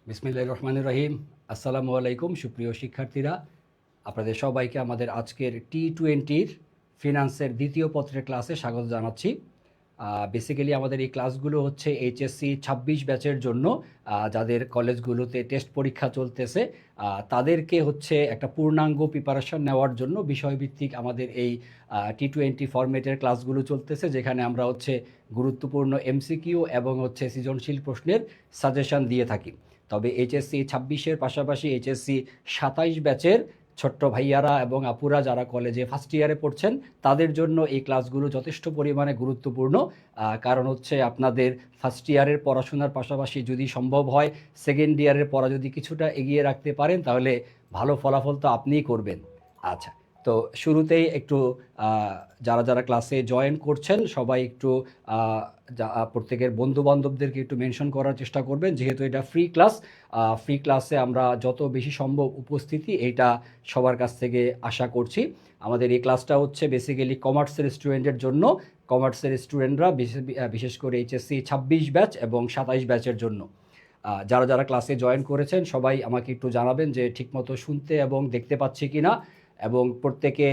বিসমিল্লাহির রহমানির রহিম। আসসালামু আলাইকুম সুপ্রিয় শিক্ষার্থীরা, আপনাদের সবাইকে আমাদের আজকের T20 ফিনান্সের দ্বিতীয় পত্রের ক্লাসে স্বাগত জানাচ্ছি। বেসিক্যালি আমাদের এই ক্লাসগুলো হচ্ছে এইচএসসি 26 ব্যাচের জন্য, যাদের কলেজগুলোতে টেস্ট পরীক্ষা চলতেছে তাদেরকে হচ্ছে একটা পূর্ণাঙ্গ প্রিপারেশন নেওয়ার জন্য বিষয়ভিত্তিক আমাদের এই T20 ফরম্যাটের ক্লাসগুলো চলতেছে, যেখানে আমরা হচ্ছে গুরুত্বপূর্ণ এমসিকিউ এবং হচ্ছে সৃজনশীল প্রশ্নের সাজেশন দিয়ে থাকি। তবে এইচএসসি 26-এর পাশাপাশি এইচএসসি 27 ব্যাচের ছোট্ট ভাইয়ারা এবং আপুরা যারা কলেজে ফার্স্ট ইয়ারে পড়ছেন তাদের জন্য এই ক্লাসগুলো যথেষ্ট পরিমাণে গুরুত্বপূর্ণ। কারণ হচ্ছে আপনাদের ফার্স্ট ইয়ারের পড়াশোনার পাশাপাশি যদি সম্ভব হয় সেকেন্ড ইয়ারের পড়া যদি কিছুটা এগিয়ে রাখতে পারেন তাহলে ভালো ফলাফল তো আপনিই করবেন। আচ্ছা, তো শুরুতেই একটু যারা যারা ক্লাসে জয়েন করছেন সবাই একটু প্রত্যেকের বন্ধুবান্ধবদেরকে একটু মেনশন করার চেষ্টা করবেন, যেহেতু এটা ফ্রি ক্লাসে আমরা যত বেশি সম্ভব উপস্থিতি এইটা সবার কাছ থেকে আশা করছি। আমাদের এই ক্লাসটা হচ্ছে বেসিক্যালি কমার্সের স্টুডেন্টের জন্য। কমার্সের স্টুডেন্টরা বিশেষ করে এইচএসসি 26 ব্যাচ এবং 27 ব্যাচের জন্য যারা যারা ক্লাসে জয়েন করেছেন সবাই আমাকে একটু জানাবেন যে ঠিকমতো শুনতে এবং দেখতে পাচ্ছি কিনা, এবং প্রত্যেকে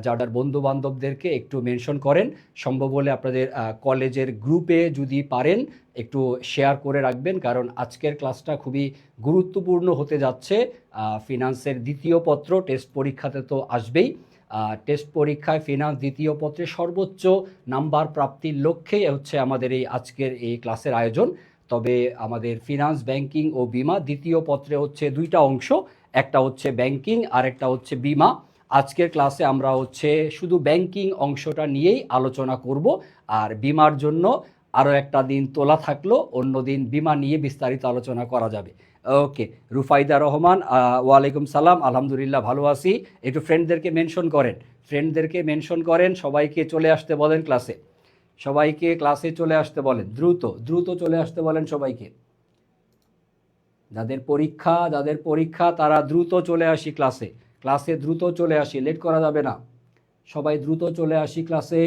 যাদের বন্ধু বান্ধবদেরকে একটু মেনশন করেন। সম্ভব হলে আপনাদের কলেজের গ্রুপে যদি পারেন একটু শেয়ার করে রাখবেন, কারণ আজকের ক্লাসটা খুবই গুরুত্বপূর্ণ হতে যাচ্ছে। ফিনান্সের দ্বিতীয় পত্র টেস্ট পরীক্ষাতে তো আসবেই। টেস্ট পরীক্ষায় ফিনান্স দ্বিতীয় পত্রে সর্বোচ্চ নাম্বার প্রাপ্তির লক্ষ্যে হচ্ছে আমাদের এই আজকের এই ক্লাসের আয়োজন। তবে আমাদের ফিনান্স, ব্যাংকিং ও বিমা দ্বিতীয় পত্রে হচ্ছে দুইটা অংশ, একটা হচ্ছে ব্যাংকিং আর একটা হচ্ছে বিমা। আজকের ক্লাসে আমরা হচ্ছে শুধু ব্যাংকিং অংশটা নিয়েই আলোচনা করব, আর বিমার জন্য আরও একটা দিন তোলা থাকলো, অন্য দিন বিমা নিয়ে বিস্তারিত আলোচনা করা যাবে। ওকে, রুফাইদা রহমান, ওয়ালাইকুম সালাম, আলহামদুলিল্লাহ ভালো আছি। একটু ফ্রেন্ডদেরকে মেনশন করেন, সবাইকে চলে আসতে বলেন ক্লাসে, সবাইকে ক্লাসে চলে আসতে বলেন, দ্রুত চলে আসতে বলেন সবাইকে। যাদের পরীক্ষা তারা দ্রুত চলে আসি ক্লাসে দ্রুত চলে আসি, লেট করা যাবে না, সবাই দ্রুত চলে আসি ক্লাসে।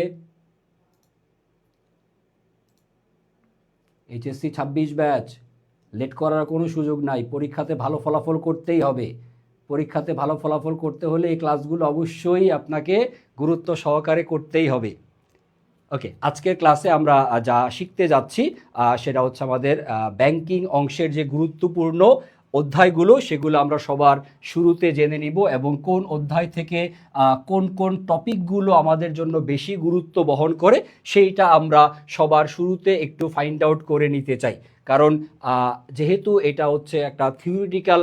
এইচএসসি 26 ব্যাচ, লেট করার কোনো সুযোগ নাই, পরীক্ষাতে ভালো ফলাফল করতেই হবে। পরীক্ষাতে ভালো ফলাফল করতে হলে এই ক্লাসগুলো অবশ্যই আপনাকে গুরুত্ব সহকারে করতেই হবে। ওকে, আজকের ক্লাসে আমরা যা শিখতে যাচ্ছি সেটা হচ্ছে আমাদের ব্যাংকিং অংশের যে গুরুত্বপূর্ণ অধ্যায়গুলো সেগুলো আমরা সবার শুরুতে জেনে নিব, এবং কোন অধ্যায় থেকে কোন কোন টপিকগুলো আমাদের জন্য বেশি গুরুত্ব বহন করে সেইটা আমরা সবার শুরুতে একটু ফাইন্ড আউট করে নিতে চাই। কারণ যেহেতু এটা হচ্ছে একটা থিওরিটিক্যাল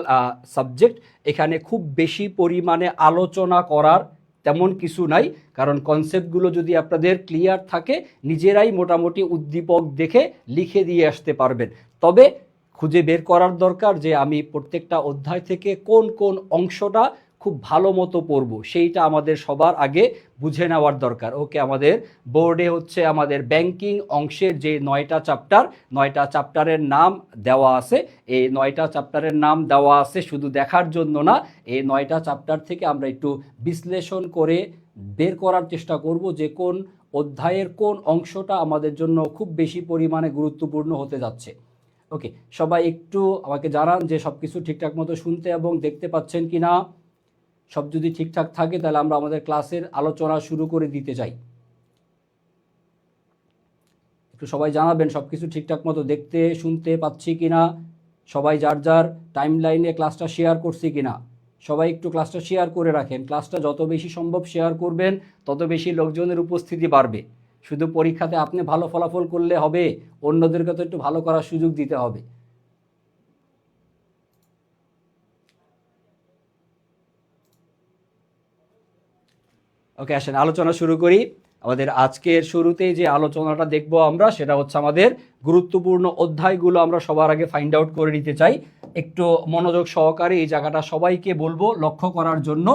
সাবজেক্ট, এখানে খুব বেশি পরিমাণে আলোচনা করার তেমন কিছু নাই, কারণ কনসেপ্টগুলো যদি আপনাদের ক্লিয়ার থাকে নিজেরাই মোটামুটি উদ্দীপক দেখে লিখে দিয়ে আসতে পারবেন। তবে খুঁজে বের করার দরকার যে আমি প্রত্যেকটা অধ্যায় থেকে কোন কোন অংশটা খুব ভালো মতো পড়ব, সেইটা আমাদের সবার আগে বুঝে নেওয়ার দরকার। ওকে, আমাদের বোর্ডে হচ্ছে আমাদের ব্যাংকিং অংশের যে 9টা চ্যাপ্টারের নাম দেওয়া আছে। এই 9টা চ্যাপ্টারের নাম দেওয়া আছে শুধু দেখার জন্য না, এই 9টা চ্যাপ্টার থেকে আমরা একটু বিশ্লেষণ করে বের করার চেষ্টা করব যে কোন অধ্যায়ের কোন অংশটা আমাদের জন্য খুব বেশি পরিমাণে গুরুত্বপূর্ণ হতে যাচ্ছে। ওকে, সবাই একটু আমাকে জানান যে সব কিছু ঠিকঠাক মতো শুনতে এবং দেখতে পাচ্ছেন কি না। সব যদি ঠিকঠাক থাকে তাহলে আমরা আমাদের ক্লাসের আলোচনা শুরু করে দিতে চাই। একটু সবাই জানাবেন সব কিছু ঠিকঠাক মতো দেখতে শুনতে পাচ্ছি কিনা, সবাই যার যার টাইম লাইনে ক্লাসটা শেয়ার করছি কিনা। সবাই একটু ক্লাসটা শেয়ার করে রাখেন, ক্লাসটা যত বেশি সম্ভব শেয়ার করবেন তত বেশি লোকজনের উপস্থিতি বাড়বে। শুধু পরীক্ষাতে আপনি ভালো ফলাফল করলে হবে, অন্যদেরকে তো একটু ভালো করার সুযোগ দিতে হবে। ওকে, আসেন আলোচনা শুরু করি। আমাদের আজকের শুরুতেই যে আলোচনাটা দেখব আমরা সেটা হচ্ছে আমাদের গুরুত্বপূর্ণ অধ্যায়গুলো আমরা সবার আগে ফাইন্ড আউট করে নিতে চাই। একটু মনোযোগ সহকারে এই জায়গাটা সবাইকে বলবো লক্ষ্য করার জন্য।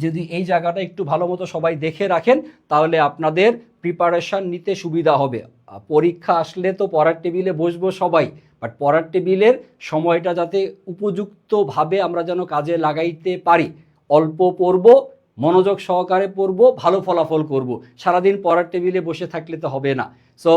যদি এই জায়গাটা একটু ভালো মতো সবাই দেখে রাখেন তাহলে আপনাদের প্রিপারেশান নিতে সুবিধা হবে। পরীক্ষা আসলে তো পড়ার টেবিলে বসবো সবাই, বাট পড়ার টেবিলের সময়টা যাতে উপযুক্তভাবে আমরা যেন কাজে লাগাইতে পারি। অল্প পড়বো, মনোযোগ সহকারে পড়বো, ভালো ফলাফল করব। সারাদিন পড়ার টেবিলে বসে থাকলে তো হবে না। সো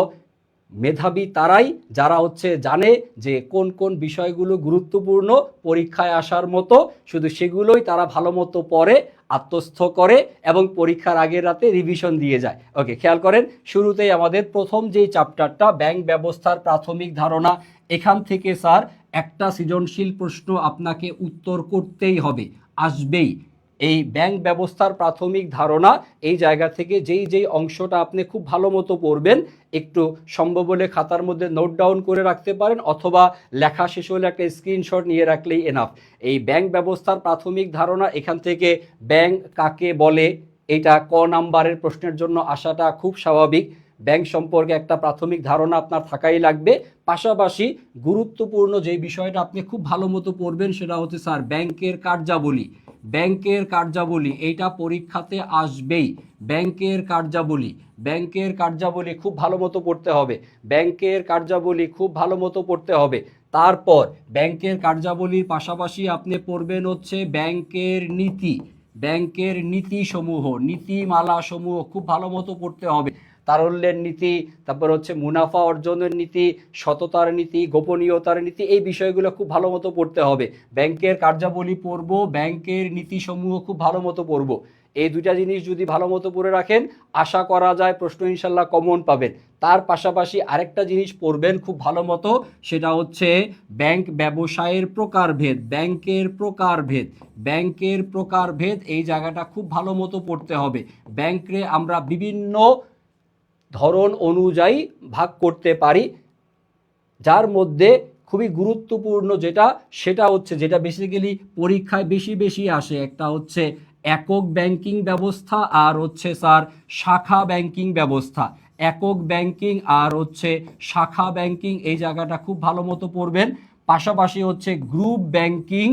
মেধাবী তারাই যারা হচ্ছে জানে যে কোন কোন বিষয়গুলো গুরুত্বপূর্ণ পরীক্ষায় আসার মতো, শুধু সেগুলোই তারা ভালো মতো পড়ে, আত্মস্থ করে এবং পরীক্ষার আগের রাতে রিভিশন দিয়ে যায়। ওকে, খেয়াল করেন শুরুতেই আমাদের প্রথম যেই চ্যাপ্টারটা ব্যাংক ব্যবস্থার প্রাথমিক ধারণা, এখান থেকে স্যার একটা সৃজনশীল প্রশ্ন আপনাকে উত্তর করতেই হবে, আসবেই। এই ব্যাংক ব্যবস্থার প্রাথমিক ধারণা এই জায়গা থেকে যেই যেই অংশটা আপনি খুব ভালো মতো পড়বেন, একটু সম্ভব হলে খাতার মধ্যে নোট ডাউন করে রাখতে পারেন, অথবা লেখা শেষ হলে একটা স্ক্রিনশট নিয়ে রাখলেই এনাফ। এই ব্যাংক ব্যবস্থার প্রাথমিক ধারণা, এখান থেকে ব্যাংক কাকে বলে, এটা ক নাম্বারের প্রশ্নের জন্য আসাটা খুব স্বাভাবিক। ব্যাংক সম্পর্কে একটা প্রাথমিক ধারণা আপনার থাকাই লাগবে। পাশাপাশি গুরুত্বপূর্ণ যে বিষয়টা আপনি খুব ভালো মতো পড়বেন সেটা হচ্ছে স্যার ব্যাংকের কার্যাবলী। ব্যাংকের কার্যাবলী এইটা পরীক্ষাতে আসবেই। ব্যাংকের কার্যাবলী, ব্যাংকের কার্যাবলী খুব ভালো মতো পড়তে হবে, ব্যাংকের কার্যাবলী খুব ভালো মতো পড়তে হবে। তারপর ব্যাংকের কার্যাবলীর পাশাপাশি আপনি পড়বেন হচ্ছে ব্যাংকের নীতি, ব্যাংকের নীতিসমূহ, নীতিমালা সমূহ খুব ভালো মতো পড়তে হবে। তারল্যের নীতি, তারপর হচ্ছে মুনাফা অর্জনের নীতি, সততার নীতি, গোপনীয়তার নীতি, এই বিষয়গুলো খুব ভালো মতো পড়তে হবে। ব্যাংকের কার্যাবলী পড়ব, ব্যাংকের নীতিসমূহ খুব ভালো মতো পড়ব। এই দুইটা জিনিস যদি ভালো মতো পড়ে রাখেন, আশা করা যায় প্রশ্ন ইনশাল্লাহ কমন পাবেন। তার পাশাপাশি আরেকটা জিনিস পড়বেন খুব ভালো মতো, সেটা হচ্ছে ব্যাংক ব্যবসায়ের প্রকারভেদ, ব্যাংকের প্রকারভেদ, ব্যাংকের প্রকারভেদ, এই জায়গাটা খুব ভালো মতো পড়তে হবে। ব্যাংকে আমরা বিভিন্ন ধরন অনুযায়ী ভাগ করতে পারি, যার মধ্যে খুবই গুরুত্বপূর্ণ যেটা, সেটা হচ্ছে যেটা বেসিক্যালি পরীক্ষায় বেশি বেশি আসে, একটা হচ্ছে একক ব্যাংকিং ব্যবস্থা আর হচ্ছে স্যার শাখা ব্যাংকিং ব্যবস্থা। একক ব্যাংকিং আর হচ্ছে শাখা ব্যাংকিং, এই জায়গাটা খুব ভালো মতো পড়বেন। পাশাপাশি হচ্ছে গ্রুপ ব্যাংকিং,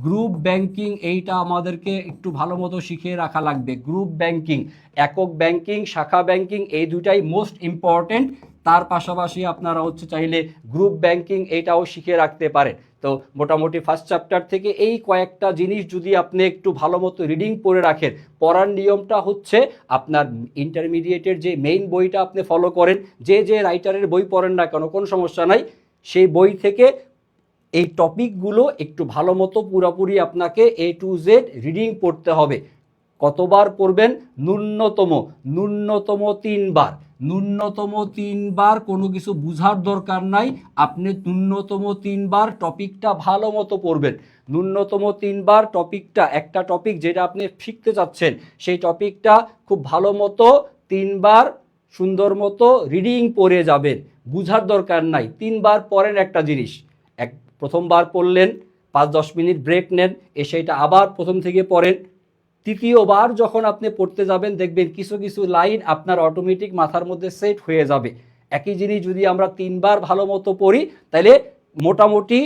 গ্রুপ ব্যাংকিং এইটা আমাদেরকে একটু ভালো মতো শিখিয়ে রাখা লাগবে। গ্রুপ ব্যাংকিং, একক ব্যাংকিং, শাখা ব্যাংকিং, এই দুটাই মোস্ট ইম্পর্টেন্ট। তার পাশাপাশি আপনারা হচ্ছে চাইলে গ্রুপ ব্যাংকিং এইটাও শিখে রাখতে পারেন। তো মোটামুটি ফার্স্ট চ্যাপ্টার থেকে এই কয়েকটা জিনিস যদি আপনি একটু ভালো মতো রিডিং করে রাখেন, পড়ার নিয়মটা হচ্ছে আপনার ইন্টারমিডিয়েটের যে মেইন বইটা আপনি ফলো করেন, যে যে রাইটারের বই পড়েন না কেন কোনো সমস্যা নাই, সেই বই থেকে এই টপিকগুলো একটু ভালো মতো পুরোপুরি আপনাকে A to Z রিডিং পড়তে হবে। কতবার পড়বেন? ন্যূনতম ন্যূনতম 3 বার, ন্যূনতম 3 বার, কোনো কিছু বুঝার দরকার নাই, আপনি ন্যূনতম 3 বার টপিকটা ভালো মতো পড়বেন। ন্যূনতম 3 বার টপিকটা, একটা টপিক যেটা আপনি শিখতে চাচ্ছেন সেই টপিকটা খুব ভালো মতো 3 বার সুন্দর মতো রিডিং পড়ে যাবেন, বুঝার দরকার নাই। 3 বার পড়েন একটা জিনিস, প্রথমবার পড়লেন 5-10 মিনিট ব্রেক নেন, এসে এটা আবার প্রথম থেকে পড়েন। তৃতীয়বার যখন আপনি পড়তে যাবেন দেখবেন কিছু কিছু লাইন আপনার অটোমেটিক মাথার মধ্যে সেট হয়ে যাবে। একই জিনিস যদি আমরা 3 বার ভালো মতো পড়ি, তাহলে মোটামুটি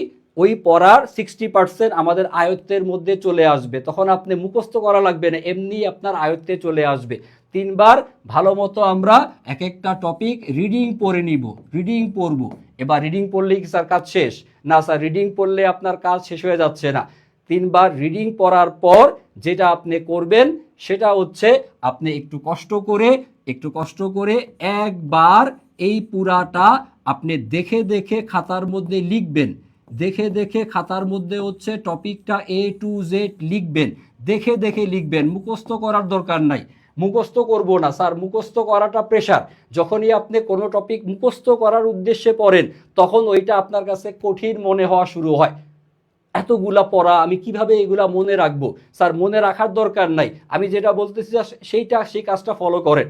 ওই পড়ার 60% আমাদের আয়ত্তের মধ্যে চলে আসবে, তখন আপনি মুখস্থ করা লাগবে না, এমনি আপনার আয়ত্তে চলে আসবে। 3 বার ভালো মতো আমরা এক একটা টপিক রিডিং পড়ে নিব, রিডিং পড়ব। এবার রিডিং পড়লেই কি স্যার কাজ শেষ? না স্যার, রিডিং পড়লে আপনার কাজ শেষ হয়ে যাচ্ছে না। 3 বার রিডিং পড়ার পর যেটা আপনি করবেন সেটা হচ্ছে আপনি একটু কষ্ট করে একবার এই পুরাটা আপনি দেখে দেখে খাতার মধ্যে লিখবেন, দেখে দেখে খাতার মধ্যে হচ্ছে টপিকটা A to Z লিখবেন, দেখে দেখে লিখবেন, মুখস্থ করার দরকার নাই। মুখস্থ করব না স্যার, মুখস্থ করাটা প্রেশার। যখনই আপনি কোনো টপিক মুখস্থ করার উদ্দেশ্যে পড়েন তখন ওইটা আপনার কাছে কঠিন মনে হওয়া শুরু হয়। এতগুলা পড়া আমি কিভাবে এগুলা মনে রাখবো? স্যার মনে রাখার দরকার নাই, আমি যেটা বলতেছি সেই কাজটা ফলো করেন।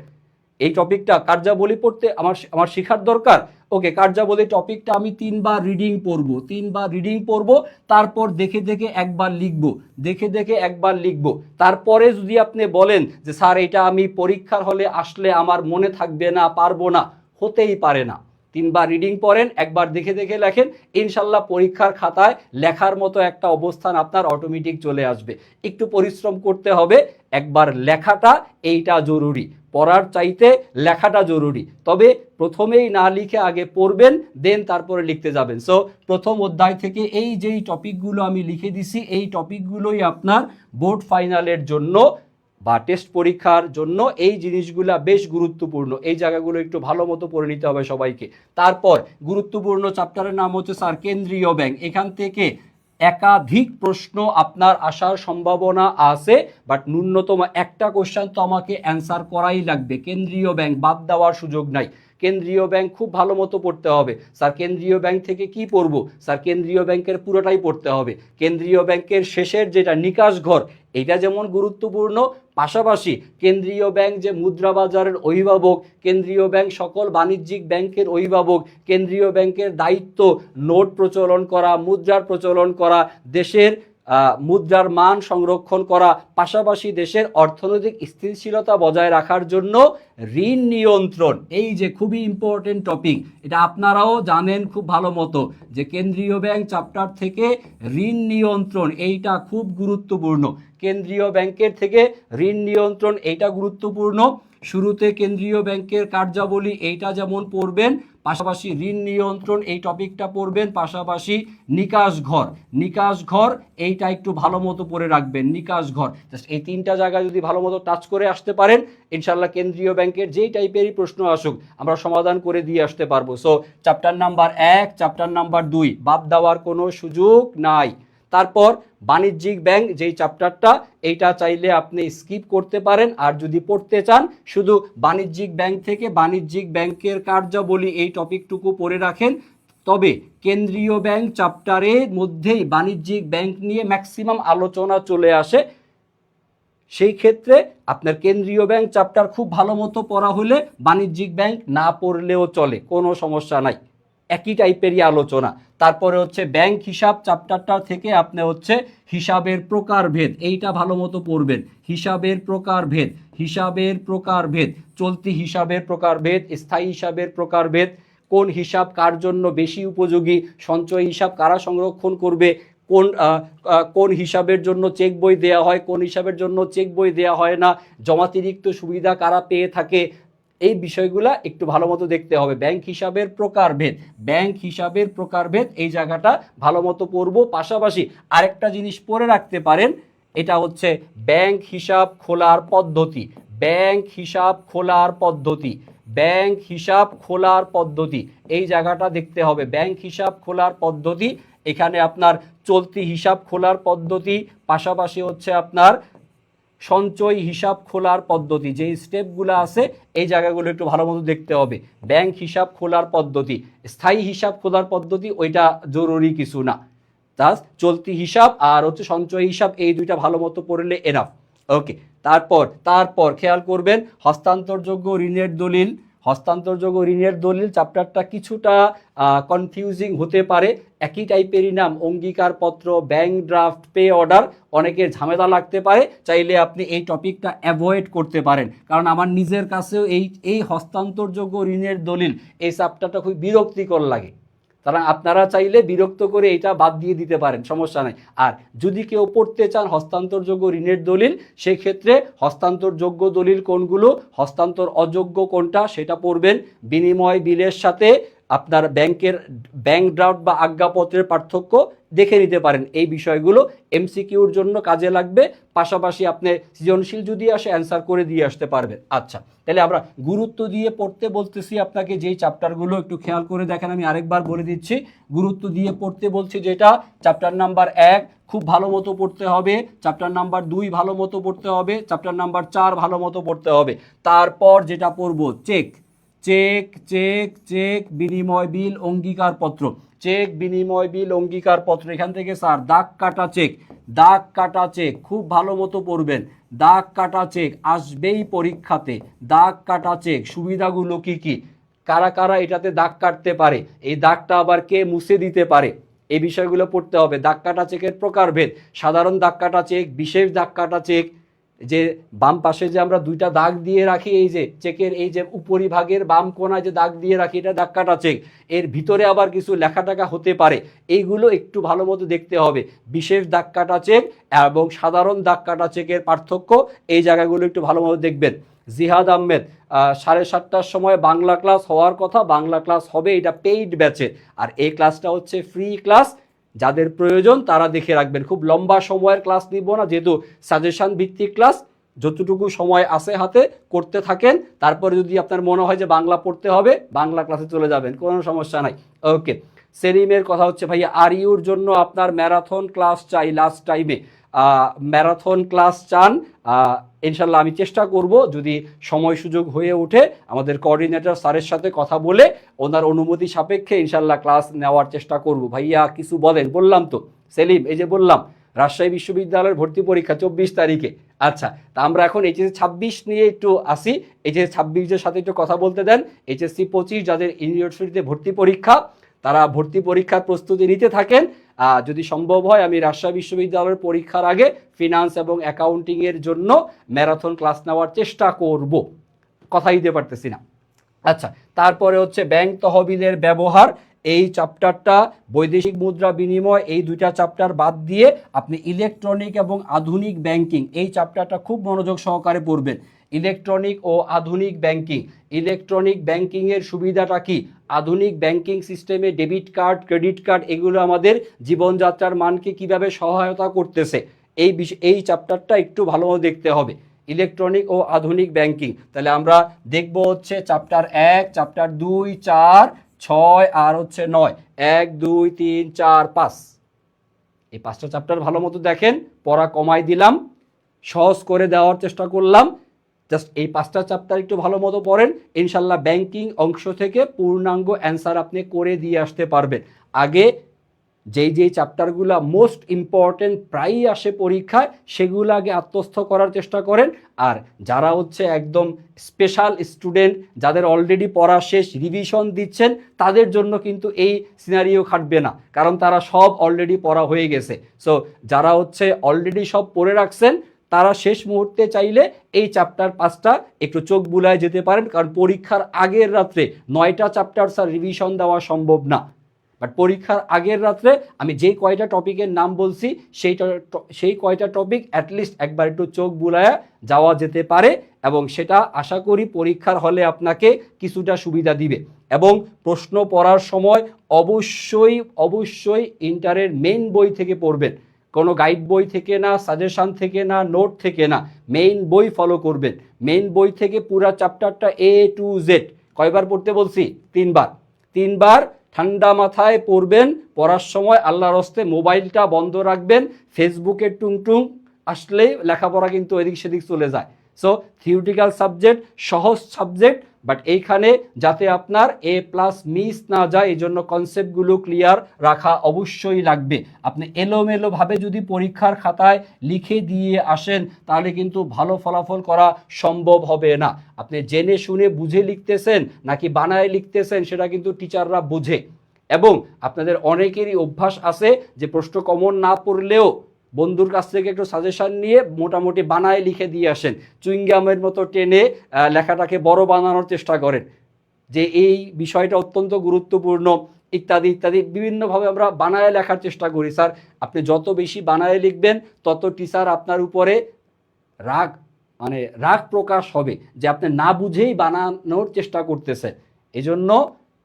এই টপিকটা কার্যাবলী পড়তে আমার শেখার দরকার, ওকে কার্যাবলী টপিকটা আমি 3 বার রিডিং পড়বো, 3 বার রিডিং পড়বো, তারপর দেখে দেখে একবার লিখবো, দেখে দেখে একবার লিখবো। তারপরে যদি আপনি বলেন যে স্যার এটা আমি পরীক্ষার হলে আসলে আমার মনে থাকবে না, পারবো না, হতেই পারে না। 3 বার রিডিং পড়েন, একবার দেখে দেখে লেখেন, ইনশাল্লাহ পরীক্ষার খাতায় লেখার মতো একটা অবস্থান আপনার অটোমেটিক চলে আসবে। একটু পরিশ্রম করতে হবে, একবার লেখাটা এইটা জরুরি, পড়ার চাইতে লেখাটা জরুরি। তবে প্রথমেই না লিখে আগে পড়বেন, দেন তারপরে লিখতে যাবেন। সো প্রথম অধ্যায় থেকে এই যেই টপিকগুলো আমি লিখে দিছি, এই টপিকগুলোই আপনার বোর্ড ফাইনালের জন্য বা টেস্ট পরীক্ষার জন্য এই জিনিসগুলা বেশ গুরুত্বপূর্ণ। এই জায়গাগুলো একটু ভালো মতো পড়ে নিতে হবে সবাইকে। তারপর গুরুত্বপূর্ণ চ্যাপ্টারের নাম হচ্ছে স্যার কেন্দ্রীয় ব্যাংক। এখান থেকে একাধিক প্রশ্ন আপনার আসার সম্ভাবনা আছে, বাট ন্যূনতম একটা কোশ্চেন তো আমাকে অ্যান্সার করাই লাগবে। কেন্দ্রীয় ব্যাংক বাদ দেওয়ার সুযোগ নাই। কেন্দ্রীয় ব্যাংক খুব ভালো মতো পড়তে হবে। স্যার কেন্দ্রীয় ব্যাংক থেকে কি পড়বো? স্যার কেন্দ্রীয় ব্যাংকের পুরোটাই পড়তে হবে। কেন্দ্রীয় ব্যাংকের শেষের যেটা নিকাশ ঘর, এটা যেমন গুরুত্বপূর্ণ, পাশাপাশি কেন্দ্রীয় ব্যাংক যে মুদ্রা বাজারের অভিভাবক, কেন্দ্রীয় ব্যাংক সকল বাণিজ্যিক ব্যাংকের অভিভাবক, কেন্দ্রীয় ব্যাংকের দায়িত্ব নোট প্রচলন করা, মুদ্রার প্রচলন করা, দেশের মুদ্রার মান সংরক্ষণ করা, পাশাপাশি দেশের অর্থনৈতিক স্থিতিশীলতা বজায় রাখার জন্য ঋণ নিয়ন্ত্রণ। এই যে খুবই ইম্পর্টেন্ট টপিক, এটা আপনারাও জানেন খুব ভালো মতো যে কেন্দ্রীয় ব্যাংক চ্যাপ্টার থেকে ঋণ নিয়ন্ত্রণ এইটা খুব গুরুত্বপূর্ণ। কেন্দ্রীয় ব্যাংকের থেকে ঋণ নিয়ন্ত্রণ এইটা গুরুত্বপূর্ণ। শুরুতে কেন্দ্রীয় ব্যাংকের কার্যাবলী এইটা যেমন পড়বেন, পাশাপাশি ঋণ নিয়ন্ত্রণ এই টপিকটা পড়বেন, পাশাপাশি নিকাশ ঘর, নিকাশ ঘর এইটা একটু ভালো মতো পড়ে রাখবেন। নিকাশ ঘর জাস্ট এই তিনটা জায়গায় যদি ভালো মতো টাচ করে আসতে পারেন, ইনশাল্লাহ কেন্দ্রীয় ব্যাংকের যেই টাইপেরই প্রশ্ন আসুক আমরা সমাধান করে দিয়ে আসতে পারবো। So chapter number 1, chapter number 2 বাদ দেওয়ার কোনো সুযোগ নাই। তারপর বাণিজ্যিক ব্যাংক যেই চ্যাপ্টারটা, এইটা চাইলে আপনি স্কিপ করতে পারেন, আর যদি পড়তে চান শুধু বাণিজ্যিক ব্যাংক থেকে বাণিজ্যিক ব্যাংকের কার্যাবলী এই টপিকটুকু পড়ে রাখেন। তবে কেন্দ্রীয় ব্যাংক চ্যাপ্টারের মধ্যেই বাণিজ্যিক ব্যাংক নিয়ে ম্যাক্সিমাম আলোচনা চলে আসে। সেই ক্ষেত্রে আপনার কেন্দ্রীয় ব্যাংক চ্যাপ্টার খুব ভালো মতো পড়া হলে বাণিজ্যিক ব্যাংক না পড়লেও চলে, কোনো সমস্যা নাই, একই টাইপেরই আলোচনা। তারপরে হচ্ছে ব্যাংক হিসাব চ্যাপ্টারটা থেকে আপনি হচ্ছে হিসাবের প্রকারভেদ এইটা ভালো মতো পড়বেন। হিসাবের প্রকারভেদ, হিসাবের প্রকারভেদ, চলতি হিসাবের প্রকারভেদ, স্থায়ী হিসাবের প্রকারভেদ, কোন হিসাব কার জন্য বেশি উপযোগী, সঞ্চয় হিসাব কারা সংরক্ষণ করবে, কোন কোন হিসাবের জন্য চেক বই দেওয়া হয়, কোন হিসাবের জন্য চেক বই দেওয়া হয় না, জমাতিরিক্ত সুবিধা কারা পেয়ে থাকে, এই বিষয়গুলা একটু ভালো মতো দেখতে হবে। ব্যাংক হিসাবের প্রকারভেদ, ব্যাংক হিসাবের প্রকারভেদ এই জায়গাটা ভালো মতো পড়বো। পাশাপাশি আরেকটা জিনিস পড়ে রাখতে পারেন, এটা হচ্ছে ব্যাংক হিসাব খোলার পদ্ধতি। ব্যাংক হিসাব খোলার পদ্ধতি, ব্যাংক হিসাব খোলার পদ্ধতি এই জায়গাটা দেখতে হবে। ব্যাংক হিসাব খোলার পদ্ধতি, এখানে আপনার চলতি হিসাব খোলার পদ্ধতি, পাশাপাশি হচ্ছে আপনার সঞ্চয় হিসাব খোলার পদ্ধতি, যে স্টেপগুলো আছে এই জায়গাগুলো একটু ভালো মতো দেখতে হবে। ব্যাংক হিসাব খোলার পদ্ধতি, স্থায়ী হিসাব খোলার পদ্ধতি ওইটা জরুরি কিছু না, তার চলতি হিসাব আর হচ্ছে সঞ্চয় হিসাব এই দুইটা ভালো মতো পড়লে এনাফ। ওকে, তারপর খেয়াল করবেন হস্তান্তরযোগ্য ঋণের দলিল। হস্তান্তরযোগ্য ঋণের দলিল চ্যাপ্টারটা কিছুটা কনফিউজিং হতে পারে, একই টাইপেরই নাম, অঙ্গীকারপত্র, ব্যাংক ড্রাফট, পে অর্ডার, অনেকের ঝামেলা লাগতে পারে, চাইলে আপনি এই টপিকটা অ্যাভয়েড করতে পারেন। কারণ আমার নিজের কাছেও এই হস্তান্তরযোগ্য ঋণের দলিল এই চ্যাপ্টারটা খুব বিরক্তিকর লাগে, তারা আপনারা চাইলে বিরক্ত করে এটা বাদ দিয়ে দিতে পারেন, সমস্যা নাই। আর যদি কেউ পড়তে চান হস্তান্তরযোগ্য ঋণের দলিল, সেক্ষেত্রে হস্তান্তরযোগ্য দলিল কোনগুলো, হস্তান্তর অযোগ্য কোনটা সেটা পড়বেন। বিনিময় বিলের সাথে আপনার ব্যাংক ড্রাফট বা আজ্ঞাপত্রের পার্থক্য দেখে নিতে পারেন। এই বিষয়গুলো এমসিকিউর জন্য কাজে লাগবে, পাশাপাশি আপনি সৃজনশীল যদি আসে অ্যান্সার করে দিয়ে আসতে পারবেন। আচ্ছা, তাহলে আমরা গুরুত্ব দিয়ে পড়তে বলতেছি আপনাকে যেই চ্যাপ্টারগুলো, একটু খেয়াল করে দেখেন, আমি আরেকবার বলে দিচ্ছি। গুরুত্ব দিয়ে পড়তে বলছি যেটা, চ্যাপ্টার নাম্বার 1 খুব ভালো মতো পড়তে হবে, চ্যাপ্টার নাম্বার 2 ভালো মতো পড়তে হবে, চ্যাপ্টার নাম্বার 4 ভালো মতো পড়তে হবে। তারপর যেটা পড়বো চেক, চেক চেক চেক বিনিময় বিল অঙ্গীকারপত্র, চেক বিনিময় বিল অঙ্গীকারপত্র। এখান থেকে স্যার দাগ কাটা চেক, দাগ কাটা চেক খুব ভালো মতো পড়বেন। দাগ কাটা চেক আসবেই পরীক্ষাতে। দাগ কাটা চেক সুবিধাগুলো কি কি, কারা কারা এটাতে দাগ কাটতে পারে, এই দাগটা আবার কে মুছে দিতে পারে, এই বিষয়গুলো পড়তে হবে। দাগ কাটা চেকের প্রকারভেদ, সাধারণ দাগ কাটা চেক, বিশেষ দাগ কাটা চেক, যে বাম পাশে যে আমরা দুইটা দাগ দিয়ে রাখি, এই যে চেকের এই যে উপরিভাগের বাম কোণায় যে দাগ দিয়ে রাখি, এটা দাগ কাটা চেক। এর ভিতরে আবার কিছু লেখা টাকা হতে পারে, এইগুলো একটু ভালো মতো দেখতে হবে। বিশেষ দাগ কাটা চেক এবং সাধারণ দাগ কাটা চেকের পার্থক্য, এই জায়গাগুলো একটু ভালো মতো দেখবেন। জিহাদ আহমেদ 7:30টার সময় বাংলা ক্লাস হওয়ার কথা, বাংলা ক্লাস হবে, এটা পেইড ব্যাচে, আর এই ক্লাসটা হচ্ছে ফ্রি ক্লাস, যাদের প্রয়োজন তারা দেখে রাখবেন। খুব লম্বা সময়ের ক্লাস নিব না, যেহেতু সাজেশন ভিত্তিক ক্লাস, যতটুকু সময় আছে হাতে করতে থাকেন, তারপরে যদি আপনার মনে হয় যে বাংলা পড়তে হবে বাংলা ক্লাসে চলে যাবেন, কোনো সমস্যা নাই। ওকে, সেলিমের কথা হচ্ছে ভাইয়া আর ইউর জন্য আপনার ম্যারাথন ক্লাস চাই লাস্ট টাইমে, ম্যারাথন ক্লাস চান, ইনশাল্লাহ আমি চেষ্টা করব যদি সময় সুযোগ হয়ে ওঠে আমাদের কোঅর্ডিনেটর স্যারের সাথে কথা বলে ওনার অনুমতি সাপেক্ষে ইনশাল্লাহ ক্লাস নেওয়ার চেষ্টা করব। ভাইয়া কিছু বলেন। বললাম তো সেলিম, এই যে বললাম রাজশাহী বিশ্ববিদ্যালয়ের ভর্তি পরীক্ষা 24 তারিখে। আচ্ছা, তা আমরা এখন এইচএসসি 26 নিয়ে একটু আসি। এইচএসসি 26-এর সাথে একটু কথা বলতে দেন। এইচএসসি 25 যাদের ইউনিভার্সিটিতে ভর্তি পরীক্ষা তারা ভর্তি পরীক্ষার প্রস্তুতি নিতে থাকেন। যদি সম্ভব হয় আমি রাজশাহী বিশ্ববিদ্যালয়ের পরীক্ষার আগে ফিনান্স এবং অ্যাকাউন্টিংয়ের জন্য ম্যারাথন ক্লাস নেওয়ার চেষ্টা করব, কথা দিতে পারতেছি না। আচ্ছা, তারপরে হচ্ছে ব্যাংক তহবিলের ব্যবহার, এই চ্যাপ্টারটা, বৈদেশিক মুদ্রা বিনিময়, এই দুইটা চ্যাপ্টার বাদ দিয়ে আপনি ইলেকট্রনিক এবং আধুনিক ব্যাংকিং এই চ্যাপ্টারটা খুব মনোযোগ সহকারে পড়বেন। ইলেকট্রনিক ও আধুনিক ব্যাংকিং, ইলেকট্রনিক ব্যাংকিংয়ের সুবিধাটা কি, আধুনিক ব্যাংকিং সিস্টেমে ডেবিট কার্ড ক্রেডিট কার্ড এগুলো আমাদের জীবনযাত্রার মানকে কিভাবে সহায়তা করতেছে, এই চ্যাপ্টারটা একটু ভালোভাবে দেখতে হবে। ইলেকট্রনিক ও আধুনিক ব্যাংকিং, তাহলে আমরা দেখব হচ্ছে চ্যাপ্টার 1, চ্যাপ্টার 2, 4, 6 আর হচ্ছে 9, 1, 2, 3, 4, 5, এই 5টা চ্যাপ্টার ভালো মতো দেখেন। পড়া কমাই দিলাম, সহজ করে দেওয়ার চেষ্টা করলাম। জাস্ট এই 5টা চ্যাপ্টার একটু ভালো মতো পড়েন, ইনশাল্লাহ ব্যাংকিং অংশ থেকে পূর্ণাঙ্গ অ্যান্সার আপনি করে দিয়ে আসতে পারবেন। আগে যেই চ্যাপ্টারগুলো মোস্ট ইম্পর্টেন্ট প্রায়ই আসে পরীক্ষায় সেগুলো আগে আত্মস্থ করার চেষ্টা করেন। আর যারা হচ্ছে একদম স্পেশাল স্টুডেন্ট, যাদের অলরেডি পড়া শেষ, রিভিশন দিচ্ছেন, তাদের জন্য কিন্তু এই সিনারিও খাটবে না, কারণ তারা সব অলরেডি পড়া হয়ে গেছে। সো যারা হচ্ছে অলরেডি সব পড়ে রাখছেন তারা শেষ মুহূর্তে চাইলে এই চ্যাপ্টার 5টা একটু চোখ বুলায় যেতে পারেন, কারণ পরীক্ষার আগের রাত্রে 9টা চ্যাপ্টার স্যার রিভিশন দেওয়া সম্ভব না। বাট পরীক্ষার আগের রাত্রে আমি যেই কয়টা টপিকের নাম বলছি সেই কয়টা টপিক অ্যাটলিস্ট একবার একটু চোখ বুলায়া যাওয়া যেতে পারে, এবং সেটা আশা করি পরীক্ষার হলে আপনাকে কিছুটা সুবিধা দিবে। এবং প্রশ্ন পড়ার সময় অবশ্যই ইন্টারের মেইন বই থেকে পড়বেন, কোনো গাইড বই থেকে না, সাজেশন থেকে না, নোট থেকে না, মেইন বই ফলো করবেন। মেইন বই থেকে পুরা চ্যাপ্টারটা A to Z কয়বার পড়তে বলছি? 3বার ঠান্ডা মাথায় পড়বেন। পড়ার সময় আল্লাহর হস্তে মোবাইলটা বন্ধ রাখবেন, ফেসবুকে টুংটুং আসলেই লেখাপড়া কিন্তু এদিক সেদিক চলে যায়। সো থিওরিটিক্যাল সাবজেক্ট, সহজ সাবজেক্ট, বাট এইখানে যাতে আপনার A+ মিস না যায় এই জন্য কনসেপ্টগুলো ক্লিয়ার রাখা অবশ্যই লাগবে। আপনি এলোমেলোভাবে যদি পরীক্ষার খাতায় লিখে দিয়ে আসেন তাহলে কিন্তু ভালো ফলাফল করা সম্ভব হবে না। আপনি জেনে শুনে বুঝে লিখতেছেন নাকি বানায় লিখতেছেন সেটা কিন্তু টিচাররা বোঝে। এবং আপনাদের অনেকেরই অভ্যাস আছে যে প্রশ্ন কমন না পড়লেও বন্ধুর কাছ থেকে একটু সাজেশন নিয়ে মোটামুটি বানায় লিখে দিয়ে আসেন, চুইংগামের মতো টেনে লেখাটাকে বড় বানানোর চেষ্টা করেন, যে এই বিষয়টা অত্যন্ত গুরুত্বপূর্ণ ইত্যাদি ইত্যাদি বিভিন্নভাবে আমরা বানায় লেখার চেষ্টা করি। স্যার আপনি যত বেশি বানায় লিখবেন তত টিচার আপনার উপরে রাগ প্রকাশ হবে যে আপনি না বুঝেই বানানোর চেষ্টা করতেছেন। এজন্য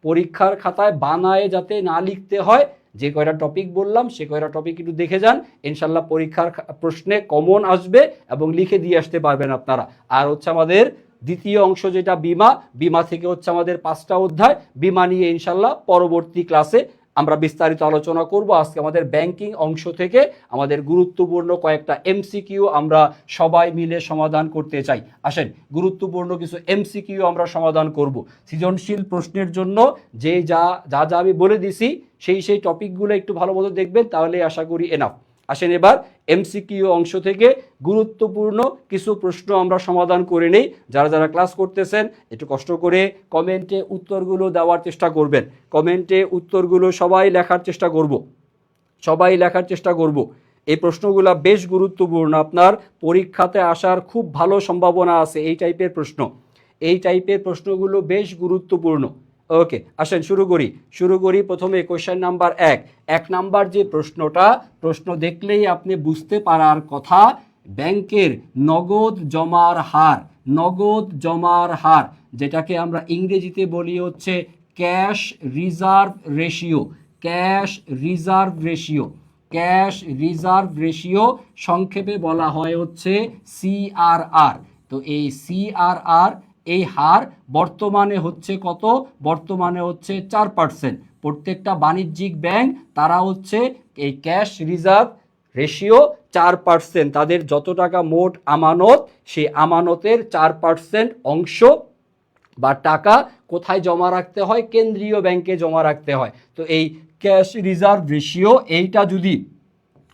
পরীক্ষার খাতায় বানায় যাতে না লিখতে হয়, যে কয়টা টপিক বললাম সে কয়টা টপিক একটু দেখে যান, ইনশাল্লাহ পরীক্ষার প্রশ্নে কমন আসবে এবং লিখে দিয়ে আসতে পারবেন আপনারা। আর হচ্ছে আমাদের দ্বিতীয় অংশ যেটা বিমা থেকে হচ্ছে আমাদের 5টা অধ্যায়, বিমা নিয়ে ইনশাল্লাহ পরবর্তী ক্লাসে আমরা বিস্তারিত আলোচনা করব। আজকে আমাদের ব্যাংকিং অংশ থেকে আমাদের গুরুত্বপূর্ণ কয়েকটা MCQ আমরা সবাই মিলে সমাধান করতে চাই। আসেন গুরুত্বপূর্ণ কিছু MCQ আমরা সমাধান করব। সৃজনশীল প্রশ্নের জন্য যে যা আমি বলে দিছি সেই টপিকগুলো একটু ভালো মতো দেখবেন, তাহলে আশা করি এনাফ। আসেন এবার MCQ অংশ থেকে গুরুত্বপূর্ণ কিছু প্রশ্ন আমরা সমাধান করে নেই। যারা ক্লাস করতেছেন একটু কষ্ট করে কমেন্টে উত্তরগুলো দেওয়ার চেষ্টা করবেন। কমেন্টে উত্তরগুলো সবাই লেখার চেষ্টা করব। এই প্রশ্নগুলো বেশ গুরুত্বপূর্ণ, আপনার পরীক্ষাতে আসার খুব ভালো সম্ভাবনা আছে। এই টাইপের প্রশ্নগুলো বেশ গুরুত্বপূর্ণ। ওকে, আসেন শুরু করি প্রথমে কোয়েশ্চেন নাম্বার 1 নাম্বার যে প্রশ্ন দেখলেই আপনি বুঝতে পারার কথা, ব্যাংকের নগদ জমার হার যেটাকে আমরা ইংরেজিতে বলি হচ্ছে cash reserve ratio. Cash reserve ratio, সংক্ষেপে বলা হয় হচ্ছে সিআরআর। তো এই সিআরআর এই হার বর্তমানে হচ্ছে কত? বর্তমানে হচ্ছে 4%। প্রত্যেকটা বাণিজ্যিক ব্যাংক তারা হচ্ছে এই ক্যাশ রিজার্ভ রেশিও 4%, তাদের যত টাকা মোট আমানত সেই আমানতের 4% অংশ বা টাকা কোথায় জমা রাখতে হয়? কেন্দ্রীয় ব্যাংকে জমা রাখতে হয়। তো এই ক্যাশ রিজার্ভ রেশিও এইটা যদি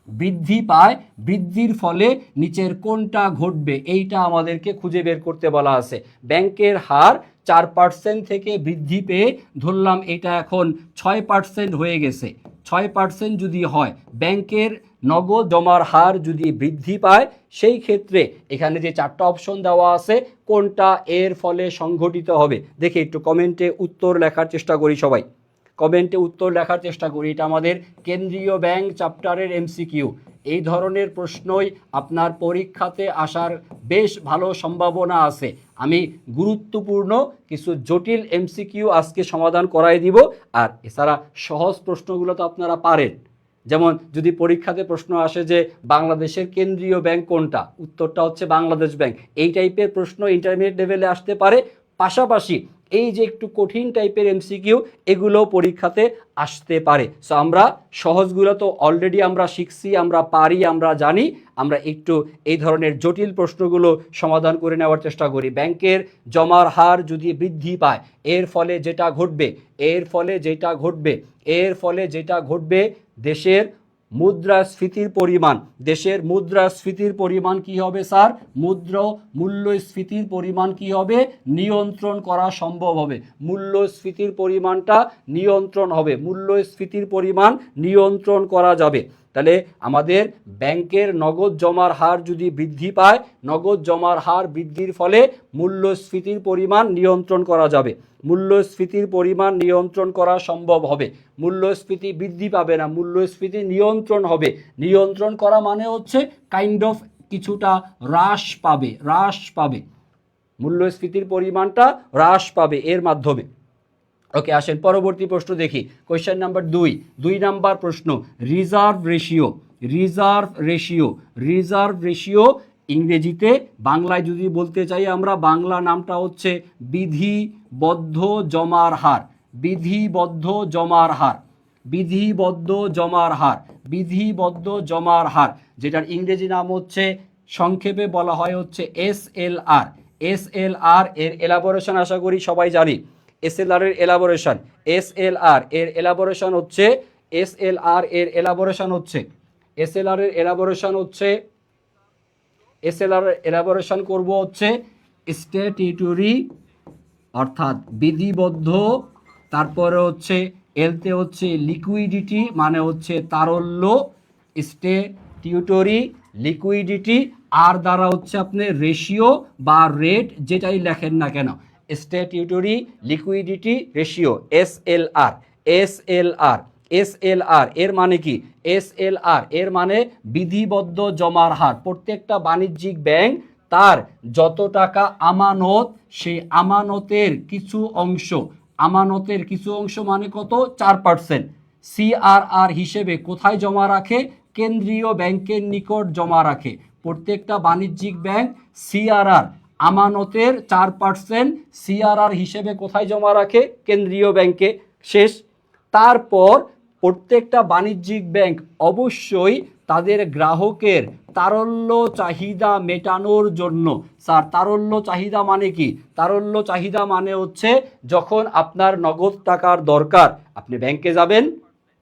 বৃদ্ধি পায়, বৃদ্ধির ফলে নিচের কোনটা ঘটবে এইটা আমাদেরকে খুঁজে বের করতে বলা আছে। ব্যাংকের হার 4% থেকে বৃদ্ধি পেয়ে ধরলাম এটা এখন 6% হয়ে গেছে। 6% যদি হয়, ব্যাংকের নগদ জমার হার যদি বৃদ্ধি পায়, সেই ক্ষেত্রে এখানে যে 4টা অপশন দেওয়া আছে কোনটা এর ফলে সংঘটিত হবে? দেখি একটু কমেন্টে উত্তর লেখার চেষ্টা করি, সবাই কমেন্টে উত্তর লেখার চেষ্টা করি। এটা আমাদের কেন্দ্রীয় ব্যাংক চ্যাপ্টারের এমসিকিউ। এই ধরনের প্রশ্নই আপনার পরীক্ষাতে আসার বেশ ভালো সম্ভাবনা আছে। আমি গুরুত্বপূর্ণ কিছু জটিল এমসিকিউ আজকে সমাধান করাই দিব। আর এছাড়া সহজ প্রশ্নগুলো তো আপনারা পারেন। যেমন যদি পরীক্ষাতে প্রশ্ন আসে যে বাংলাদেশের কেন্দ্রীয় ব্যাংক কোনটা, উত্তরটা হচ্ছে বাংলাদেশ ব্যাংক। এই টাইপের প্রশ্ন ইন্টারমিডিয়েট লেভেলে আসতে পারে। পাশাপাশি এই যে একটু কঠিন টাইপের এমসিকিউ, এগুলো পরীক্ষাতে আসতে পারে। সো আমরা সহজগুলো তো অলরেডি আমরা শিখছি, আমরা পারি, আমরা জানি। আমরা একটু এই ধরনের জটিল প্রশ্নগুলো সমাধান করে নেওয়ার চেষ্টা করি। ব্যাংকের জমার হার যদি বৃদ্ধি পায়, এর ফলে যেটা ঘটবে, এর ফলে যেটা ঘটবে দেশের মুদ্রাস্ফীতির পরিমাণ, দেশের মুদ্রাস্ফীতির পরিমাণ কি হবে স্যার? মূল্যস্ফীতির পরিমাণ কি হবে? নিয়ন্ত্রণ করা সম্ভব হবে। মূল্যস্ফীতির পরিমাণটা নিয়ন্ত্রণ হবে, মূল্যস্ফীতির পরিমাণ নিয়ন্ত্রণ করা যাবে। তাহলে আমাদের ব্যাংকের নগদ জমার হার যদি বৃদ্ধি পায়, নগদ জমার হার বৃদ্ধির ফলে মূল্যস্ফীতির পরিমাণ নিয়ন্ত্রণ করা যাবে, মূল্যস্ফীতির পরিমাণ নিয়ন্ত্রণ করা সম্ভব হবে। মূল্যস্ফীতি বৃদ্ধি পাবে না, মূল্যস্ফীতি নিয়ন্ত্রণ হবে। নিয়ন্ত্রণ করা মানে হচ্ছে কাইন্ড অফ কিছুটা হ্রাস পাবে, মূল্যস্ফীতির পরিমাণটা হ্রাস পাবে এর মাধ্যমে। ওকে, আসেন পরবর্তী প্রশ্ন দেখি। কোয়েশ্চেন নাম্বার 2 নাম্বার প্রশ্ন, রিজার্ভ রেশিও ইংরেজিতে, বাংলায় যদি বলতে চাই আমরা, বাংলা নামটা হচ্ছে বিধিবদ্ধ জমার হার, যেটার ইংরেজি নাম হচ্ছে, সংক্ষেপে বলা হয় হচ্ছে এসএলআর। এর এলাবোরেশন আশা করি সবাই জানি। এসএলআর এর এলাবোরেশন করব হচ্ছে স্ট্যাটিউটরি, অর্থাৎ বিধিবদ্ধ, তারপরে হচ্ছে এলতে হচ্ছে লিকুইডিটি মানে হচ্ছে তারল্য, স্ট্যাটিউটরি লিকুইডিটি, আর দ্বারা হচ্ছে আপনি রেশিও বা রেট যেটাই লেখেন না কেন, স্ট্যাটিউটরি লিকুইডিটি রেশিও, এসএলআর এর মানে কি? এসএলআর এর মানে বিধিবদ্ধ জমার হার। প্রত্যেকটা বাণিজ্যিক ব্যাংক তার যত টাকা আমানত, সেই আমানতের কিছু অংশ মানে কত? 4%। সিআরআর হিসেবে কোথায় জমা রাখে? কেন্দ্রীয় ব্যাংকের নিকট জমা রাখে। প্রত্যেকটা বাণিজ্যিক ব্যাংক সিআরআর আমানতের 4% সিআরআর হিসেবে কোথায় জমা রাখে? কেন্দ্রীয় ব্যাংকে। শেষ। তারপর প্রত্যেকটা বাণিজ্যিক ব্যাংক অবশ্যই তাদের গ্রাহকের তারল্য চাহিদা মেটানোর জন্য, স্যার তারল্য চাহিদা মানে কি? তারল্য চাহিদা মানে হচ্ছে যখন আপনার নগদ টাকার দরকার, আপনি ব্যাংকে যাবেন,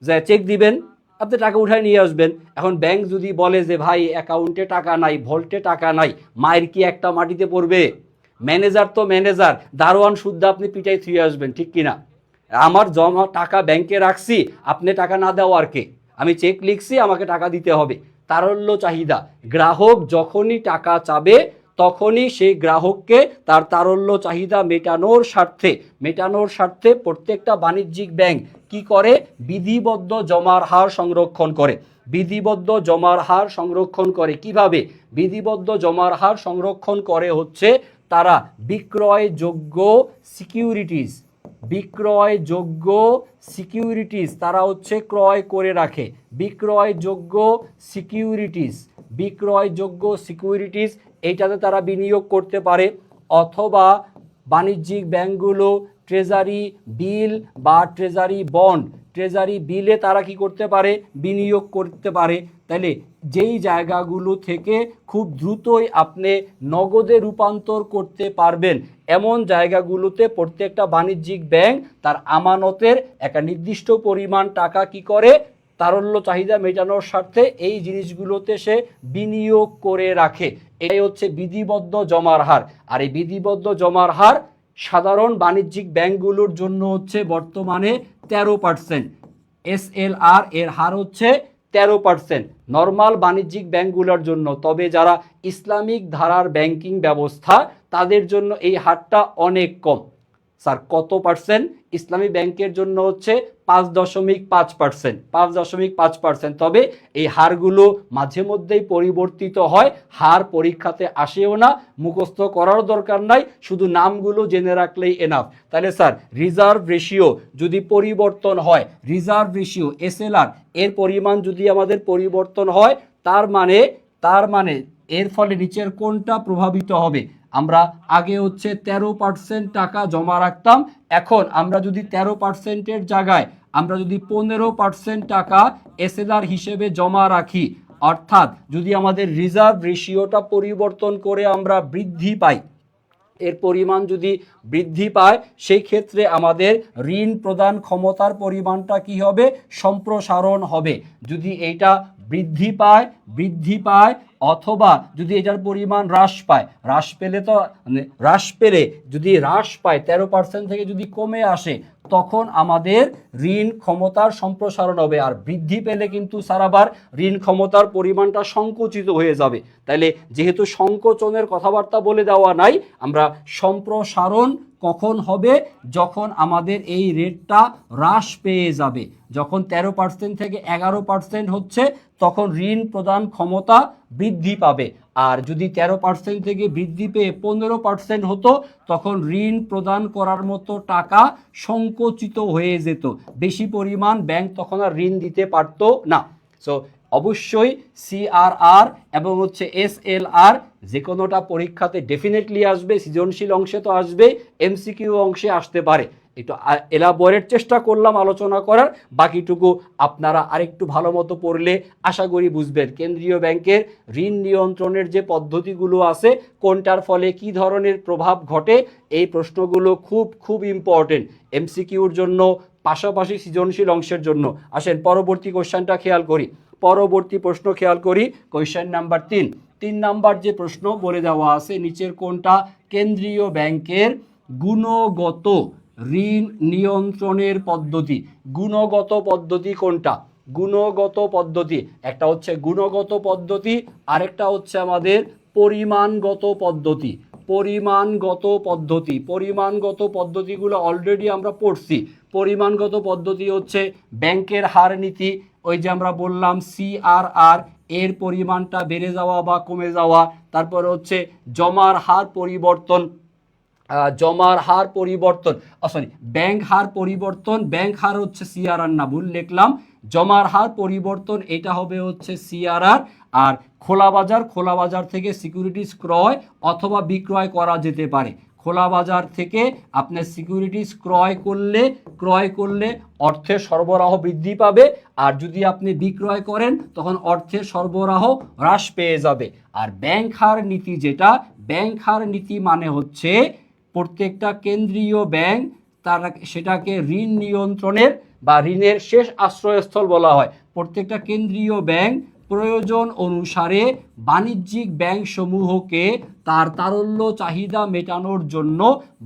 যা চেক দিবেন, আপনি টাকা উঠায় নিয়ে আসবেন। এখন ব্যাংক যদি বলে যে ভাই অ্যাকাউন্টে টাকা নাই, ভল্টে টাকা নাই, মায়ের কি একটা মাটিতে পড়বে? ম্যানেজার তো ম্যানেজার, দারোয়ান শুদ্ধ আপনি পিটাই থুয়ে আসবেন, ঠিক কিনা? আমার জমা টাকা ব্যাংকে রাখছি, আপনি টাকা না দেওয়ার কে? আমি চেক লিখছি, আমাকে টাকা দিতে হবে। তারল্য চাহিদা, গ্রাহক যখনই টাকা চাবে তখনই সেই গ্রাহককে তার তারল্য চাহিদা মেটানোর স্বার্থে প্রত্যেকটা বাণিজ্যিক ব্যাংক কি করে? বিধিবদ্ধ জমার হার সংরক্ষণ করে। কিভাবে বিধিবদ্ধ জমার হার সংরক্ষণ করে? হচ্ছে তারা বিক্রয়যোগ্য সিকিউরিটিজ, বিক্রয়যোগ্য সিকিউরিটিস তারা হচ্ছে ক্রয় করে রাখে। বিক্রয়যোগ্য সিকিউরিটিস, বিক্রয়যোগ্য সিকিউরিটিস এইটাতে তারা বিনিয়োগ করতে পারে, অথবা বাণিজ্যিক ব্যাংকগুলো ট্রেজারি বিল বা ট্রেজারি বন্ড, ট্রেজারি বিলে তারা কি করতে পারে, বিনিয়োগ করতে পারে। তাহলে যেই জায়গাগুলো থেকে খুব দ্রুতই আপনি নগদে রূপান্তর করতে পারবেন এমন জায়গাগুলোতে প্রত্যেকটা বাণিজ্যিক ব্যাংক তার আমানতের একটা নির্দিষ্ট পরিমাণ টাকা কি করে, তারল্য চাহিদা মেটানোর স্বার্থে এই জিনিসগুলোতে সে বিনিয়োগ করে রাখে। এটাই হচ্ছে বিধিবদ্ধ জমার হার। আর এই বিধিবদ্ধ জমার হার সাধারণ বাণিজ্যিক ব্যাংকগুলোর জন্য হচ্ছে বর্তমানে 13%। এসএলআর এর হার হচ্ছে 13% নর্মাল বাণিজ্যিক ব্যাংকগুলোর জন্য। তবে যারা ইসলামিক ধারার ব্যাংকিং ব্যবস্থা তাদের জন্য এই হারটা অনেক কম। স্যার কত পার্সেন্ট? ইসলামী ব্যাংকের জন্য হচ্ছে 5.5%, 5.5%। তবে এই হারগুলো মাঝে মধ্যেই পরিবর্তিত হয়, হার পরীক্ষাতে আসেও না, মুখস্থ করার দরকার নাই, শুধু নামগুলো জেনে রাখলেই এনাফ। তাহলে স্যার রিজার্ভ রেশিও যদি পরিবর্তন হয়, রিজার্ভ রেশিও এসএলআর এর পরিমাণ যদি আমাদের পরিবর্তন হয়, তার মানে এর ফলে নিচের কোনটা প্রভাবিত হবে? আমরা আগে হচ্ছে 13% টাকা জমা রাখতাম, এখন আমরা যদি 13%-এর জায়গায় আমরা যদি 15% টাকা এসএলআর হিসেবে জমা রাখি, অর্থাৎ যদি আমাদের রিজার্ভ রেশিওটা পরিবর্তন করে আমরা বৃদ্ধি পাই, এর পরিমাণ যদি বৃদ্ধি পায়, সেই ক্ষেত্রে আমাদের ঋণ প্রদান ক্ষমতার পরিমাণটা কি হবে? সম্প্রসারণ হবে। যদি এইটা বৃদ্ধি পায় অথবা যদি এটার পরিমাণ হ্রাস পায়, যদি হ্রাস পায় 13% থেকে যদি কমে আসে, তখন আমাদের ঋণ ক্ষমতার সম্প্রসারণ হবে। আর বৃদ্ধি পেলে কিন্তু স্যার আবার ঋণ ক্ষমতার পরিমাণটা সংকুচিত হয়ে যাবে। তাহলে যেহেতু সংকোচনের কথাবার্তা বলে দেওয়া নাই, আমরা সম্প্রসারণ কখন হবে? যখন আমাদের এই রেটটা হ্রাস পেয়ে যাবে। যখন 13% থেকে 11% হচ্ছে, তখন ঋণ প্রদান ক্ষমতা বৃদ্ধি পাবে। আর যদি 13% থেকে বৃদ্ধি পেয়ে 15% হতো, তখন ঋণ প্রদান করার মতো টাকা সংকুচিত হয়ে যেত, বেশি পরিমাণ ব্যাংক তখন আর ঋণ দিতে পারতো না। সো অবশ্যই সিআরআর এবং হচ্ছে এসএলআর যে কোনোটা পরীক্ষাতে ডেফিনেটলি আসবে, সৃজনশীল অংশে তো আসবে, এমসিকিউ অংশে আসতে পারে। একটু এলাবোরেট চেষ্টা করলাম আলোচনা করার, বাকিটুকু আপনারা আরেকটু ভালো মতো পড়লে আশা করি বুঝবেন। কেন্দ্রীয় ব্যাংকের ঋণ নিয়ন্ত্রণের যে পদ্ধতিগুলো আছে, কোনটার ফলে কি ধরনের প্রভাব ঘটে, এই প্রশ্নগুলো খুব ইম্পর্টেন্ট এমসিকিউর জন্য, পাশাপাশি সৃজনশীল অংশের জন্য। আসেন পরবর্তী কোশ্চেনটা খেয়াল করি। পরবর্তী প্রশ্ন খেয়াল করি, কোয়েশ্চেন নাম্বার 3 নাম্বার যে প্রশ্ন বলে দেওয়া আছে, নিচের কোনটা কেন্দ্রীয় ব্যাংকের গুণগত ঋণ নিয়ন্ত্রণের পদ্ধতি? গুণগত পদ্ধতি কোনটা? গুণগত পদ্ধতি একটা হচ্ছে গুণগত পদ্ধতি, আরেকটা হচ্ছে আমাদের পরিমাণগত পদ্ধতি। পরিমাণগত পদ্ধতিগুলো অলরেডি আমরা পড়ছি। পরিমাণগত পদ্ধতি হচ্ছে ব্যাংকের হার নীতি, ওই যে আমরা বললাম সিআরআর এর পরিমাণটা বেড়ে যাওয়া বা কমে যাওয়া, তারপরে হচ্ছে জমার হার পরিবর্তন, ব্যাংক হার পরিবর্তন, ব্যাংক হার হচ্ছে সিআরআর না, ভুল লিখলাম, জমার হার পরিবর্তন এটা হবে হচ্ছে সিআরআর। আর খোলা বাজার থেকে সিকিউরিটিজ ক্রয় অথবা বিক্রয় করা যেতে পারে। খোলা বাজার থেকে আপনি সিকিউরিটিজ ক্রয় করলে অর্থের সরবরাহ বৃদ্ধি পাবে, আর যদি আপনি বিক্রয় করেন তখন অর্থের সরবরাহ হ্রাস পেয়ে যাবে। আর ব্যাংক হার নীতি যেটা, ব্যাংক হার নীতি মানে হচ্ছে প্রত্যেকটা কেন্দ্রীয় ব্যাংক তারা সেটাকে ঋণ নিয়ন্ত্রণের বা ঋণের শেষ আশ্রয়স্থল বলা হয়। প্রত্যেকটা কেন্দ্রীয় ব্যাংক প্রয়োজন অনুসারে বাণিজ্যিক ব্যাংক সমূহকে তার তারল্য চাহিদা মেটানোর জন্য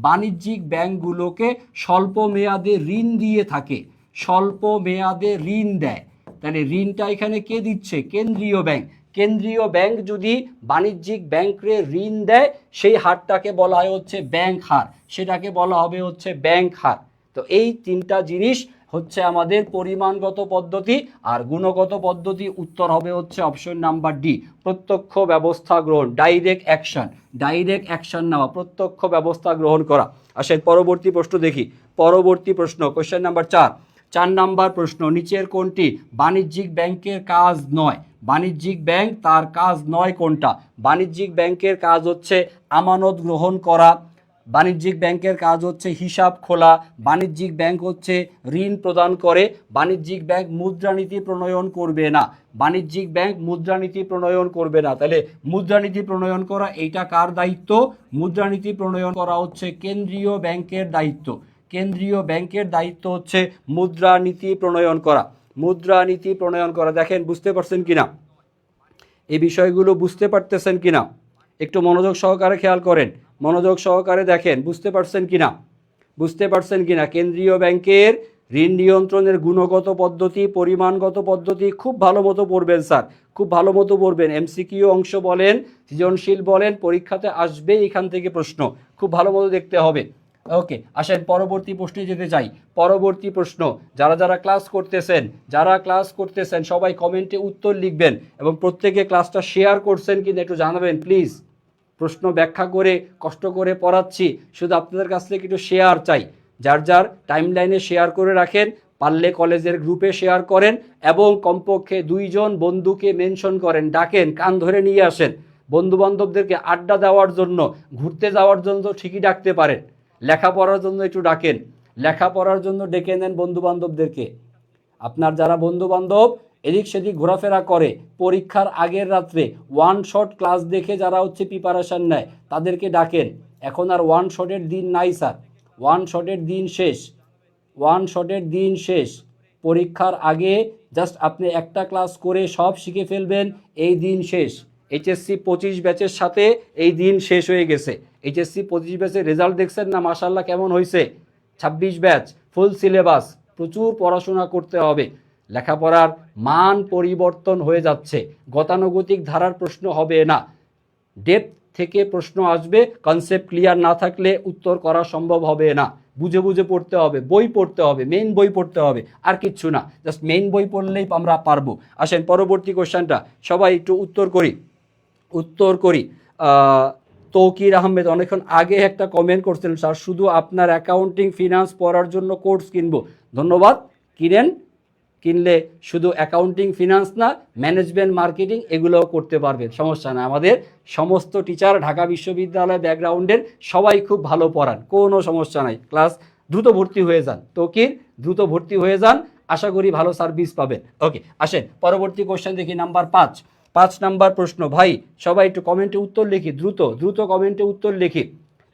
বাণিজ্যিক ব্যাংকগুলোকে স্বল্প মেয়াদে ঋণ দিয়ে থাকে, স্বল্প মেয়াদে ঋণ দেয়। তাহলে ঋণটা এখানে কে দিচ্ছে? কেন্দ্রীয় ব্যাংক। কেন্দ্রীয় ব্যাংক যদি বাণিজ্যিক ব্যাংকে ঋণ দেয়, সেই হারটাকে বলা হয় হচ্ছে ব্যাংক হার, সেটাকে বলা হবে হচ্ছে ব্যাংক হার। তো এই তিনটা জিনিস হচ্ছে আমাদের পরিমাণগত পদ্ধতি। আর গুণগত পদ্ধতি উত্তর হবে হচ্ছে অপশন নাম্বার ডি, প্রত্যক্ষ ব্যবস্থা গ্রহণ, ডাইরেক্ট অ্যাকশন নেওয়া, প্রত্যক্ষ ব্যবস্থা গ্রহণ করা। আসেন পরবর্তী প্রশ্ন দেখি। পরবর্তী প্রশ্ন কোশ্চেন নাম্বার 4 নাম্বার প্রশ্ন, নিচের কোনটি বাণিজ্যিক ব্যাংকের কাজ নয়? বাণিজ্যিক ব্যাংক তার কাজ নয় কোনটা? বাণিজ্যিক ব্যাংকের কাজ হচ্ছে আমানত গ্রহণ করা, বাণিজ্যিক ব্যাংকের কাজ হচ্ছে হিসাব খোলা, বাণিজ্যিক ব্যাংক হচ্ছে ঋণ প্রদান করে, বাণিজ্যিক ব্যাংক মুদ্রানীতি প্রণয়ন করবে না, বাণিজ্যিক ব্যাংক মুদ্রানীতি প্রণয়ন করবে না। তাহলে মুদ্রানীতি প্রণয়ন করা এইটা কার দায়িত্ব? মুদ্রানীতি প্রণয়ন করা হচ্ছে কেন্দ্রীয় ব্যাংকের দায়িত্ব। কেন্দ্রীয় ব্যাংকের দায়িত্ব হচ্ছে মুদ্রানীতি প্রণয়ন করা। মুদ্রানীতি প্রণয়ন করা, দেখেন বুঝতে পারছেন কিনা, এই বিষয়গুলো বুঝতে পারতেছেন কিনা, একটু মনোযোগ সহকারে খেয়াল করেন, মনোযোগ সহকারে দেখেন বুঝতে পারছেন কিনা, বুঝতে পারছেন কিনা। কেন্দ্রীয় ব্যাংকের ঋণ নিয়ন্ত্রণের গুণগত পদ্ধতি, পরিমাণগত পদ্ধতি খুব ভালো মতো পড়বেন স্যার, খুব ভালো মতো পড়বেন। এমসিকিউ অংশ বলেন, সৃজনশীল বলেন, পরীক্ষাতে আসবে এখান থেকে প্রশ্ন, খুব ভালো মতো দেখতে হবে। ওকে, আসেন পরবর্তী প্রশ্নে যেতে চাই। পরবর্তী প্রশ্ন, যারা ক্লাস করতেছেন সবাই কমেন্টে উত্তর লিখবেন এবং প্রত্যেকে ক্লাসটা শেয়ার করছেন কিনা একটু জানাবেন প্লিজ। প্রশ্ন ব্যাখ্যা করে কষ্ট করে পড়াচ্ছি, শুধু আপনাদের কাছ থেকে একটু শেয়ার চাই। যার টাইমলাইনে শেয়ার করে রাখেন, পারলে কলেজের গ্রুপে শেয়ার করেন এবং কমপক্ষে 2 জন বন্ধুকে মেনশন করেন, ডাকেন, কান ধরে নিয়ে আসেন। বন্ধু বান্ধবদেরকে আড্ডা দেওয়ার জন্য, ঘুরতে যাওয়ার জন্য তো ঠিকই ডাকতে পারেন, লেখাপড়ার জন্য একটু ডাকেন, লেখাপড়ার জন্য ডেকে নেন বন্ধু বান্ধবদেরকে। আপনার যারা বন্ধু বান্ধব এদিক সেদিক ঘোরাফেরা করে, পরীক্ষার আগের রাত্রে ওয়ান শট ক্লাস দেখে যারা হচ্ছে প্রিপারেশান নেয় তাদেরকে ডাকেন। এখন আর ওয়ান শটের দিন নাই স্যার, ওয়ান শটের দিন শেষ, ওয়ান শটের দিন শেষ। পরীক্ষার আগে জাস্ট আপনি একটা ক্লাস করে সব শিখে ফেলবেন, এই দিন শেষ। এইচএসসি 25 ব্যাচের সাথে এই দিন শেষ হয়ে গেছে। এইচএসসি 25 ব্যাচের রেজাল্ট দেখছেন না মাশাআল্লাহ কেমন হয়েছে? 26 ব্যাচ ফুল সিলেবাস, প্রচুর পড়াশোনা করতে হবে। লেখাপড়ার মান পরিবর্তন হয়ে যাচ্ছে, গতানুগতিক ধারার প্রশ্ন হবে না, ডেপথ থেকে প্রশ্ন আসবে। কনসেপ্ট ক্লিয়ার না থাকলে উত্তর করা সম্ভব হবে না, বুঝে বুঝে পড়তে হবে, বই পড়তে হবে, মেইন বই পড়তে হবে, আর কিচ্ছু না, জাস্ট মেইন বই পড়লেই আমরা পারবো। আসেন পরবর্তী কোশ্চেনটা সবাই একটু উত্তর করি। তৌকির আহমেদ অনেকক্ষণ আগে একটা কমেন্ট করছিলেন, স্যার শুধু আপনার অ্যাকাউন্টিং ফিনান্স পড়ার জন্য কোর্স কিনবো। ধন্যবাদ, কিনলে শুধু অ্যাকাউন্টিং ফিনান্স না, ম্যানেজমেন্ট মার্কেটিং এগুলোও করতে পারবেন, সমস্যা না। আমাদের সমস্ত টিচার ঢাকা বিশ্ববিদ্যালয় ব্যাকগ্রাউন্ডের সবাই খুব ভালো পড়ান, কোনো সমস্যা নাই। ক্লাস দ্রুত ভর্তি হয়ে যান, তৌকির দ্রুত ভর্তি হয়ে যান, আশা করি ভালো সার্ভিস পাবেন। ওকে, আসেন পরবর্তী কোশ্চেন দেখি, নাম্বার 5 নাম্বার প্রশ্ন। ভাই সবাই একটু কমেন্টে উত্তর লিখি, দ্রুত কমেন্টে উত্তর লিখি।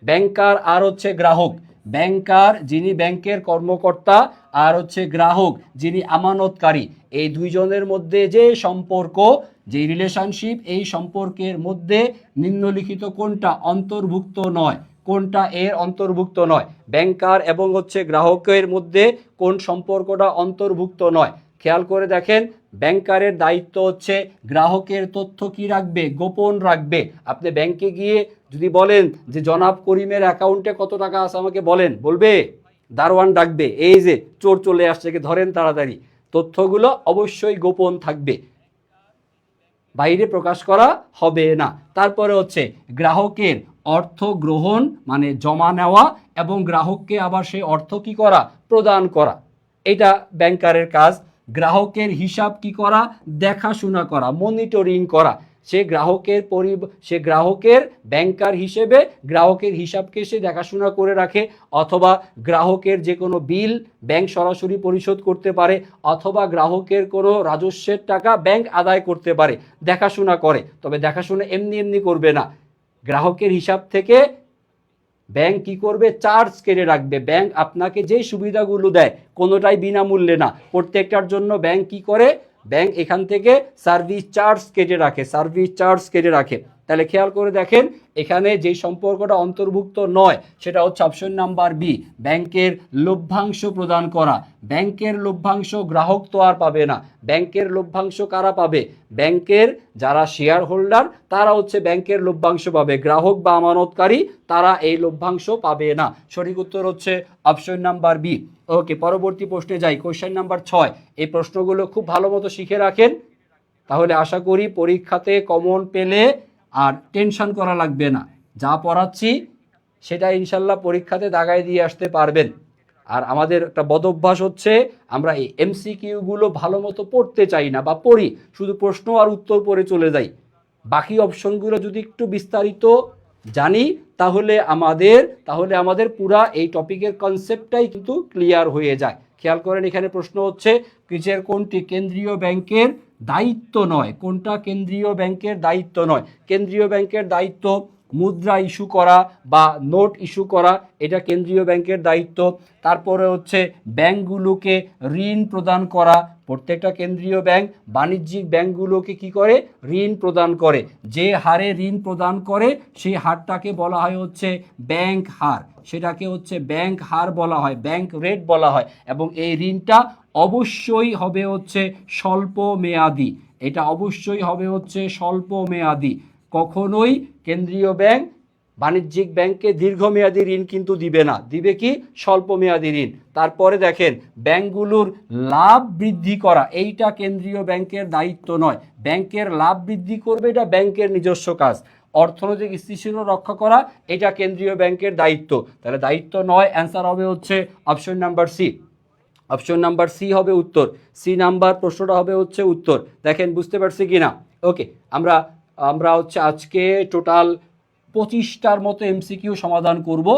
ব্যাংকার আর হচ্ছে গ্রাহক, ব্যাংকার যিনি ব্যাংকের কর্মকর্তা আর হচ্ছে গ্রাহক যিনি আমানতকারী, এই দুইজনের মধ্যে যে সম্পর্ক, যে রিলেশনশিপ, এই সম্পর্কের মধ্যে নিম্নলিখিত কোনটা অন্তর্ভুক্ত নয়? কোনটা এর অন্তর্ভুক্ত নয়? ব্যাংকার এবং হচ্ছে গ্রাহকের মধ্যে কোন সম্পর্কটা অন্তর্ভুক্ত নয়? খেয়াল করে দেখেন, ব্যাংকারের দায়িত্ব হচ্ছে গ্রাহকের তথ্য কি রাখবে? গোপন রাখবে। আপনি ব্যাংকে গিয়ে যদি বলেন যে জনাব করিমের অ্যাকাউন্টে কত টাকা আছে আমাকে বলেন, বলবে? দারোয়ান ডাকবে, এই যে চোর চলে আসছে, ধরেন তাড়াতাড়ি। তথ্যগুলো অবশ্যই গোপন থাকবে, বাইরে প্রকাশ করা হবে না। তারপরে হচ্ছে গ্রাহকের অর্থ গ্রহণ মানে জমা নেওয়া এবং গ্রাহককে আবার সেই অর্থ কি করা? প্রদান করা, এটা ব্যাংকারের কাজ। গ্রাহকের হিসাব কি করা? দেখাশোনা করা, মনিটরিং করা। সে গ্রাহকের ব্যাংকার হিসেবে গ্রাহকের হিসাবকে সে দেখাশোনা করে রাখে, অথবা গ্রাহকের যে কোনো বিল ব্যাংক সরাসরি পরিশোধ করতে পারে, অথবা গ্রাহকের কোনো রাজস্বের টাকা ব্যাংক আদায় করতে পারে, দেখাশোনা করে। তবে দেখাশোনা এমনি করবে না, গ্রাহকের হিসাব থেকে ব্যাংক কি করবে? চার্জ কেটে রাখবে। ব্যাংক আপনাকে যে সুবিধাগুলো দেয় কোনোটাই বিনামূল্যে না, প্রত্যেকটার জন্য ব্যাংক কি করে? ব্যাংক এখান থেকে সার্ভিস চার্জ কেটে রাখে। তাহলে খেয়াল করে দেখেন, এখানে যে সম্পর্কটা অন্তর্ভুক্ত নয় সেটা হচ্ছে অপশন নাম্বার বি, ব্যাংকের লভ্যাংশ প্রদান করা। ব্যাংকের লভ্যাংশ গ্রাহক তো আর পাবে না, ব্যাংকের লভ্যাংশ কারা পাবে? ব্যাংকের যারা শেয়ার হোল্ডার তারা হচ্ছে ব্যাংকের লভ্যাংশ পাবে, গ্রাহক বা আমানতকারী তারা এই লভ্যাংশ পাবে না। সঠিক উত্তর হচ্ছে অপশন নাম্বার বি। ওকে, পরবর্তী প্রশ্নে যাই, কোশ্চেন নাম্বার 6। এই প্রশ্নগুলো খুব ভালো মতো শিখে রাখেন, তাহলে আশা করি পরীক্ষাতে কমন পেলে আর টেনশন করা লাগবে না, যা পড়াচ্ছি সেটা ইনশাল্লাহ পরীক্ষাতে দাগায় দিয়ে আসতে পারবেন। আর আমাদের একটা বদ অভ্যাস হচ্ছে আমরা এই এমসিকিউগুলো ভালো মতো পড়তে চাই না, বা পড়ি শুধু প্রশ্ন আর উত্তর পড়ে চলে যাই। বাকি অপশনগুলো যদি একটু বিস্তারিত জানি তাহলে আমাদের পুরা এই টপিকের কনসেপ্টটাই কিন্তু ক্লিয়ার হয়ে যায়। খেয়াল করেন, এখানে প্রশ্ন হচ্ছে নিচের কোনটি কেন্দ্রীয় ব্যাংকের দায়িত্ব নয়? কোনটা কেন্দ্রীয় ব্যাংকের দায়িত্ব নয়? কেন্দ্রীয় ব্যাংকের দায়িত্ব মুদ্রা ইস্যু করা বা নোট ইস্যু করা, এটা কেন্দ্রীয় ব্যাংকের দায়িত্ব। তারপরে হচ্ছে ব্যাংকগুলোকে ঋণ প্রদান করা, প্রত্যেকটা কেন্দ্রীয় ব্যাংক বাণিজ্যিক ব্যাংকগুলোকে কি করে? ঋণ প্রদান করে। যে হারে ঋণ প্রদান করে সেই হারটাকে বলা হয় হচ্ছে ব্যাংক হার, সেটাকে হচ্ছে ব্যাংক হার বলা হয়, ব্যাংক রেট বলা হয়। এবং এই ঋণটা অবশ্যই হবে হচ্ছে স্বল্প মেয়াদি, এটা অবশ্যই হবে হচ্ছে স্বল্প মেয়াদি। কখনোই কেন্দ্রীয় ব্যাংক বাণিজ্যিক ব্যাংককে দীর্ঘমেয়াদী ঋণ কিন্তু দিবে না, দিবে কি? স্বল্প মেয়াদী ঋণ। তারপরে দেখেন, ব্যাংকগুলোর লাভ বৃদ্ধি করা, এইটা কেন্দ্রীয় ব্যাংকের দায়িত্ব নয়। ব্যাংকের লাভ বৃদ্ধি করবে, এটা ব্যাংকের নিজস্ব কাজ। অর্থনৈতিক স্থিতিশীলতা রক্ষা করা, এটা কেন্দ্রীয় ব্যাংকের দায়িত্ব। তাহলে দায়িত্ব নয়, অ্যান্সার হবে হচ্ছে option number C. Option number C হবে উত্তর। সি নাম্বার প্রশ্নটা হবে হচ্ছে উত্তর। দেখেন বুঝতে পারছি কি না? ওকে, আমরা হচ্ছে আজকে টোটাল 25টার মতো এমসিকিউ সমাধান করব,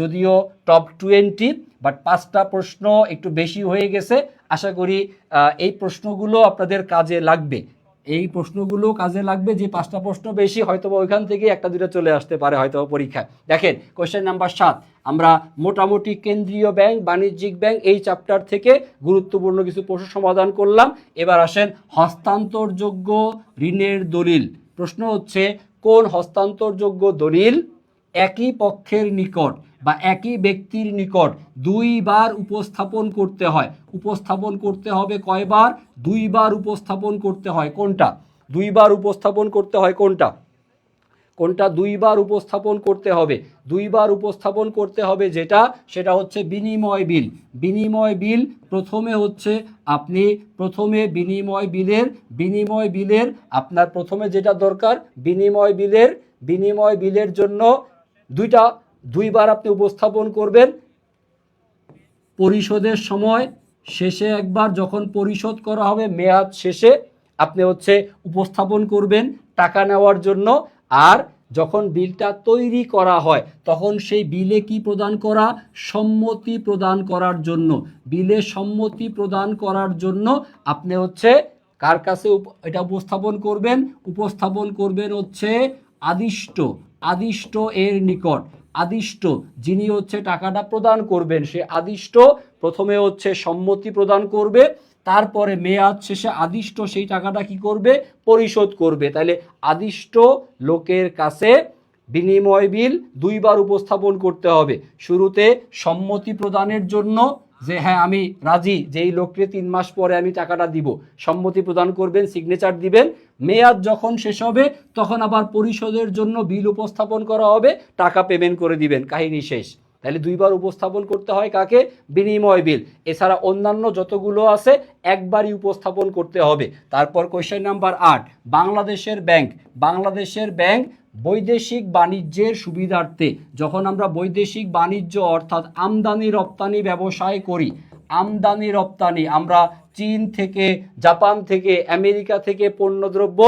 যদিও টপ 20, বাট 5টা প্রশ্ন একটু বেশি হয়ে গেছে। আশা করি এই প্রশ্নগুলো আপনাদের কাজে লাগবে, এই প্রশ্নগুলো কাজে লাগবে। যে 5টা প্রশ্ন বেশি, হয়তো ওইখান থেকে একটা দুটো চলে আসতে পারে হয়তো পরীক্ষায়। দেখেন কোশ্চেন নাম্বার 7, আমরা মোটামুটি কেন্দ্রীয় ব্যাংক বাণিজ্যিক ব্যাংক এই চ্যাপ্টার থেকে গুরুত্বপূর্ণ কিছু প্রশ্ন সমাধান করলাম। এবার আসেন হস্তান্তরযোগ্য ঋণের দলিল। প্রশ্ন হচ্ছে, কোন হস্তান্তরযোগ্য দলিল একই পক্ষের নিকট বা একই ব্যক্তির নিকট দুইবার উপস্থাপন করতে হয়? উপস্থাপন করতে হবে কয়বার? দুইবার উপস্থাপন করতে হয়। কোনটা দুইবার উপস্থাপন করতে হয়? কোনটা দুইবার উপস্থাপন করতে হবে? দুইবার উপস্থাপন করতে হবে সেটা হচ্ছে বিনিময় বিল। বিনিময় বিল প্রথমে হচ্ছে আপনি বিনিময় বিলের আপনার প্রথমে যেটা দরকার, বিনিময় বিলের জন্য দুইবার আপনি উপস্থাপন করবেন। পরিশোধের সময় শেষে একবার, যখন পরিশোধ করা হবে মেয়াদ শেষে আপনি হচ্ছে উপস্থাপন করবেন টাকা নেওয়ার জন্য। আর যখন বিলটা তৈরি করা হয় তখন সেই বিলে কি প্রদান করা? সম্মতি প্রদান করার জন্য। বিলে সম্মতি প্রদান করার জন্য আপনি হচ্ছে কার কাছে এটা উপস্থাপন করবেন? উপস্থাপন করবেন হচ্ছে আদিষ্ট এর নিকট। আদিষ্ট যিনি হচ্ছে টাকাটা প্রদান করবেন, সে আদিষ্ট প্রথমে হচ্ছে সম্মতি প্রদান করবে, তারপরে মেয়াদ শেষে আদিষ্ট সেই টাকাটা কি করবে? পরিশোধ করবে। তাহলে আদিষ্ট লোকের কাছে বিনিময় বিল দুইবার উপস্থাপন করতে হবে। শুরুতে সম্মতি প্রদানের জন্য, যে হ্যাঁ আমি রাজি যে এই লোককে 3 মাস পরে আমি টাকাটা দিব, সম্মতি প্রদান করবেন, সিগনেচার দিবেন। মেয়াদ যখন শেষ হবে তখন আবার পরিশোধের জন্য বিল উপস্থাপন করা হবে, টাকা পেমেন্ট করে দিবেন, কাহিনী শেষ। তাহলে দুইবার উপস্থাপন করতে হয় কাকে? বিনিময় বিল। এছাড়া অন্যান্য যতগুলো আছে একবারই উপস্থাপন করতে হবে। তারপর কোশ্চেন নাম্বার 8, বাংলাদেশের ব্যাংক বৈদেশিক বাণিজ্যের সুবিধার্থে, যখন আমরা বৈদেশিক বাণিজ্য অর্থাৎ আমদানি রপ্তানি ব্যবসায় করি, আমদানি রপ্তানি আমরা চীন থেকে, জাপান থেকে, আমেরিকা থেকে পণ্যদ্রব্য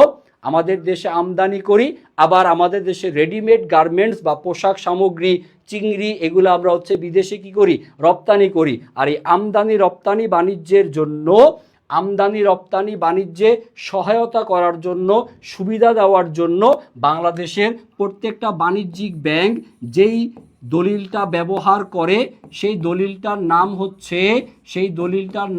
আমাদের দেশে আমদানি করি, আবার আমাদের দেশে রেডিমেড গার্মেন্টস বা পোশাক সামগ্রী, চিংড়ি, এগুলো আমরা হচ্ছে বিদেশে কি করি? রপ্তানি করি। আর এই আমদানি রপ্তানি বাণিজ্যের জন্য, আমদানি রপ্তানি বাণিজ্যে সহায়তা করার জন্য, সুবিধা দেওয়ার জন্য বাংলাদেশের প্রত্যেকটা বাণিজ্যিক ব্যাংক যেই দলিলটা ব্যবহার করে সেই দলিলটার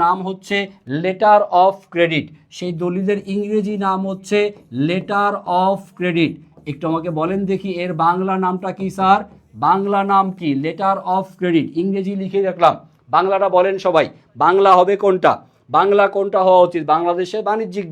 নাম হচ্ছে লেটার অফ ক্রেডিট। সেই দলিলের ইংরেজি নাম হচ্ছে লেটার অফ ক্রেডিট। একটু আমাকে বলেন দেখি এর বাংলা নামটা কি স্যার? বাংলা নাম কি? Letter of credit. ইংরেজি লিখে রাখলাম, বাংলাটা বলেন সবাই। বাংলা হবে কোনটা? বাংলা কোনটা হওয়া উচিত? বাংলাদেশের বাণিজ্যিক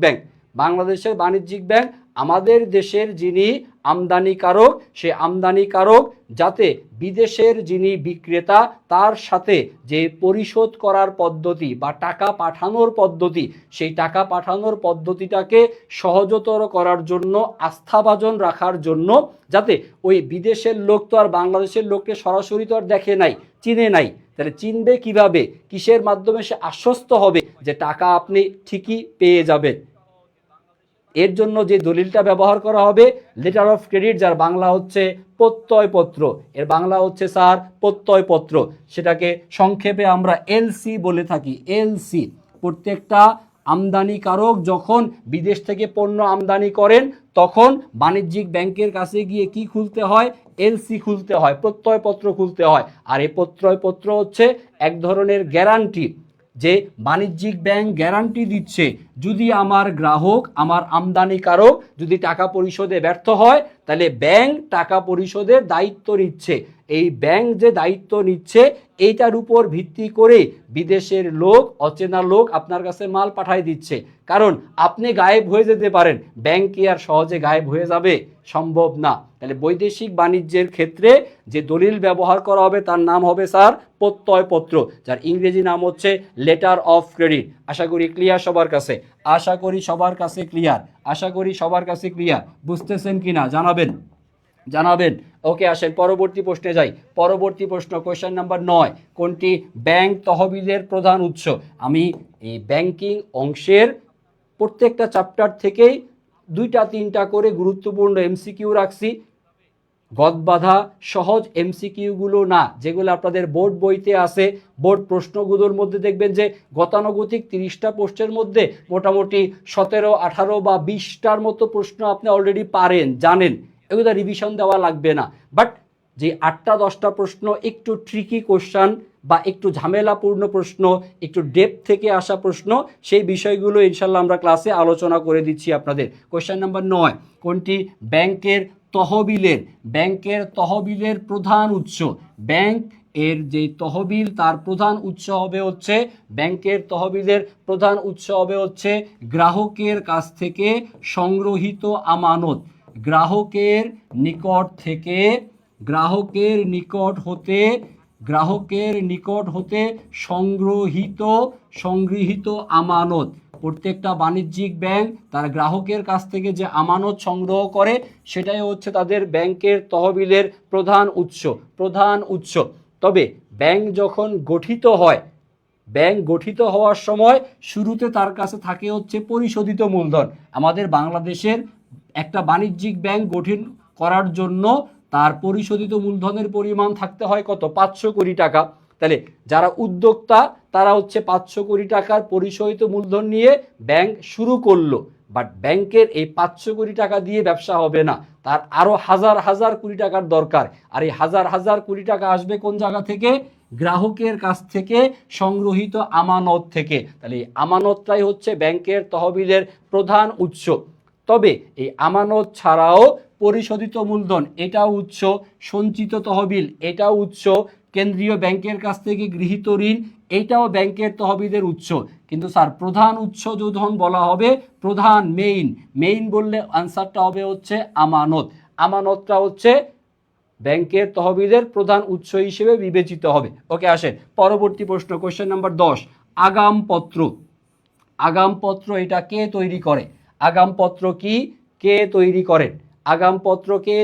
ব্যাংক আমাদের দেশের যিনি আমদানিকারক সে আমদানিকারক যাতে বিদেশের যিনি বিক্রেতা তার সাথে যে পরিশোধ করার পদ্ধতি বা টাকা পাঠানোর পদ্ধতি সেই টাকা পাঠানোর পদ্ধতিটাকে সহজতর করার জন্য আস্থাভাজন রাখার জন্য যাতে ওই বিদেশের লোক তো আর বাংলাদেশের লোককে সরাসরি তো আর দেখে নাই চিনে নাই, তাহলে চিনবে কিভাবে, কিসের মাধ্যমে সে আশ্বস্ত হবে যে টাকা আপনি ঠিকই পেয়ে যাবেন। এর জন্য যে দলিলটা ব্যবহার করা হবে লেটার অফ ক্রেডিট, যার বাংলা হচ্ছে প্রত্যয়পত্র, এর বাংলা হচ্ছে স্যার প্রত্যয়পত্র, সেটাকে সংক্ষেপে আমরা এলসি বলে থাকি। এলসি প্রত্যেকটা আমদানিকারক যখন বিদেশ থেকে পণ্য আমদানি করেন তখন বাণিজ্যিক ব্যাংকের কাছে গিয়ে কি খুলতে হয়, এলসি খুলতে হয়, প্রত্যয়পত্র খুলতে হয়। আর এই প্রত্যয়পত্র হচ্ছে এক ধরনের গ্যারান্টি, যে বাণিজ্যিক ব্যাংক গ্যারান্টি দিচ্ছে যদি আমার গ্রাহক আমার আমদানিকারক যদি টাকা পরিশোধে ব্যর্থ হয় তাহলে ব্যাংক টাকা পরিশোধের দায়িত্ব নিচ্ছে। এই ব্যাংক যে দায়িত্ব নিচ্ছে এইটার উপর ভিত্তি করে বিদেশের লোক অচেনা লোক আপনার কাছে মাল পাঠায় দিচ্ছে, কারণ আপনি গায়েব হয়ে যেতে পারেন, ব্যাংক কি আর সহজে গায়েব হয়ে যাবে, সম্ভব না। তাহলে বৈদেশিক বাণিজ্যের ক্ষেত্রে যে দলিল ব্যবহার করা হবে তার নাম হবে স্যার প্রত্যয়পত্র, যার ইংরেজি নাম হচ্ছে লেটার অফ ক্রেডিট। আশা করি ক্লিয়ার সবার কাছে, আশা করি সবার কাছে ক্লিয়ার, আশা করি সবার কাছে ক্লিয়ার, বুঝতেছেন কিনা জানাবেন জানাবেন। ওকে, আসেন পরবর্তী প্রশ্নে যাই। পরবর্তী প্রশ্ন কোয়েশ্চেন নাম্বার 9, কোনটি ব্যাংক তহবিলের প্রধান উৎস? আমি এই ব্যাংকিং অংশের প্রত্যেকটা চ্যাপ্টার থেকেই 2-3টা করে গুরুত্বপূর্ণ এমসিকিউ রাখছি, গদবাঁধা সহজ এমসিকিউগুলো না, যেগুলো আপনাদের বোর্ড বইতে আছে। বোর্ড প্রশ্নগুলোর মধ্যে দেখবেন যে গতানুগতিক 30টা প্রশ্নের মধ্যে মোটামুটি 17, 18 বা 20টার মতো প্রশ্ন আপনি অলরেডি পারেন, জানেন, এগুলো রিভিশন দেওয়া লাগবে না। বাট যে 8টা-10টা প্রশ্ন একটু ট্রিকি কোশ্চান বা একটু ঝামেলাপূর্ণ প্রশ্ন, একটু ডেপথ থেকে আসা প্রশ্ন, সেই বিষয়গুলো ইনশাল্লাহ আমরা ক্লাসে আলোচনা করে দিচ্ছি আপনাদের। কোশ্চেন নাম্বার 9, কোনটি ব্যাংকের তহবিলের প্রধান উৎস? ব্যাংক এর যে তহবিল তার প্রধান উৎস হবে হচ্ছে, ব্যাংকের তহবিলের প্রধান উৎস হবে হচ্ছে গ্রাহকের কাছ থেকে সংগ্রহিত আমানত। গ্রাহকের নিকট হতে সংগৃহীত আমানত। প্রত্যেকটা বাণিজ্যিক ব্যাংক তার গ্রাহকের কাছ থেকে যে আমানত সংগ্রহ করে সেটাই হচ্ছে তাদের ব্যাংকের তহবিলের প্রধান উৎস। তবে ব্যাংক যখন গঠিত হওয়ার সময় শুরুতে তার কাছে থাকে হচ্ছে পরিশোধিত মূলধন। আমাদের বাংলাদেশের একটা বাণিজ্যিক ব্যাংক গঠন করার জন্য তার পরিশোধিত মূলধনের পরিমাণ থাকতে হয় কত, 500 কোটি টাকা। তাহলে যারা উদ্যোক্তা তারা হচ্ছে 500 কোটি টাকার পরিশোধিত মূলধন নিয়ে ব্যাংক শুরু করলো, বাট ব্যাংকের এই 500 কোটি টাকা দিয়ে ব্যবসা হবে না, তার আরো হাজার হাজার কোটি টাকার দরকার। আর এই হাজার হাজার কোটি টাকা আসবে কোন জায়গা থেকে? গ্রাহকের কাছ থেকে সংগ্রহিত আমানত থেকে। তাহলে এই আমানতটাই হচ্ছে ব্যাংকের তহবিলের প্রধান উৎস। তবে এই আমানত ছাড়াও পরিশোধিত মূলধন এটাও উৎস, সঞ্চিত তহবিল এটাও উৎস, কেন্দ্রীয় ব্যাংকের কাছ থেকে গৃহীত ঋণ এইটাও ব্যাংকের তহবিলের উৎস। কিন্তু স্যার প্রধান উৎস যখন বলা হবে, প্রধান মেইন বললে আনসারটা হবে হচ্ছে আমানত। আমানতটা হচ্ছে ব্যাংকের তহবিলের প্রধান উৎস হিসেবে বিবেচিত হবে। ওকে, আসেন পরবর্তী প্রশ্ন, কোশ্চেন নাম্বার 10, আগামপত্র এটা কে তৈরি করে? আগামপত্র কি, কে তৈরি করেন? আগামপত্র কে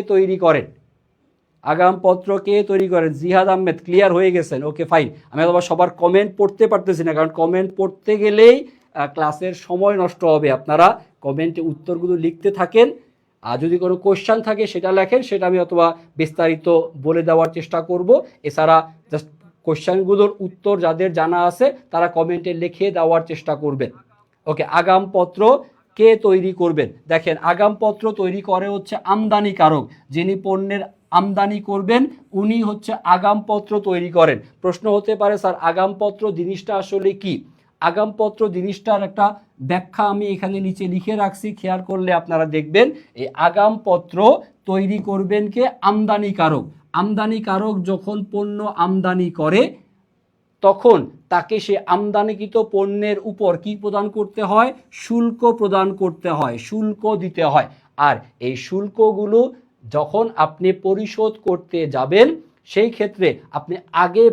তৈরি করেন? জিহাদ আহমেদ, ক্লিয়ার হয়ে গেছেন? Okay fine. আমি আবার সবার কমেন্ট পড়তে পারতেছি না, কারণ কমেন্ট পড়তে গেলেই ক্লাসের সময় নষ্ট হবে। আপনারা কমেন্টে উত্তরগুলো লিখতে থাকেন, আর যদি কোনো কোশ্চেন থাকে সেটা লেখেন, সেটা আমি অথবা বিস্তারিত বলে দেওয়ার চেষ্টা করব। এছাড়া জাস্ট কোশ্চেনগুলোর উত্তর যাদের জানা আছে তারা কমেন্টে লিখে দেওয়ার চেষ্টা করবেন। ওকে, আগামপত্র কে তৈরি করবেন? দেখেন, আগামপত্র তৈরি করে হচ্ছে আমদানিকারক, যিনি পণ্যের আমদানি করবেন উনি হচ্ছে আগামপত্র তৈরি করেন। প্রশ্ন হতে পারে স্যার আগামপত্র জিনিসটা আসলে কি? আগামপত্র জিনিসটার একটা ব্যাখ্যা আমি এখানে নিচে লিখে রাখছি, খেয়াল করলে আপনারা দেখবেন। এই আগামপত্র তৈরি করবেন কে? আমদানিকারক যখন পণ্য আমদানি করে তখন তাকে সে আমদানিকৃত পণ্যের উপর কি প্রদান করতে হয়? শুল্ক প্রদান করতে হয়, শুল্ক দিতে হয়। আর এই শুল্কগুলো যখন আপনি পরিশোধ করতে যাবেন সেই ক্ষেত্রে আপনি আগে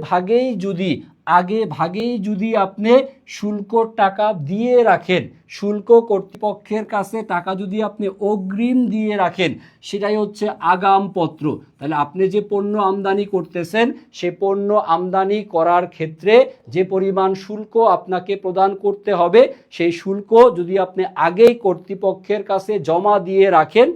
ভাগেই যদি আপনি শুল্ক টাকা দিয়ে রাখেন, শুল্ক কর্তৃপক্ষের কাছে টাকা যদি আপনি অগ্রিম দিয়ে রাখেন, সেটাই হচ্ছে আগামপত্র। তাহলে আপনি যে পণ্য আমদানি করতেছেন সে পণ্য আমদানি করার ক্ষেত্রে যে পরিমাণ শুল্ক আপনাকে প্রদান করতে হবে সেই শুল্ক যদি আপনি আগেই কর্তৃপক্ষের কাছে জমা দিয়ে রাখেন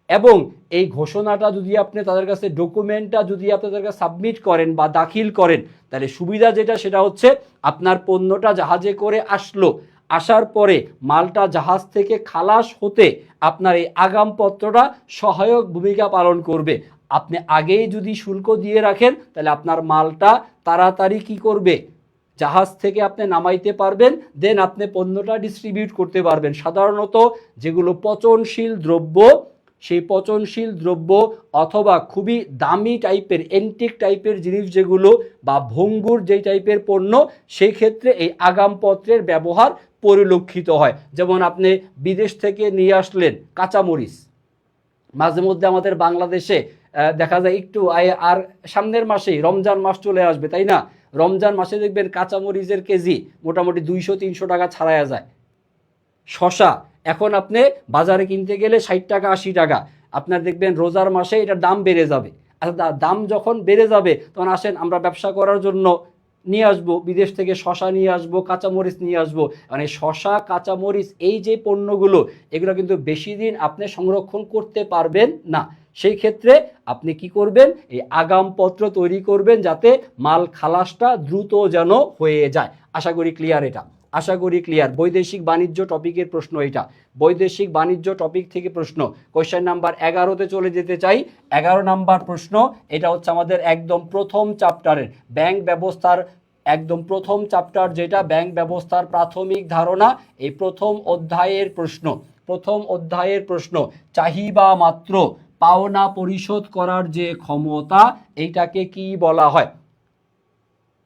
এবং এই ঘোষণাটা যদি আপনি তাদের কাছে ডকুমেন্টটা যদি আপনি তাদের কাছে সাবমিট করেন বা দাখিল করেন, তাহলে সুবিধা যেটা সেটা হচ্ছে আপনার পণ্যটা জাহাজে করে আসলো, আসার পরে মালটা জাহাজ থেকে খালাস হতে আপনার এই আগামপত্রটা সহায়ক ভূমিকা পালন করবে। আপনি আগেই যদি শুল্ক দিয়ে রাখেন তাহলে আপনার মালটা তাড়াতাড়ি কি করবে, জাহাজ থেকে আপনি নামাইতে পারবেন, দেন আপনি পণ্যটা ডিস্ট্রিবিউট করতে পারবেন। সাধারণত যেগুলো পচনশীল দ্রব্য, সেই পচনশীল দ্রব্য অথবা খুবই দামি টাইপের এন্টিক টাইপের জিনিস যেগুলো বা ভঙ্গুর যেই টাইপের পণ্য, সেই ক্ষেত্রে এই আগামপত্রের ব্যবহার পরিলক্ষিত হয়। যেমন আপনি বিদেশ থেকে নিয়ে আসলেন কাঁচামরিচ, মাঝে মধ্যে আমাদের বাংলাদেশে দেখা যায় একটু আর সামনের মাসেই রমজান মাস চলে আসবে, তাই না? রমজান মাসে দেখবেন কাঁচামরিচের কেজি মোটামুটি 200-300 টাকা ছাড়ায়া যায়। শশা এখন আপনি বাজারে কিনতে গেলে 60 টাকা 80 টাকা, আপনার দেখবেন রোজার মাসে এটার দাম বেড়ে যাবে। আচ্ছা, দাম যখন বেড়ে যাবে তখন আসেন আমরা ব্যবসা করার জন্য নিয়ে আসবো, বিদেশ থেকে শশা নিয়ে আসবো, কাঁচামরিচ নিয়ে আসবো। মানে শশা কাঁচামরিচ এই যে পণ্যগুলো, এগুলো কিন্তু বেশি দিন আপনি সংরক্ষণ করতে পারবেন না। সেই ক্ষেত্রে আপনি কি করবেন, এই আগামপত্র তৈরি করবেন যাতে মাল খালাসটা দ্রুত যেন হয়ে যায়। আশা করি ক্লিয়ার এটা, আশা করি ক্লিয়ার। বৈদেশিক বাণিজ্য টপিকের প্রশ্ন এটা, বৈদেশিক বাণিজ্য টপিক থেকে প্রশ্ন। কোয়েশ্চেন নাম্বার 11তে চলে যেতে চাই। 11 নাম্বার প্রশ্ন, এটা হচ্ছে আমাদের একদম প্রথম চ্যাপ্টারের ব্যাংক ব্যবস্থার একদম প্রথম চ্যাপ্টার, যেটা ব্যাংক ব্যবস্থার প্রাথমিক ধারণা, এই প্রথম অধ্যায়ের প্রশ্ন। প্রথম অধ্যায়ের প্রশ্ন, চাহিদা মাত্র পাওনা পরিশোধ করার যে ক্ষমতা, এইটাকে কি বলা হয়?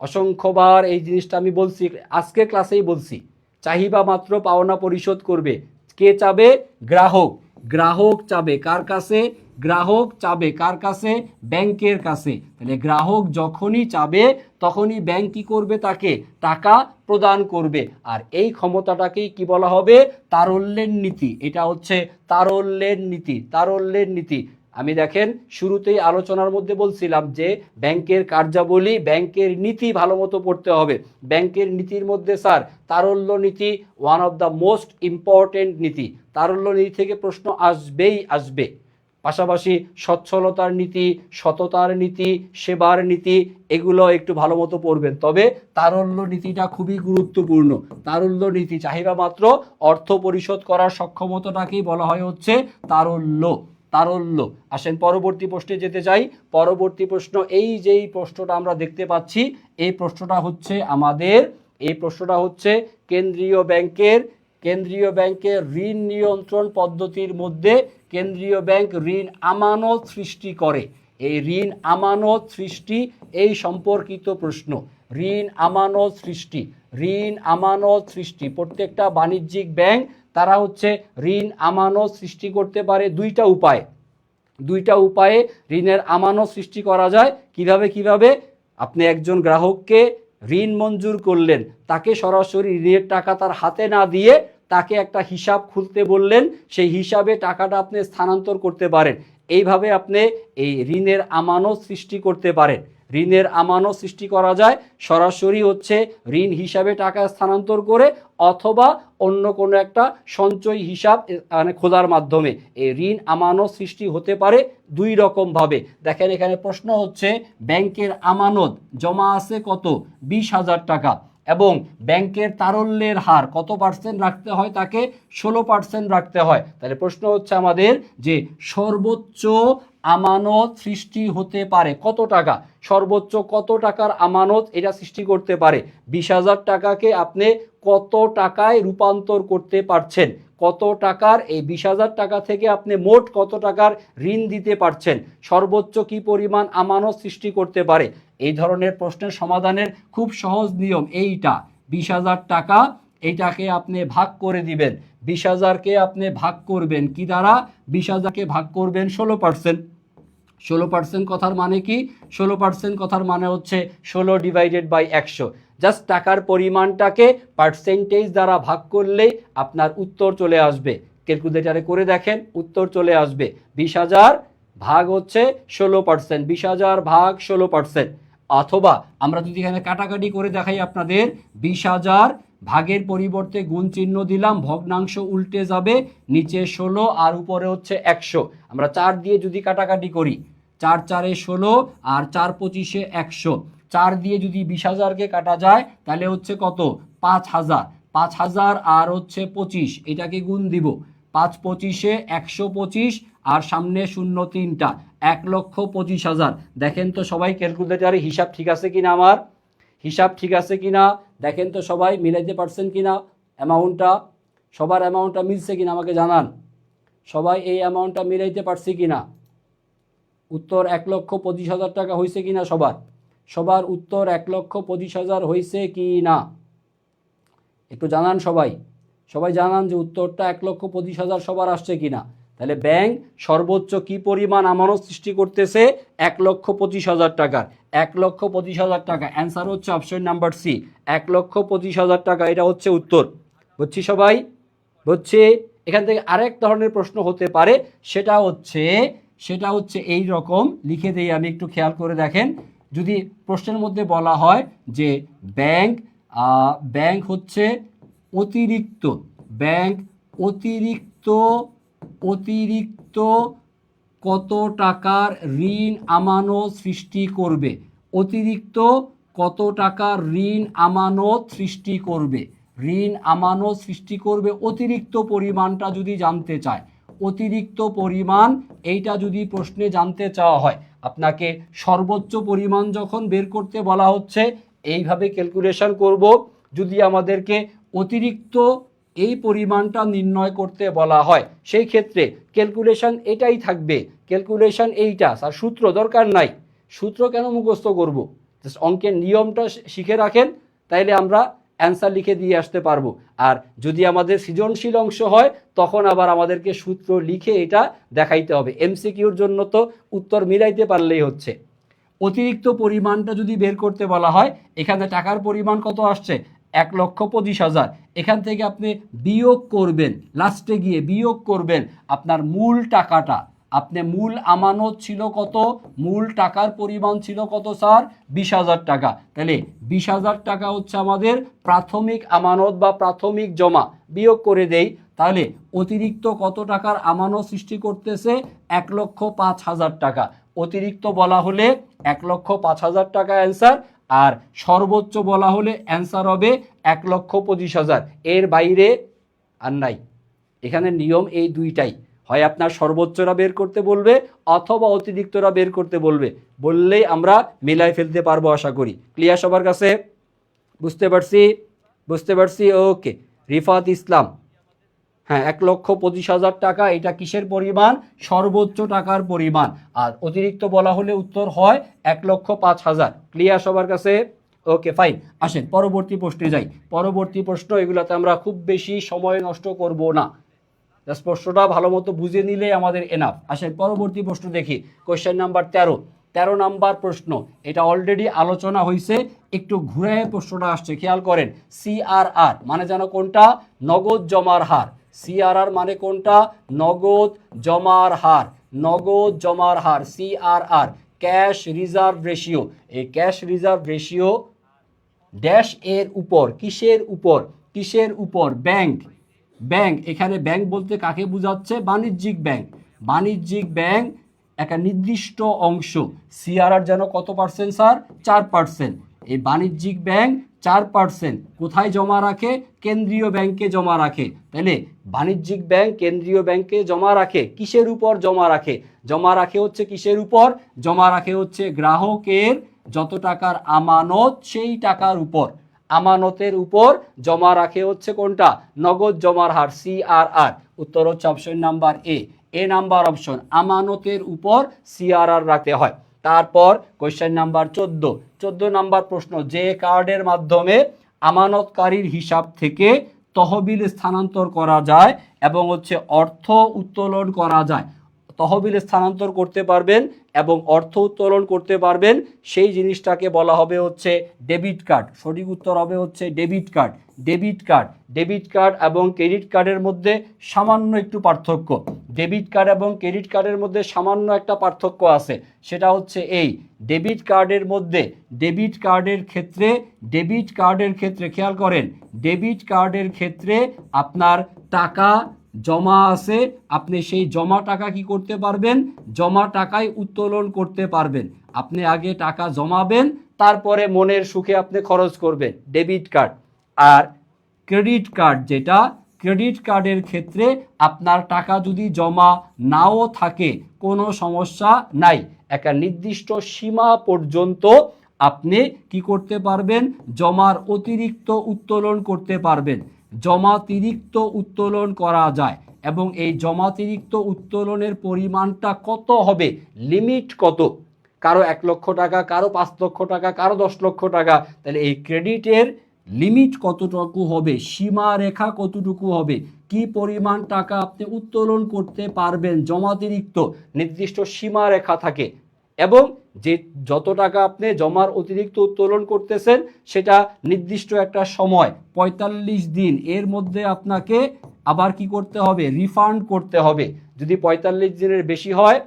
অসংখ্যবার এই জিনিসটা আমি বলছি, আজকে ক্লাসেই বলছি। চাহিদা মাত্র পাওনা পরিশোধ করবে কে চাবে? গ্রাহক। গ্রাহক চাবে কার কাছে? গ্রাহক চাবে কার কাছে? ব্যাংকের কাছে। তাহলে গ্রাহক যখনই চাবে তখনই ব্যাংক কি করবে? তাকে টাকা প্রদান করবে। আর এই ক্ষমতাটাকেই কি বলা হবে? তারল্যের নীতি। এটা হচ্ছে তারল্যের নীতি। তারল্যের নীতি। আমি দেখেন শুরুতেই আলোচনার মধ্যে বলছিলাম যে ব্যাংকের কার্যাবলী, ব্যাংকের নীতি ভালো মতো পড়তে হবে। ব্যাংকের নীতির মধ্যে স্যার তারল্য নীতি one of the most important নীতি। তারল্য নীতি থেকে প্রশ্ন আসবেই আসবে। পাশাপাশি সচ্ছলতার নীতি, সততার নীতি, সেবার নীতি, এগুলো একটু ভালো মতো পড়বেন। তবে তারল্য নীতিটা খুবই গুরুত্বপূর্ণ। তারল্য নীতি, চাহিদা মাত্র অর্থ পরিশোধ করার সক্ষমতাটাকেই বলা হয় হচ্ছে তারল্য। তারল্য। আসেন পরবর্তী প্রশ্নে যেতে চাই। পরবর্তী প্রশ্ন, এই যেই প্রশ্নটা আমরা দেখতে পাচ্ছি, এই প্রশ্নটা হচ্ছে আমাদের, এই প্রশ্নটা হচ্ছে কেন্দ্রীয় ব্যাংকের ঋণ নিয়ন্ত্রণ পদ্ধতির মধ্যে কেন্দ্রীয় ব্যাংক ঋণ আমানত সৃষ্টি করে। এই ঋণ আমানত সৃষ্টি এই সম্পর্কিত প্রশ্ন। ঋণ আমানত সৃষ্টি, ঋণ আমানত সৃষ্টি। প্রত্যেকটা বাণিজ্যিক ব্যাংক তারা হচ্ছে ঋণ আমানত সৃষ্টি করতে পারে দুইটা উপায়ে ঋণের আমানত সৃষ্টি করা যায়। কিভাবে? আপনি একজন গ্রাহককে ঋণ মঞ্জুর করলেন, তাকে সরাসরি ঋণের টাকা তার হাতে না দিয়ে তাকে একটা হিসাব খুলতে বললেন, সেই হিসাবে টাকাটা আপনি স্থানান্তর করতে পারেন। এইভাবে আপনি এই ঋণের আমানত সৃষ্টি করতে পারেন। ঋণের আমানত সৃষ্টি করা যায় সরাসরি হচ্ছে ঋণ হিসাবে টাকা স্থানান্তর করে, অথবা অন্য কোনো একটা সঞ্চয় হিসাব মানে খোলার মাধ্যমে। এই ঋণ আমানত সৃষ্টি হতে পারে দুই রকমভাবে। দেখেন এখানে প্রশ্ন হচ্ছে ব্যাংকের আমানত জমা আছে কত? 20,000 টাকা, এবং ব্যাংকের তারল্যের হার কত পার্সেন্ট রাখতে হয়? তাকে 16% রাখতে হয়। তাহলে প্রশ্ন হচ্ছে আমাদের যে সর্বোচ্চ আমানত সৃষ্টি হতে পারে কত টাকা? সর্বোচ্চ কত টাকার আমানত এটা সৃষ্টি করতে পারে? 20,000 টাকাকে আপনি কত টাকায় রূপান্তর করতে পারছেন? কত টাকার এই 20,000 টাকা থেকে আপনি মোট কত টাকার ঋণ দিতে পারছেন? সর্বোচ্চ কি পরিমাণ আমানত সৃষ্টি করতে পারে? এই ধরনের প্রশ্নের সমাধানের খুব সহজ নিয়ম এইটা। 20,000 টাকা, এইটাকে আপনি ভাগ করে দিবেন। 20,000কে আপনি ভাগ করবেন কি দ্বারা? 20,000কে ভাগ করবেন 16%। 16% কথার মানে কি? 16% কথার মানে হচ্ছে 16/100। জাস্ট টাকার পরিমাণটাকে পার্সেন্টেজ দ্বারা ভাগ করলেই আপনার উত্তর চলে আসবে। ক্যালকুলেটারে করে দেখেন, উত্তর চলে আসবে 20,000 ভাগ হচ্ছে 16%, 20,000 ভাগ 16%। অথবা আমরা যদি এখানে কাটাকাটি করে দেখাই আপনাদের, 20,000 ভাগের পরিবর্তে গুণ চিহ্ন দিলাম, ভগ্নাংশ উল্টে যাবে, নিচে 16 আর উপরে হচ্ছে 100। আমরা 4 দিয়ে যদি কাটাকাটি করি, 4 4-এ 16 আর 4 25-এ 100, 4 দিয়ে যদি 20,000কে কাটা যায় তাহলে হচ্ছে কত? 5,000। 5,000 আর হচ্ছে 25, এটাকে গুণ দিব, 5 25-এ 125 আর সামনে 0 3টা, 1,25,000। দেখেন তো সবাই ক্যালকুলেটারে হিসাব ঠিক আছে কিনা, আমার হিসাব ঠিক আছে কিনা দেখেন তো সবাই, মিলাইতে পারছেন কিনা অ্যামাউন্টটা? সবার অ্যামাউন্টটা মিলছে কিনা আমাকে জানান। সবাই এই অ্যামাউন্টটা মিলাইতে পারছি কিনা? উত্তর 1,25,000 টাকা হয়েছে কিনা সবার? সবার উত্তর 1,25,000 হয়েছে কি না একটু জানান সবাই। সবাই জানান যে উত্তরটা 1,25,000 সবার আসছে কিনা। তাহলে ব্যাংক সর্বোচ্চ কি পরিমাণ আমানত সৃষ্টি করতেছে? 1,25,000 টাকার। 1,25,000 টাকা অ্যান্সার হচ্ছে অপশন নাম্বার সি, 1,25,000 টাকা। এটা হচ্ছে উত্তর। বুঝছি সবাই? বুঝছি? এখান থেকে আরেক ধরনের প্রশ্ন হতে পারে, সেটা হচ্ছে এই রকম লিখে দেই আমি, একটু খেয়াল করে দেখেন। যদি প্রশ্নের মধ্যে বলা হয় যে ব্যাংক হচ্ছে অতিরিক্ত, ব্যাংক অতিরিক্ত কত টাকার ঋণ আমানত সৃষ্টি করবে? অতিরিক্ত কত টাকার ঋণ আমানত সৃষ্টি করবে? ঋণ আমানত সৃষ্টি করবে অতিরিক্ত পরিমাণটা যদি জানতে চায়, অতিরিক্ত পরিমাণ এইটা যদি প্রশ্নে জানতে চাওয়া হয়, আপনাকে সর্বোচ্চ পরিমাণ যখন বের করতে বলা হচ্ছে এইভাবে ক্যালকুলেশন করব। যদি আমাদেরকে অতিরিক্ত এই পরিমাণটা নির্ণয় করতে বলা হয় সেই ক্ষেত্রে ক্যালকুলেশন এটাই থাকবে, ক্যালকুলেশন এইটা। আর সূত্র দরকার নাই, সূত্র কেন মুখস্থ করব? জাস্ট অঙ্কের নিয়মটা শিখে রাখেন, তাইলে আমরা অ্যান্সার লিখে দিয়ে আসতে পারবো। আর যদি আমাদের সৃজনশীল অংশ হয় তখন আবার আমাদেরকে সূত্র লিখে এটা দেখাইতে হবে। এমসিকিউর জন্য তো উত্তর মিলাইতে পারলেই হচ্ছে। অতিরিক্ত পরিমাণটা যদি বের করতে বলা হয়, এখানে টাকার পরিমাণ কত আসছে? 1,25,000। এখান থেকে আপনি বিয়োগ করবেন, লাস্টে গিয়ে বিয়োগ করবেন আপনার মূল টাকাটা। আপনি মূল আমানত ছিল কত? মূল টাকার পরিমাণ ছিল কত স্যার? 20,000 টাকা। তাহলে 20,000 টাকা হচ্ছে আমাদের প্রাথমিক আমানত বা প্রাথমিক জমা। বিয়োগ করে দেই, তাহলে অতিরিক্ত কত টাকার আমানত সৃষ্টি করতেছে? 1,05,000 টাকা। অতিরিক্ত বলা হলে 1,05,000 টাকা অ্যান্সার, আর সর্বোচ্চ বলা হলে অ্যান্সার হবে 1,25,000। এর বাইরে আর নাই। এখানে নিয়ম এই দুইটাই, হয় আপনার সর্বোচ্চরা বের করতে বলবে অথবা অতিরিক্তরা বের করতে বলবে, বললেই আমরা মিলাই ফেলতে পারবো আশা করি। ক্লিয়ার সবার কাছে? বুঝতে পারছি। ওকে। রিফাত ইসলাম, হ্যাঁ, 1,25,000 টাকা। এটা কিসের পরিমাণ? সর্বোচ্চ টাকার পরিমাণ। আর অতিরিক্ত বলা হলে উত্তর হয় 1,05,000। ক্লিয়ার সবার কাছে? ওকে, ফাইন। আসেন পরবর্তী প্রশ্নে যাই। পরবর্তী প্রশ্ন, এগুলোতে আমরা খুব বেশি সময় নষ্ট করব না, জাস্ট প্রশ্নটা ভালো মতো বুঝে নিলে আমাদের এনাফ। আসেন পরবর্তী প্রশ্ন দেখি। কোয়েশ্চেন নাম্বার 13 নাম্বার প্রশ্ন। এটা অলরেডি আলোচনা হয়েছে, একটু ঘুরে প্রশ্নটা আসছে, খেয়াল করেন। সিআরআর মানে যেন কোনটা? নগদ জমার হার। সিআরআর মানে কোনটা? নগদ জমার হার। নগদ জমার হার সিআরআর, ক্যাশ রিজার্ভ রেশিও। এই ক্যাশ রিজার্ভ রেশিও ড্যাশ এর উপর, কিসের উপর? ব্যাংক। এখানে ব্যাংক বলতে কাকে বোঝাচ্ছে? বাণিজ্যিক ব্যাংক। বাণিজ্যিক ব্যাংক একটা নির্দিষ্ট অংশ। সিআরআর যেন কত পার্সেন্ট স্যার? 4%। এই বাণিজ্যিক ব্যাংক 4% কোথায় জমা রাখে? কেন্দ্রীয় ব্যাংকে জমা রাখে। তাহলে বাণিজ্যিক ব্যাংক কেন্দ্রীয় ব্যাংকে জমা রাখে, কিসের উপর জমা রাখে? জমা রাখে হচ্ছে কিসের উপর? জমা রাখে হচ্ছে গ্রাহকের যত টাকার আমানত সেই টাকার উপর। আমানতের উপর জমা রাখে হচ্ছে কোনটা? নগদ জমার হার সিআরআর। উত্তর হচ্ছে option number A number option. আমানতের উপর সিআরআর রাখতে হয়। তারপর কোয়েশ্চেন নাম্বার 14 নাম্বার প্রশ্ন। যে কার্ডের মাধ্যমে আমানতকারীর হিসাব থেকে তহবিল স্থানান্তর করা যায় এবং হচ্ছে অর্থ উত্তোলন করা যায়। তহবিল স্থানান্তর করতে পারবেন এবং অর্থ উত্তোলন করতে পারবেন, সেই জিনিসটাকে বলা হবে হচ্ছে ডেবিট কার্ড। সঠিক উত্তর হবে হচ্ছে ডেবিট কার্ড। ডেবিট কার্ড এবং ক্রেডিট কার্ডের মধ্যে সামান্য একটু পার্থক্য। ডেবিট কার্ড এবং ক্রেডিট কার্ডের মধ্যে সামান্য একটা পার্থক্য আছে, সেটা হচ্ছে এই ডেবিট কার্ডের মধ্যে ডেবিট কার্ডের ক্ষেত্রে খেয়াল করেন, ডেবিট কার্ডের ক্ষেত্রে আপনার টাকা জমা আছে, আপনি সেই জমা টাকা কি করতে পারবেন, জমা টাকায় উত্তোলন করতে পারবেন। আপনি আগে টাকা জমাবেন, তারপরে মনের সুখে আপনি খরচ করবেন, ডেবিট কার্ড। আর ক্রেডিট কার্ড যেটা, ক্রেডিট কার্ডের ক্ষেত্রে আপনার টাকা যদি জমা নাও থাকে কোনো সমস্যা নাই, একটা নির্দিষ্ট সীমা পর্যন্ত আপনি কি করতে পারবেন, জমার অতিরিক্ত উত্তোলন করতে পারবেন। জমাতিরিক্ত উত্তোলন করা যায় এবং এই জমাতিরিক্ত উত্তোলনের পরিমাণটা কত হবে, লিমিট কত, কারো 1 লক্ষ টাকা, কারো 5 লক্ষ টাকা, কারো 10 লক্ষ টাকা। তাহলে এই ক্রেডিটের লিমিট কতটুকু হবে, সীমারেখা কতটুকু হবে, কি পরিমাণ টাকা আপনি উত্তোলন করতে পারবেন, জমাতিরিক্ত নির্দিষ্ট সীমারেখা থাকে। এবং যে যত টাকা আপনি জমার অতিরিক্ত উত্তোলন করতেছেন সেটা নির্দিষ্ট একটা সময় 45 দিন এর মধ্যে আপনাকে আবার কি করতে হবে, রিফান্ড করতে হবে। যদি 45 দিনের বেশি হয়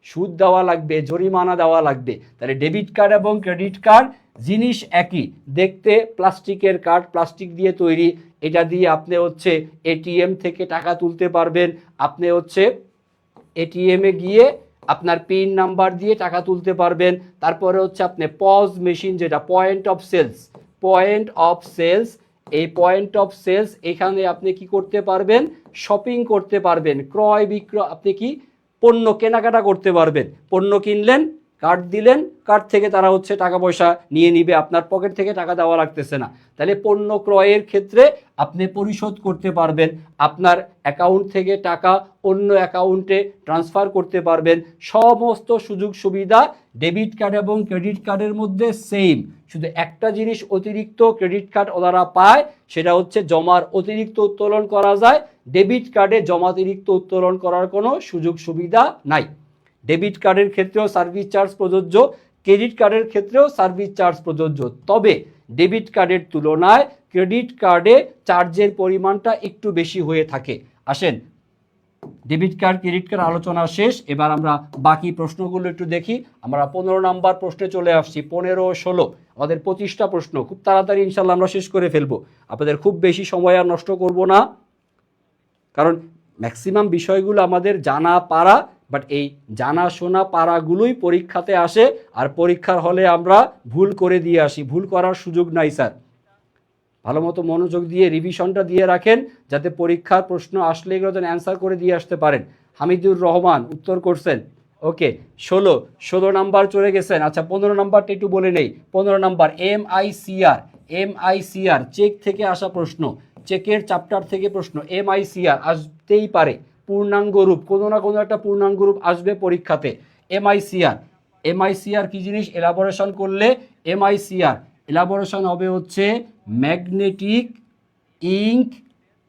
সুদ দেওয়া লাগবে, জরিমানা দেওয়া লাগবে। তাহলে ডেবিট কার্ড এবং ক্রেডিট কার্ড জিনিস একই, দেখতে প্লাস্টিকের কার্ড, প্লাস্টিক দিয়ে তৈরি। এটা দিয়ে আপনি হচ্ছে এটিএম থেকে টাকা তুলতে পারবেন, আপনি হচ্ছে এটিএমে গিয়ে আপনার পিন নাম্বার দিয়ে টাকা তুলতে পারবেন। তারপরে হচ্ছে আপনি পজ মেশিন, যেটা পয়েন্ট অফ সেলস, এই পয়েন্ট অফ সেলস এখানে আপনি কি করতে পারবেন, শপিং করতে পারবেন, ক্রয় বিক্রয়, আপনি কি পণ্য কেনাকাটা করতে পারবেন। পণ্য কিনলেন, কার্ড দিলেন, কার্ড থেকে তারা হচ্ছে টাকা পয়সা নিয়ে নিবে, আপনার পকেট থেকে টাকা দেওয়া লাগতেছে না। তাহলে পণ্য ক্রয়ের ক্ষেত্রে আপনি পরিশোধ করতে পারবেন, আপনার অ্যাকাউন্ট থেকে টাকা অন্য অ্যাকাউন্টে ট্রান্সফার করতে পারবেন। সমস্ত সুযোগ সুবিধা ডেবিট কার্ড এবং ক্রেডিট কার্ডের মধ্যে সেম। শুধু একটা জিনিস অতিরিক্ত ক্রেডিট কার্ড ওনারা পায়, সেটা হচ্ছে জমার অতিরিক্ত উত্তোলন করা যায়। ডেবিট কার্ডে জমাতিরিক্ত উত্তোলন করার কোনো সুযোগ সুবিধা নাই। ডেবিট কার্ডের ক্ষেত্রেও সার্ভিস চার্জ প্রযোজ্য, ক্রেডিট কার্ডের ক্ষেত্রেও সার্ভিস চার্জ প্রযোজ্য। তবে ডেবিট কার্ডের তুলনায় ক্রেডিট কার্ডে চার্জের পরিমাণটা একটু বেশি হয়ে থাকে। আসেন, ডেবিট কার্ড ক্রেডিট কার্ড আলোচনা শেষ, এবার আমরা বাকি প্রশ্নগুলো একটু দেখি। আমরা 15 নাম্বার প্রশ্নে চলে আসছি। 15, 16 আমাদের 25টা প্রশ্ন, খুব তাড়াতাড়ি ইনশাল্লাহ আমরা শেষ করে ফেলবো। আপনাদের খুব বেশি সময় আর নষ্ট করব না, কারণ ম্যাক্সিমাম বিষয়গুলো আমাদের জানা পারা, বাট এই জানাশোনা পারাগুলোই পরীক্ষাতে আসে, আর পরীক্ষার হলে আমরা ভুল করে দিয়ে আসি। ভুল করার সুযোগ নাই স্যার। ভালো মতো মনোযোগ দিয়ে রিভিশনটা দিয়ে রাখেন, যাতে পরীক্ষার প্রশ্ন আসলে এগুলো যেন অ্যান্সার করে দিয়ে আসতে পারেন। হামিদুর রহমান উত্তর করছেন, ওকে। 16 নাম্বার চলে গেছেন। আচ্ছা, 15 নাম্বারটা একটু বলে নেই। 15 নাম্বার এমআইসিআর চেক থেকে আসা প্রশ্ন, চেকের চ্যাপ্টার থেকে প্রশ্ন। এমআইসিআর আসতেই পারে, পূর্ণাঙ্গ রূপ, কোনো না কোনো একটা পূর্ণাঙ্গ রূপ আসবে পরীক্ষাতে। এমআইসিআর কি জিনিস, এলাবোরেশন করলে এমআইসিআর এলাবোরেশন হবে হচ্ছে magnetic ink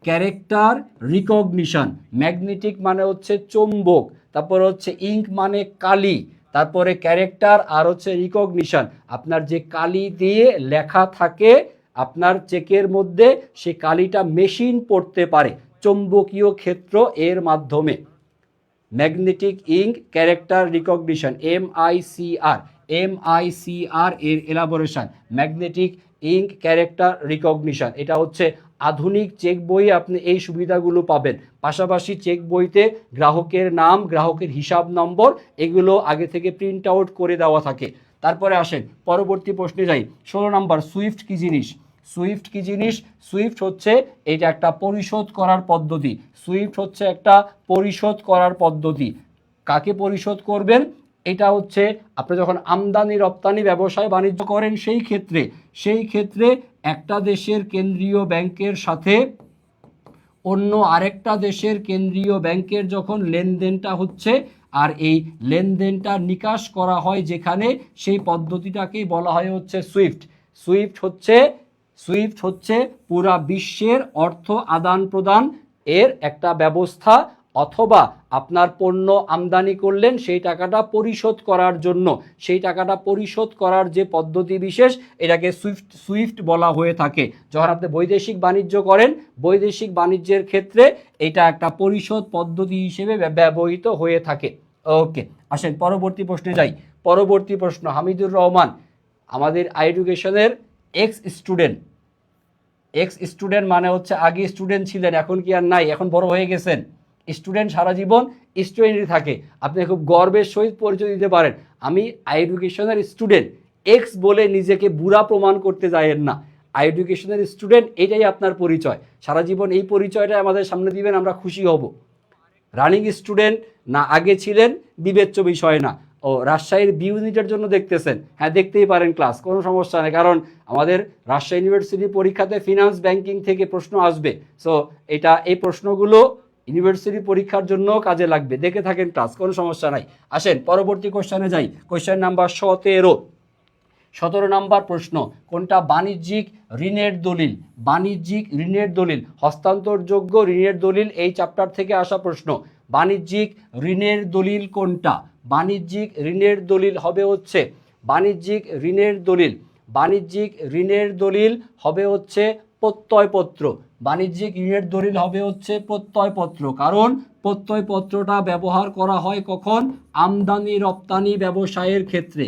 character recognition. Magnetic মানে হচ্ছে চৌম্বক, তারপর হচ্ছে ইঙ্ক মানে কালি, তারপরে ক্যারেক্টার, আর হচ্ছে রিকগনিশন। আপনার যে কালি দিয়ে লেখা থাকে আপনার চেকের মধ্যে, সে কালিটা মেশিন পড়তে পারে চৌম্বকীয় ক্ষেত্র এর মাধ্যমে। Magnetic ink character recognition, MICR এর elaboration, magnetic ink character recognition. এটা হচ্ছে আধুনিক চেক বইয়ে আপনি এই সুবিধাগুলো পাবেন। পাশাপাশি চেক বইতে গ্রাহকের নাম, গ্রাহকের হিসাব নম্বর, এগুলো আগে থেকে প্রিন্ট আউট করে দেওয়া থাকে। তারপরে আসেন পরবর্তী প্রশ্নে যাই। 16 নম্বর, সুইফট কি জিনিস? সুইফট হচ্ছে এটা একটা পরিশোধ করার পদ্ধতি। সুইফট হচ্ছে একটা পরিশোধ করার পদ্ধতি। কাকে পরিশোধ করবেন? এটা হচ্ছে আপনি যখন আমদানি রপ্তানি ব্যবসায় বাণিজ্য করেন, সেই ক্ষেত্রে একটা দেশের কেন্দ্রীয় ব্যাংকের সাথে অন্য আরেকটা দেশের কেন্দ্রীয় ব্যাংকের যখন লেনদেনটা হচ্ছে, আর এই লেনদেনটা নিকাশ করা হয় যেখানে, সেই পদ্ধতিটাকেই বলা হয় হচ্ছে সুইফট। সুইফট হচ্ছে সুইফট হচ্ছে পুরা বিশ্বের অর্থ আদান প্রদান এর একটা ব্যবস্থা, অথবা আপনার পণ্য আমদানি করলেন সেই টাকাটা পরিশোধ করার জন্য, সেই টাকাটা পরিশোধ করার যে পদ্ধতি বিশেষ, এটাকে সুইফট বলা হয়ে থাকে। যখন আপনি বৈদেশিক বাণিজ্য করেন, বৈদেশিক বাণিজ্যের ক্ষেত্রে এটা একটা পরিশোধ পদ্ধতি হিসেবে ব্যবহৃত হয়ে থাকে। ওকে, আসেন পরবর্তী প্রশ্নে যাই। পরবর্তী প্রশ্ন, হামিদুর রহমান আমাদের এডুকেশনের এক্স স্টুডেন্ট মানে হচ্ছে আগে স্টুডেন্ট ছিলেন, এখন কি আর নাই, এখন বড় হয়ে গেছেন। স্টুডেন্ট সারা জীবন স্টুডেন্টই থাকে। আপনি খুব গর্বের সহিত পরিচয় দিতে পারেন, আমি এডুকেশনের স্টুডেন্ট। এক্স বলে নিজেকে বুড়া প্রমাণ করতে যায়েন না। এডুকেশনের স্টুডেন্ট, এটাই আপনার পরিচয়। সারা জীবন এই পরিচয়টা আমাদের সামনে দিবেন, আমরা খুশি হব। রানিং স্টুডেন্ট না আগে ছিলেন বিবেচ্য বিষয় না। ও রাজশাহীর বি ইউনিটের জন্য দেখতেছেন, হ্যাঁ দেখতেই পারেন ক্লাস, কোনো সমস্যা নেই, কারণ আমাদের রাজশাহী ইউনিভার্সিটি পরীক্ষাতে ফিনান্স ব্যাংকিং থেকে প্রশ্ন আসবে। সো এই প্রশ্নগুলো ইউনিভার্সিটি পরীক্ষার জন্য কাজে লাগবে, দেখে থাকেন ক্লাস, কোনো সমস্যা নাই। আসেন পরবর্তী কোশ্চেনে যাই। কোশ্চেন নাম্বার 17 নাম্বার প্রশ্ন, কোনটা বাণিজ্যিক ঋণের দলিল? বাণিজ্যিক ঋণের দলিল, হস্তান্তরযোগ্য ঋণের দলিল, এই চ্যাপ্টার থেকে আসা প্রশ্ন। বাণিজ্যিক ঋণের দলিল কোনটা? বাণিজ্যিক ঋণের দলিল হবে হচ্ছে বাণিজ্যিক ঋণের দলিল হবে হচ্ছে প্রত্যয়পত্র। বাণিজ্যিক ঋণের দলিল হবে হচ্ছে প্রত্যয়পত্র, কারণ প্রত্যয়পত্রটা ব্যবহার করা হয় কখন? আমদানি রপ্তানি ব্যবসায়ের ক্ষেত্রে।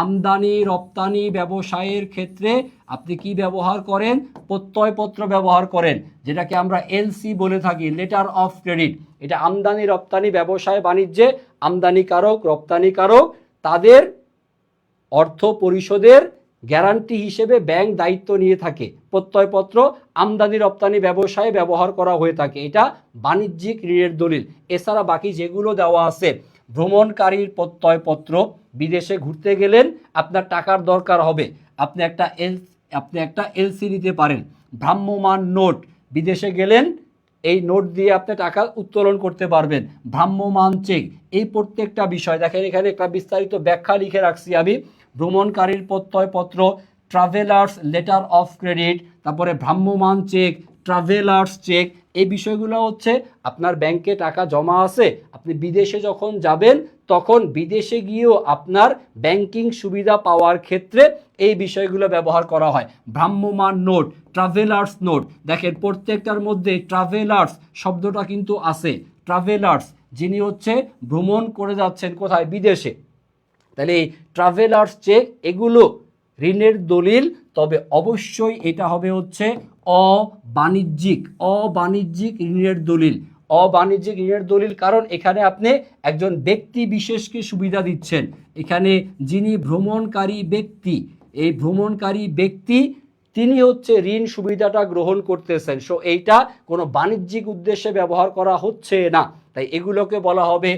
আমদানি রপ্তানি ব্যবসায়ের ক্ষেত্রে আপনি কি ব্যবহার করেন? প্রত্যয়পত্র ব্যবহার করেন, যেটাকে আমরা এলসি বলে থাকি, লেটার অফ ক্রেডিট। এটা আমদানি রপ্তানি ব্যবসায় বাণিজ্যে আমদানিকারক রপ্তানিকারক তাদের অর্থ পরিশোধের গ্যারান্টি হিসেবে ব্যাংক দায়িত্ব নিয়ে থাকে। প্রত্যয়পত্র আমদানি রপ্তানি ব্যবসায় ব্যবহার করা হয়ে থাকে, এটা বাণিজ্যিক ঋণের দলিল। এছাড়া বাকি যেগুলো দেওয়া আছে, ভ্রমণকারীর প্রত্যয়পত্র, বিদেশে ঘুরতে গেলেন, আপনার টাকার দরকার হবে, আপনি একটা এলসি নিতে পারেন। ভ্রাম্যমাণ নোট, বিদেশে গেলেন, এই নোট দিয়ে আপনি টাকা উত্তোলন করতে পারবেন। ভ্রাম্যমাণ চেক, এই প্রত্যেকটা বিষয় দেখেন, এখানে একটা বিস্তারিত ব্যাখ্যা লিখে রাখছি আমি। ভ্রমণকারীর প্রত্যয়পত্র, ট্রাভেলার্স লেটার অফ ক্রেডিট, তারপরে ভ্রাম্যমাণ চেক, ট্রাভেলার্স চেক, এই বিষয়গুলো হচ্ছে আপনার ব্যাংকে টাকা জমা আছে, আপনি বিদেশে যখন যাবেন তখন বিদেশে গিয়েও আপনার ব্যাংকিং সুবিধা পাওয়ার ক্ষেত্রে এই বিষয়গুলো ব্যবহার করা হয়। ভ্রাম্যমাণ নোট, ট্রাভেলার্স নোট, দেখেন প্রত্যেকটার মধ্যে ট্রাভেলার্স শব্দটা কিন্তু আছে। ট্রাভেলার্স যিনি হচ্ছে ভ্রমণ করে যাচ্ছেন কোথায়? বিদেশে। তাহলে এই ট্রাভেলার্স চেক এগুলো ঋণের দলিল, তবে অবশ্যই এটা হবে হচ্ছে অবাণিজ্যিক ঋণের দলিল। অবাণিজ্যিক ঋণের দলিল, কারণ এখানে আপনি একজন ব্যক্তি বিশেষকে সুবিধা দিচ্ছেন। এখানে যিনি ভ্রমণকারী ব্যক্তি, এই ভ্রমণকারী ব্যক্তি তিনি হচ্ছে ঋণ সুবিধাটা গ্রহণ করতেছেন। সো এইটা কোনো বাণিজ্যিক উদ্দেশ্যে ব্যবহার করা হচ্ছে না, তাই এগুলোকে বলা হবে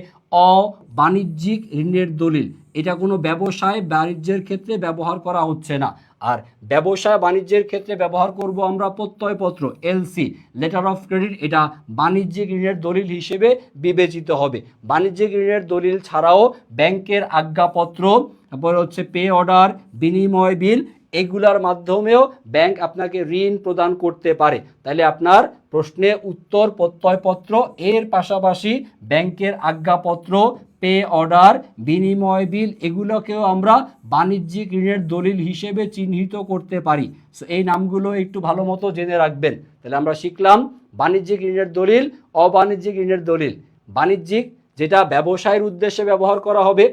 অবাণিজ্যিক ঋণের দলিল। এটা কোনো ব্যবসায় বাণিজ্যের ক্ষেত্রে ব্যবহার করা হচ্ছে না। আর ব্যবসায় বাণিজ্যের ক্ষেত্রে ব্যবহার করব আমরা প্রত্যয়পত্র, এলসি লেটার অফ ক্রেডিট, এটা বাণিজ্যিক ঋণের দলিল হিসেবে বিবেচিত হবে। বাণিজ্যিক ঋণের দলিল ছাড়াও ব্যাংকের আজ্ঞাপত্র, তারপরে হচ্ছে পে অর্ডার, বিনিময় বিল, এগুলার মাধ্যমেও ব্যাংক আপনাকে ঋণ প্রদান করতে পারে। তাহলে আপনার প্রশ্নে উত্তর প্রত্যয়পত্র, এর পাশাপাশি ব্যাংকের আজ্ঞাপত্র, পে অর্ডার, বিনিময় বিল, এগুলোকেও আমরা বাণিজ্যিক ঋণের দলিল হিসেবে চিহ্নিত করতে পারি। সো এই নামগুলো একটু ভালো মতো জেনে রাখবেন। তাহলে আমরা শিখলাম বাণিজ্যিক ঋণের দলিল, অবাণিজ্যিক ঋণের দলিল। বাণিজ্যিক যেটা ব্যবসায়ের উদ্দেশ্যে ব্যবহার করা হবে,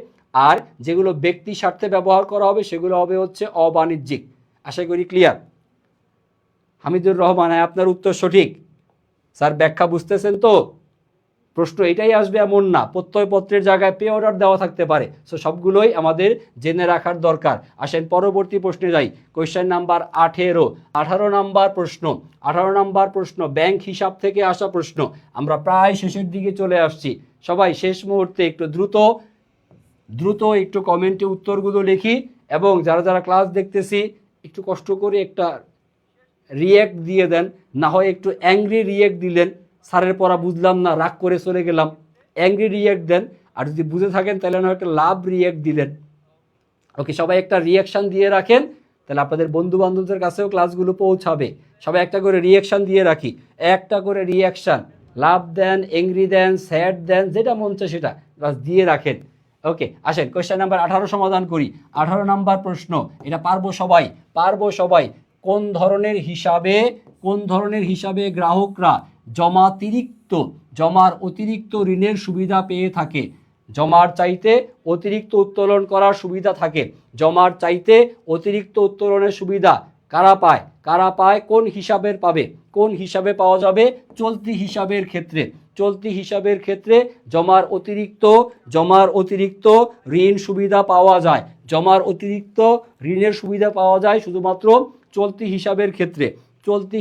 আর যেগুলো ব্যক্তি স্বার্থে ব্যবহার করা হবে সেগুলো হবে হচ্ছে অবাণিজ্যিক। আশা করি ক্লিয়ার। হামিদুর রহমান, আপনার উত্তর সঠিক। স্যার ব্যাখ্যা বুঝতেছেন তো? প্রশ্ন এটাই আসবে এমন না, প্রত্যয়পত্রের জায়গায় পে অর্ডার দেওয়া থাকতে পারে। সো সবগুলোই আমাদের জেনে রাখার দরকার। আসেন পরবর্তী প্রশ্নে যাই। কোয়েশ্চেন নাম্বার 18 নাম্বার প্রশ্ন, ব্যাংক হিসাব থেকে আসা প্রশ্ন। আমরা প্রায় শেষের দিকে চলে আসছি, সবাই শেষ মুহূর্তে একটু দ্রুত একটু কমেন্টে উত্তরগুলো লিখি, এবং যারা যারা ক্লাস দেখতেছি একটু কষ্ট করে একটা রিয়্যাক্ট দিয়ে দেন, না হয় একটু অ্যাংরি রিয়্যাক্ট দিলেন, স্যারের পড়া বুঝলাম না রাগ করে চলে গেলাম, অ্যাংরি রিয়্যাক্ট দেন। আর যদি বুঝে থাকেন তাহলে না একটা লাভ রিয়্যাক্ট দিলেন। ওকে, সবাই একটা রিয়াকশান দিয়ে রাখেন, তাহলে আপনাদের বন্ধু বান্ধবদের কাছেও ক্লাসগুলো পৌঁছাবে। সবাই একটা করে রিয়াকশান দিয়ে রাখি, একটা করে রিয়াকশান, লাভ দেন, এংরি দেন, স্যাড দেন, যেটা মন চায় সেটা বাস দিয়ে রাখেন। ওকে, আসেন কোয়েশ্চেন নাম্বার 18 সমাধান করি। 18 নাম্বার প্রশ্ন, এটা পারবো সবাই, পারবো সবাই। কোন ধরনের হিসাবে গ্রাহকরা জমার অতিরিক্ত ঋণের সুবিধা পেয়ে থাকে? জমার চাইতে অতিরিক্ত উত্তোলন করার সুবিধা থাকে। জমার চাইতে অতিরিক্ত উত্তোলনের সুবিধা কারা পায়? কোন হিসাবে পাওয়া যাবে? চলতি হিসাবের ক্ষেত্রে জমার অতিরিক্ত ঋণ সুবিধা পাওয়া যায়। জমার অতিরিক্ত ঋণের সুবিধা পাওয়া যায় শুধুমাত্র চলতি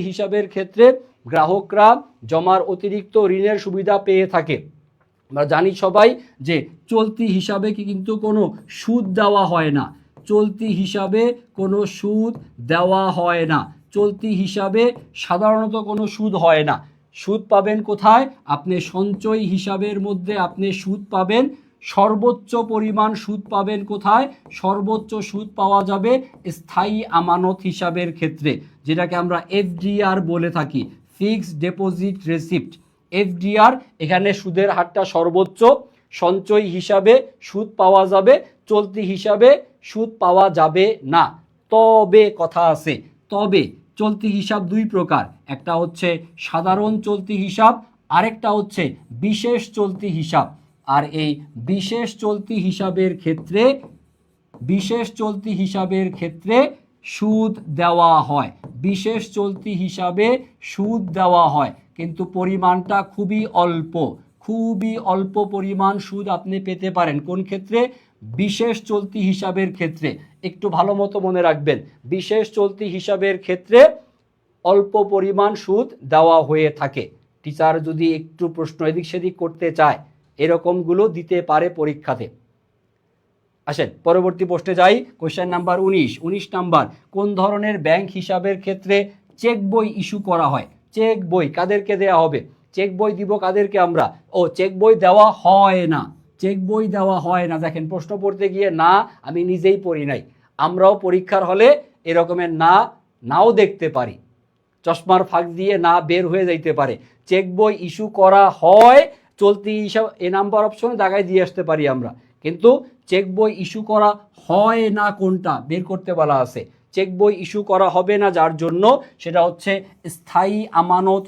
হিসাবের ক্ষেত্রে গ্রাহকরা জমার অতিরিক্ত ঋণের সুবিধা পেয়ে থাকে। আমরা জানি সবাই যে চলতি হিসাবে কিন্তু কোনো সুদ দেওয়া হয় না। চলতি হিসাবে কোনো সুদ দেওয়া হয় না। চলতি হিসাবে সাধারণত কোনো সুদ হয় না। সুদ পাবেন কোথায়? আপনি সঞ্চয় হিসাবের মধ্যে আপনি সুদ পাবেন। সর্বোচ্চ পরিমাণ সুদ পাবেন কোথায়? সর্বোচ্চ সুদ পাওয়া যাবে স্থায়ী আমানত হিসাবের ক্ষেত্রে, যেটাকে আমরা এফডিআর বলে থাকি, ফিক্সড ডিপোজিট রিসিপ্ট। এফডিআর, এখানে সুদের হারটা সর্বোচ্চ। সঞ্চয় হিসাবে সুদ পাওয়া যাবে, চলতি হিসাবে সুদ পাওয়া যাবে না। তবে কথা আছে, তবে চলতি হিসাব দুই প্রকার, একটা হচ্ছে সাধারণ চলতি হিসাব, আরেকটা হচ্ছে বিশেষ চলতি হিসাব। আর এই বিশেষ চলতি হিসাবের ক্ষেত্রে সুদ দেওয়া হয়। বিশেষ চলতি হিসাবে সুদ দেওয়া হয়, কিন্তু পরিমাণটা খুবই অল্প পরিমাণ সুদ আপনি পেতে পারেন। কোন ক্ষেত্রে? বিশেষ চলতি হিসাবের ক্ষেত্রে। একটু ভালো মতো মনে রাখবেন, বিশেষ চলতি হিসাবের ক্ষেত্রে অল্প পরিমাণ সুদ দেওয়া হয়ে থাকে। টিচার যদি একটু প্রশ্ন এদিক সেদিক করতে চায়, এরকমগুলো দিতে পারে পরীক্ষাতে। আসেন পরবর্তী প্রশ্নে যাই। কোশ্চেন নাম্বার 19 নাম্বার, কোন ধরনের ব্যাংক হিসাবের ক্ষেত্রে চেক বই ইস্যু করা হয়? চেক বই কাদেরকে দেওয়া হবে? চেক বই দিব কাদেরকে আমরা? চেক বই দেওয়া হয় না। চেক বই দেওয়া হয় না। দেখেন প্রশ্ন পড়তে গিয়ে না, আমি নিজেই পড়ি নাই, আমরাও পরীক্ষার হলে এরকমের নাও দেখতে পারি, চশমার ফাঁক দিয়ে না বের হয়ে যাইতে পারে। চেক বই ইস্যু করা হয়, চলতি হিসাব এ নাম্বার অপশনে জায়গায় দিয়ে আসতে পারি আমরা, কিন্তু চেক বই ইস্যু করা হয় না কোনটা বের করতে বলা আছে। চেক বই ইস্যু করা হবে না যার জন্য, সেটা হচ্ছে স্থায়ী আমানত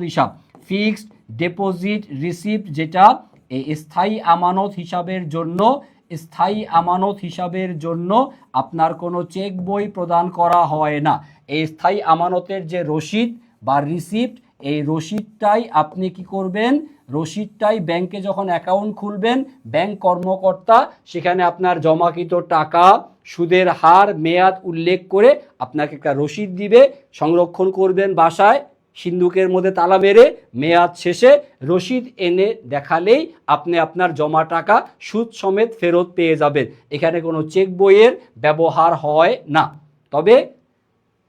হিসাব, ফিক্সড ডিপোজিট রিসিপ্ট, যেটা এই স্থায়ী আমানত হিসাবের জন্য আপনার কোনো চেক বই প্রদান করা হয় না। এই স্থায়ী আমানতের যে রসিদ বা রিসিপ্ট, এই রসিদটাই আপনি কি করবেন? রসিদটাই ব্যাংকে যখন অ্যাকাউন্ট খুলবেন, ব্যাংক কর্মকর্তা সেখানে আপনার জমাকৃত টাকা, সুদের হার, মেয়াদ উল্লেখ করে আপনাকে একটা রসিদ দিবে, সংরক্ষণ করবেন বাসায় সিন্দুকের মধ্যে তালা মেরে। মেয়াদ শেষে রসিদ এনে দেখালেই আপনি আপনার জমা টাকা সুদ সমেত ফেরত পেয়ে যাবেন। এখানে কোনো চেক বইয়ের ব্যবহার হয় না। তবে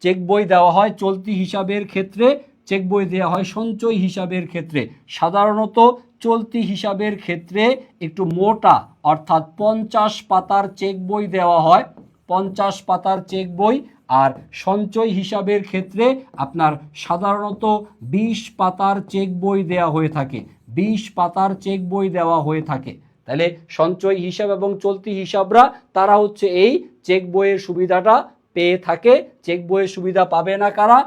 চেক বই দেওয়া হয় চলতি হিসাবের ক্ষেত্রে, চেক বই দেওয়া হয় সঞ্চয় হিসাবের ক্ষেত্রে। সাধারণত চলতি হিসাবের ক্ষেত্রে একটু মোটা, অর্থাৎ 50 পাতার চেক বই দেওয়া হয়, 50 পাতার চেক বই। আর সঞ্চয় হিসাবের ক্ষেত্রে আপনার সাধারণত 20 পাতার চেক বই দেওয়া হয়ে থাকে, 20 পাতার চেক বই দেওয়া হয়ে থাকে। তাহলে সঞ্চয় হিসাব এবং চলতি হিসাবরা তারা হচ্ছে এই চেক বইয়ের সুবিধাটা পেয়ে থাকে। চেক বইয়ের সুবিধা পাবে না কারা?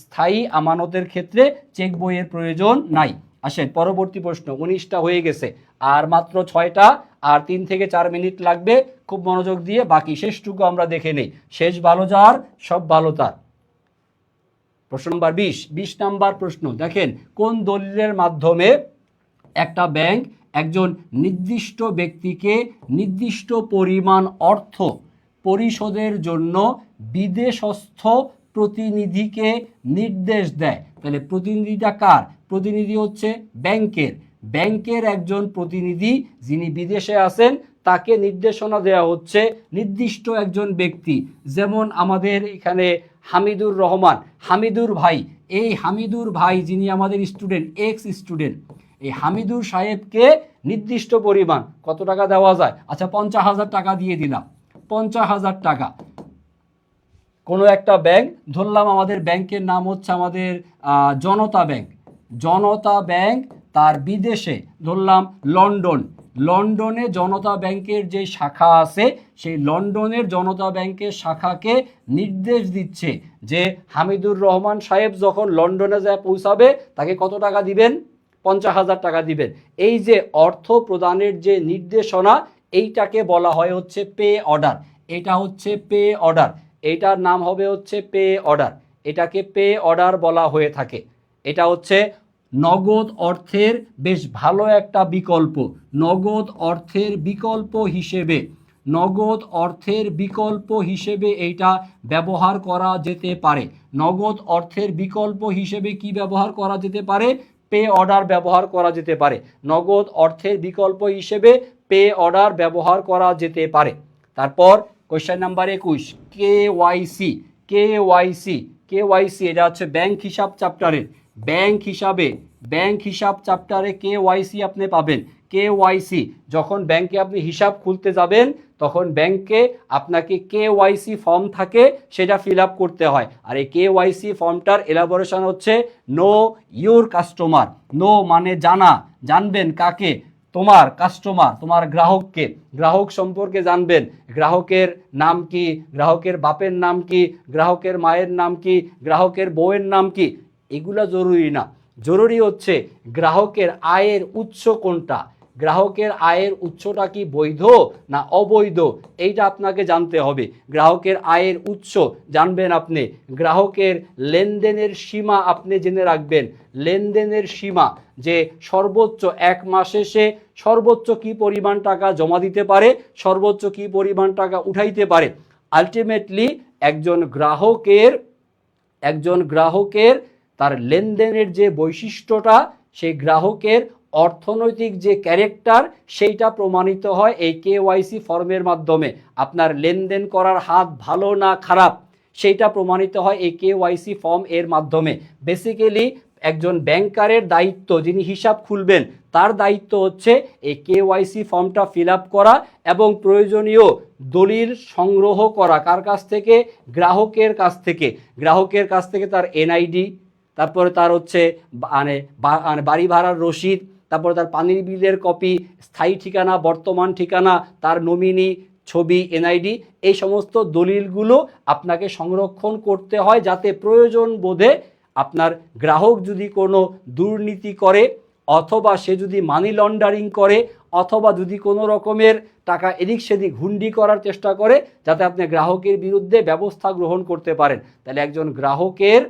স্থায়ী আমানতের ক্ষেত্রে চেক বইয়ের প্রয়োজন নাই। আসেন পরবর্তী প্রশ্ন। 19টা হয়ে গেছে, আর মাত্র 6টা, আর 3 থেকে 4 মিনিট লাগবে। খুব মনোযোগ দিয়ে বাকি শেষটুকু আমরা দেখে নেই। শেষ ভালো যার, সব ভালো তার। প্রশ্ন নাম্বার 20 নাম্বার প্রশ্ন দেখেন, কোন দলিলের মাধ্যমে একটা ব্যাংক একজন নির্দিষ্ট ব্যক্তিকে নির্দিষ্ট পরিমাণ অর্থ পরিশোধের জন্য বিদেশস্থ প্রতিনিধিকে নির্দেশ দেয়? তাহলে প্রতিনিধিটা কার? প্রতিনিধি হচ্ছে ব্যাংকের একজন প্রতিনিধি যিনি বিদেশে আছেন, তাকে নির্দেশনা দেওয়া হচ্ছে নির্দিষ্ট একজন ব্যক্তি। যেমন আমাদের এখানে হামিদুর রহমান, হামিদুর ভাই, এই হামিদুর ভাই যিনি আমাদের স্টুডেন্ট, এক্স স্টুডেন্ট, এই হামিদুর সাহেবকে নির্দিষ্ট পরিমাণ কত টাকা দেওয়া যায়? আচ্ছা 50,000 টাকা দিয়ে দিলাম। 50,000 টাকা। কোনো একটা ব্যাংক ধরলাম, আমাদের ব্যাংকের নাম হচ্ছে আমাদের জনতা ব্যাংক। জনতা ব্যাংক তার বিদেশে ধরলাম লন্ডনে জনতা ব্যাংকের যে শাখা আছে, সেই লন্ডনের জনতা ব্যাংকের শাখাকে নির্দেশ দিচ্ছে যে হামিদুর রহমান সাহেব যখন লন্ডনে যায় পৌঁছাবে তাকে কত টাকা দিবেন? 50,000 টাকা দিবেন। এই যে অর্থ প্রদানের যে নির্দেশনা, এইটাকে বলা হয় হচ্ছে পে অর্ডার। এটা হচ্ছে পে অর্ডার, এইটার নাম হবে হচ্ছে পে অর্ডার। এটাকে পে অর্ডার বলা হয়ে থাকে। এটা হচ্ছে নগদ অর্থের বেশ ভালো একটা বিকল্প। নগদ অর্থের বিকল্প হিসেবে এইটা ব্যবহার করা যেতে পারে। নগদ অর্থের বিকল্প হিসেবে কি ব্যবহার করা যেতে পারে? পে অর্ডার ব্যবহার করা যেতে পারে। নগদ অর্থের বিকল্প হিসেবে পে অর্ডার ব্যবহার করা যেতে পারে। তারপর কোশ্চেন নাম্বার 21, কেওয়াইসি এটা হচ্ছে ব্যাংক হিসাব চ্যাপ্টারের। ব্যাংক হিসাব চ্যাপ্টারে কেওয়াইসি আপনি পাবেন। কেওয়াইসি যখন ব্যাংকে আপনি হিসাব খুলতে যাবেন, তখন ব্যাংকে আপনাকে কেওয়াইসি ফর্ম থাকে, সেটা ফিল আপ করতে হয়। আর এই কেওয়াইসি ফর্মটার এলাবোরেশন হচ্ছে নো ইউর কাস্টমার। নো মানে জানা, জানবেন কাকে? তোমার কাস্টমার, তোমার গ্রাহককে। গ্রাহক সম্পর্কে জানবেন, গ্রাহকের নাম কি, গ্রাহকের বাপের নাম কি, গ্রাহকের মায়ের নাম কি, গ্রাহকের বউয়ের নাম কি, এগুলা জরুরি না। জরুরি হচ্ছে গ্রাহকের আয়ের উৎস কোনটা, গ্রাহকের আয়ের উৎসটা কি বৈধ না অবৈধ, এইটা আপনাকে জানতে হবে। গ্রাহকের আয়ের উৎস জানবেন আপনি। গ্রাহকের লেনদেনের সীমা আপনি জেনে রাখবেন। লেনদেনের সীমা, যে সর্বোচ্চ এক মাসে সে সর্বোচ্চ কি পরিমাণ টাকা জমা দিতে পারে, সর্বোচ্চ কি পরিমাণ টাকা উঠাইতে পারে। আলটিমেটলি একজন গ্রাহকের তার লেনদেনের যে বৈশিষ্ট্যটা, সেই গ্রাহকের অর্থনৈতিক যে ক্যারেক্টার, সেইটা প্রমাণিত হয় এই কেওয়াইসি ফর্মের মাধ্যমে। আপনার লেনদেন করার হাত ভালো না খারাপ, সেইটা প্রমাণিত হয় এই কেওয়াইসি ফর্ম এর মাধ্যমে। বেসিক্যালি একজন ব্যাংকারের দায়িত্ব, যিনি হিসাব খুলবেন, তার দায়িত্ব হচ্ছে এই কেওয়াইসি ফর্মটা ফিল আপ করা এবং প্রয়োজনীয় দলিল সংগ্রহ করা। কার কাছ থেকে? গ্রাহকের কাছ থেকে তার এনআইডি, তারপরে তার হচ্ছে বাড়ি ভাড়ার রসিদ, তারপরে তার পানির বিলের কপি, স্থায়ী ঠিকানা, বর্তমান ঠিকানা, তার নমিনি, ছবি, এনআইডি, এই সমস্ত দলিলগুলো আপনাকে সংরক্ষণ করতে হয়, যাতে প্রয়োজন বোধে আপনার গ্রাহক যদি কোনো দুর্নীতি করে, অথবা সে যদি মানি লন্ডারিং করে, অথবা যদি কোনো রকমের টাকা এদিক সেদিক হুন্ডি করার চেষ্টা করে, যাতে আপনি গ্রাহকের বিরুদ্ধে ব্যবস্থা গ্রহণ করতে পারেন। তাহলে একজন গ্রাহকের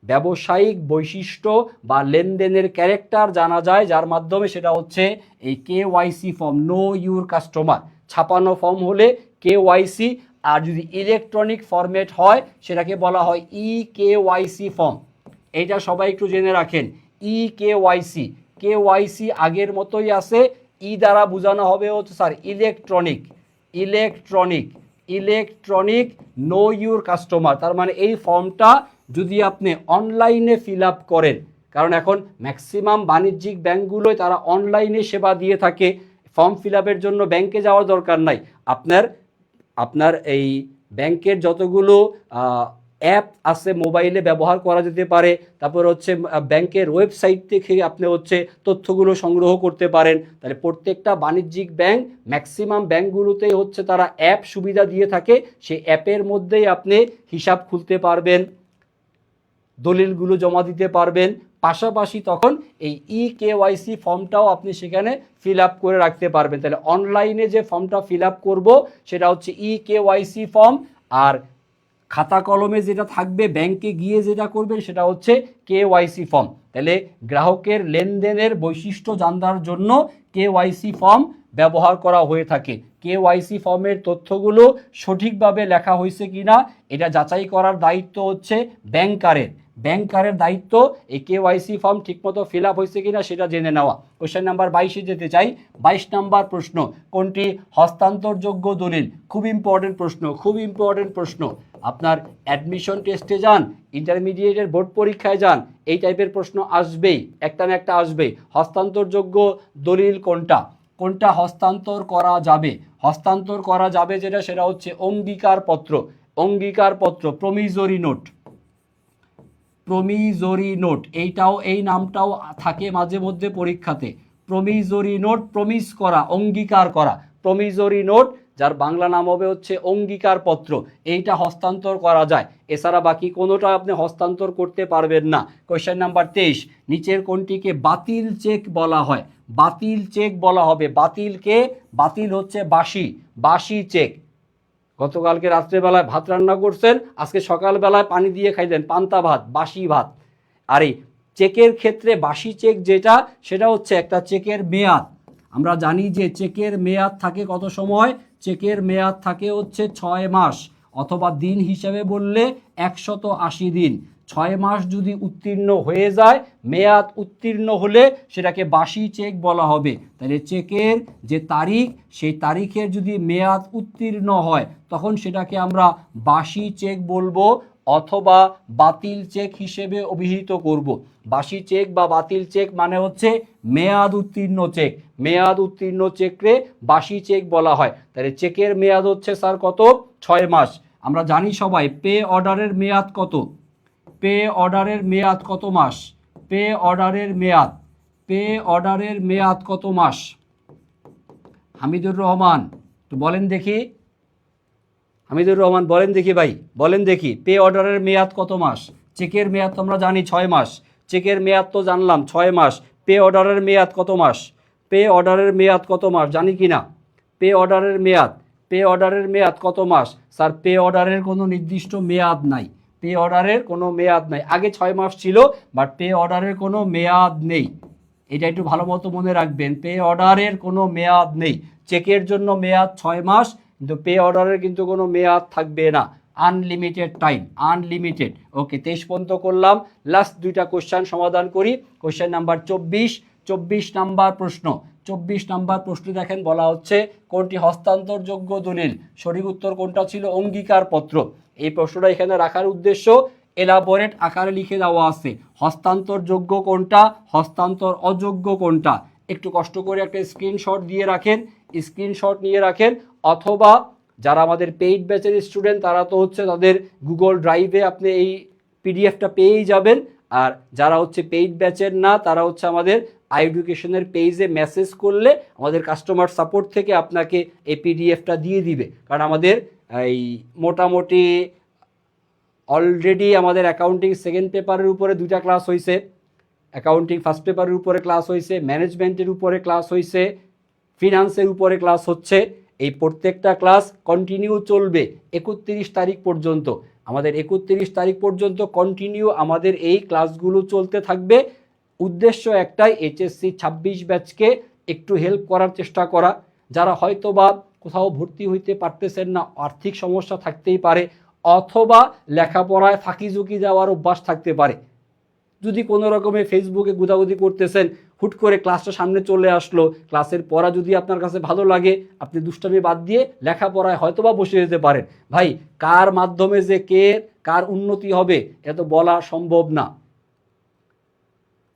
ব্যবসায়িক বৈশিষ্ট্য বা লেনদেনের ক্যারেক্টার জানা যায়, যার মাধ্যমে সেটা হচ্ছে এই KYC form, no your customer. ছাপানো ফর্ম হলে কেওয়াইসি, আর যদি ইলেকট্রনিক ফরম্যাট হয় সেটাকে বলা হয় কেওয়াইসি ফর্ম। এইটা সবাই একটু জেনে রাখেন। কেওয়াইসি আগের মতোই আছে। দ্বারা বোঝানো হবে হচ্ছে sir electronic no your customer. তার মানে এই ফর্মটা যদি আপনি অনলাইনে ফিল আপ করেন, কারণ এখন ম্যাক্সিমাম বাণিজ্যিক ব্যাংকগুলোই তারা অনলাইনে সেবা দিয়ে থাকে, ফর্ম ফিল আপের জন্য ব্যাংকে যাওয়ার দরকার নাই। আপনার এই ব্যাংকের যতগুলো অ্যাপ আছে মোবাইলে ব্যবহার করা যেতে পারে, তারপর হচ্ছে ব্যাংকের ওয়েবসাইট থেকে আপনি হচ্ছে তথ্যগুলো সংগ্রহ করতে পারেন। তাহলে প্রত্যেকটা বাণিজ্যিক ব্যাংক, ম্যাক্সিমাম ব্যাংকগুলোতেই হচ্ছে তারা অ্যাপ সুবিধা দিয়ে থাকে। সেই অ্যাপের মধ্যেই আপনি হিসাব খুলতে পারবেন, দলিলগুলো জমা দিতে পারবেন, পাশাপাশি তখন এই কেওয়াইসি ফর্মটাও আপনি সেখানে ফিল আপ করে রাখতে পারবেন। তাহলে অনলাইনে যে ফর্মটা ফিল আপ করবো সেটা হচ্ছে কেওয়াইসি ফর্ম, আর খাতা কলমে যেটা থাকবে ব্যাংকে গিয়ে যেটা করবেন সেটা হচ্ছে কেওয়াইসি ফর্ম। তাহলে গ্রাহকের লেনদেনের বৈশিষ্ট্য জানার জন্য কেওয়াইসি ফর্ম ব্যবহার করা হয়ে থাকে। কেওয়াইসি ফর্মের তথ্যগুলো সঠিকভাবে লেখা হয়েছে কিনা এটা যাচাই করার দায়িত্ব হচ্ছে ব্যাংকারের দায়িত্ব। এই কেওয়াইসি ফর্ম ঠিকমতো ফিল আপ হয়েছে কিনা সেটা জেনে নেওয়া। কোশ্চেন নাম্বার 22-এ যেতে চাই। 22 নম্বর প্রশ্ন, কোনটি হস্তান্তরযোগ্য দলিল? খুব ইম্পর্টেন্ট প্রশ্ন। আপনার অ্যাডমিশন টেস্টে যান, ইন্টারমিডিয়েটের বোর্ড পরীক্ষায় যান, এই টাইপের প্রশ্ন আসবেই, একটা না একটা আসবেই। হস্তান্তরযোগ্য দলিল কোনটা? কোনটা হস্তান্তর করা যাবে? হস্তান্তর করা যাবে যেটা, সেটা হচ্ছে অঙ্গীকারপত্র। অঙ্গীকারপত্র, প্রমিজরি নোট। প্রমিজরি নোট, এইটাও, এই নামটাও থাকে মাঝে মধ্যে পরীক্ষাতে। প্রমিজরি নোট, প্রমিস করা, অঙ্গীকার করা। প্রমিজরি নোট, যার বাংলা নাম হবে হচ্ছে অঙ্গীকারপত্র, এইটা হস্তান্তর করা যায়। এছাড়া বাকি কোনোটা আপনি হস্তান্তর করতে পারবেন না। কোয়েশ্চেন নাম্বার 23, নিচের কোনটিকে বাতিল চেক বলা হয়? বাতিল চেক বলা হবে। বাতিলকে, বাতিল হচ্ছে বাসি, বাসি চেক। গতকালকে রাত্রেবেলায় ভাত রান্না করছেন, আজকে সকালবেলায় পানি দিয়ে খাইলেন পান্তা ভাত, বাসি ভাত। আর এই চেকের ক্ষেত্রে বাসি চেক যেটা, সেটা হচ্ছে একটা চেকের মেয়াদ। আমরা জানি যে চেকের মেয়াদ থাকে কত সময়? চেকের মেয়াদ থাকে হচ্ছে 6 মাস, অথবা দিন হিসেবে বললে 180 দিন। 6 মাস যদি উত্তীর্ণ হয়ে যায়, মেয়াদ উত্তীর্ণ হলে সেটাকে বাসি চেক বলা হবে। তাহলে চেকের যে তারিখ, সেই তারিখের যদি মেয়াদ উত্তীর্ণ হয়, তখন সেটাকে আমরা বাসি চেক বলবো, অথবা বাতিল চেক হিসেবে অভিহিত করব। বাসি চেক বা বাতিল চেক মানে হচ্ছে মেয়াদ উত্তীর্ণ চেক। মেয়াদ উত্তীর্ণ চেককে বাসি চেক বলা হয়। তাহলে চেকের মেয়াদ হচ্ছে স্যার কত? 6 মাস। আমরা জানি সবাই পে অর্ডারের মেয়াদ কত? পে অর্ডারের মেয়াদ কত মাস? পে অর্ডারের মেয়াদ, পে অর্ডারের মেয়াদ কত মাস? হামিদুর রহমান, তো বলেন দেখি। হামিদুর রহমান বলেন দেখি ভাই, বলেন দেখি, পে অর্ডারের মেয়াদ কত মাস? চেকের মেয়াদ তো আমরা জানি 6 মাস। চেকের মেয়াদ তো জানলাম 6 মাস। পে অর্ডারের মেয়াদ কত মাস? পে অর্ডারের মেয়াদ কত মাস জানি কি না? পে অর্ডারের মেয়াদ, পে অর্ডারের মেয়াদ কত মাস? স্যার পে অর্ডারের কোনো নির্দিষ্ট মেয়াদ নাই। পে অর্ডারের কোনো মেয়াদ নাই। আগে 6 মাস ছিল, বাট পে অর্ডারের কোনো মেয়াদ নেই। এটা একটু ভালো মতো মনে রাখবেন, পে অর্ডারের কোনো মেয়াদ নেই। চেকের জন্য মেয়াদ 6 মাস, কিন্তু পে অর্ডারের কিন্তু কোনো মেয়াদ থাকবে না। Unlimited time, unlimited. ওকে, 23 পর্যন্ত করলাম। লাস্ট দুইটা কোশ্চেন সমাধান করি। কোশ্চেন নাম্বার 24, 24 নাম্বার প্রশ্ন। 24 নাম্বার প্রশ্ন দেখেন, বলা হচ্ছে কোনটি হস্তান্তরযোগ্য দলিল? সঠিক উত্তর কোনটা ছিল? অঙ্গীকারপত্র। এই প্রশ্নটা এখানে রাখার উদ্দেশ্য, এলাবোরেট আকারে লিখে দেওয়া আছে। হস্তান্তরযোগ্য কোনটা, হস্তান্তর অযোগ্য কোনটা। একটু কষ্ট করে একটা স্ক্রিনশট দিয়ে রাখেন, স্ক্রিনশট নিয়ে রাখেন। অথবা যারা আমাদের পেইড ব্যাচের স্টুডেন্ট, তারা তো হচ্ছে তাদের গুগল ড্রাইভে আপনি এই পিডিএফটা পেয়েই যাবেন। আর যারা হচ্ছে পেইড ব্যাচের না, তারা হচ্ছে আমাদের আইএডুকেশনের পেজে মেসেজ করলে আমাদের কাস্টমার সাপোর্ট থেকে আপনাকে এই পিডিএফটা দিয়ে দিবে। কারণ আমাদের এই মোটামুটি অলরেডি আমাদের অ্যাকাউন্টিং সেকেন্ড পেপারের উপরে 2টা ক্লাস হয়েছে, অ্যাকাউন্টিং ফার্স্ট পেপারের উপরে ক্লাস হয়েছে, ম্যানেজমেন্টের উপরে ক্লাস হয়েছে, ফিনান্সের উপরে ক্লাস হচ্ছে। এই প্রত্যেকটা ক্লাস কন্টিনিউ চলবে 31 তারিখ পর্যন্ত। আমাদের 31 তারিখ পর্যন্ত কন্টিনিউ আমাদের এই ক্লাসগুলো চলতে থাকবে। উদ্দেশ্য একটাই, এইচএসসি 26 ব্যাচকে একটু হেল্প করার চেষ্টা করা। যারা হয়তো বা কোথাও ভর্তি হইতে পারতেছেন না, আর্থিক সমস্যা থাকতেই পারে, অথবা লেখাপড়ায় ফাঁকি ঝুঁকি যাওয়ার অভ্যাস থাকতে পারে। যদি কোনো রকমে ফেসবুকে গুদাগুদি করতেছেন, হুট করে ক্লাসটা সামনে চলে আসলো, ক্লাসের পড়া যদি আপনার কাছে ভালো লাগে, আপনি দুষ্টামি বাদ দিয়ে লেখাপড়ায় হয়তোবা বসে যেতে পারেন। ভাই, কার মাধ্যমে যে কার উন্নতি হবে এটা তো বলা সম্ভব না।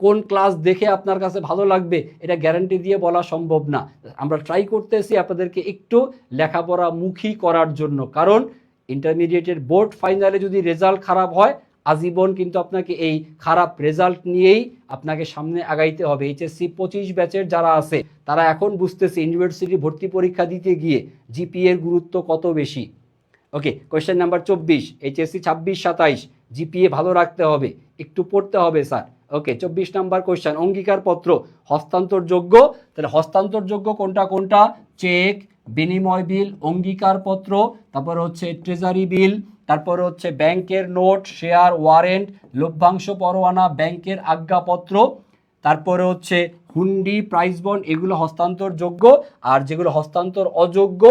কোন ক্লাস দেখে আপনার কাছে ভালো লাগবে এটা গ্যারান্টি দিয়ে বলা সম্ভব না। আমরা ট্রাই করতেছি আপনাদেরকে একটু লেখাপড়া মুখী করার জন্য। কারণ ইন্টারমিডিয়েটের বোর্ড ফাইনালে যদি রেজাল্ট খারাপ হয়, আজীবন কিন্তু আপনাকে এই খারাপ রেজাল্ট নিয়েই আপনাকে সামনে আগাইতে হবে। এইচএসসি 25 ব্যাচের যারা আছে, তারা এখন বুঝতেছে ইউনিভার্সিটি ভর্তি পরীক্ষা দিতে গিয়ে জিপিএর গুরুত্ব কত বেশি। ওকে, কোয়েশ্চেন নাম্বার 24, এইচএসসি 26-27, জিপিএ ভালো রাখতে হবে, একটু পড়তে হবে স্যার। ওকে, 24 নাম্বার কোয়েশ্চেন, অঙ্গীকারপত্র হস্তান্তরযোগ্য। তাহলে হস্তান্তরযোগ্য কোনটা কোনটা? চেক, বিনিময় বিল, অঙ্গীকারপত্র, তারপর হচ্ছে ট্রেজারি বিল, তারপর হচ্ছে ব্যাংকের নোট, শেয়ার, ওয়ারেন্ট, লভ্যাংশ পরোয়ানা, ব্যাংকের আজ্ঞাপত্র, তারপরে হচ্ছে হুন্ডি, প্রাইস বন্ড, এগুলো হস্তান্তরযোগ্য। আর যেগুলো হস্তান্তর অযোগ্য,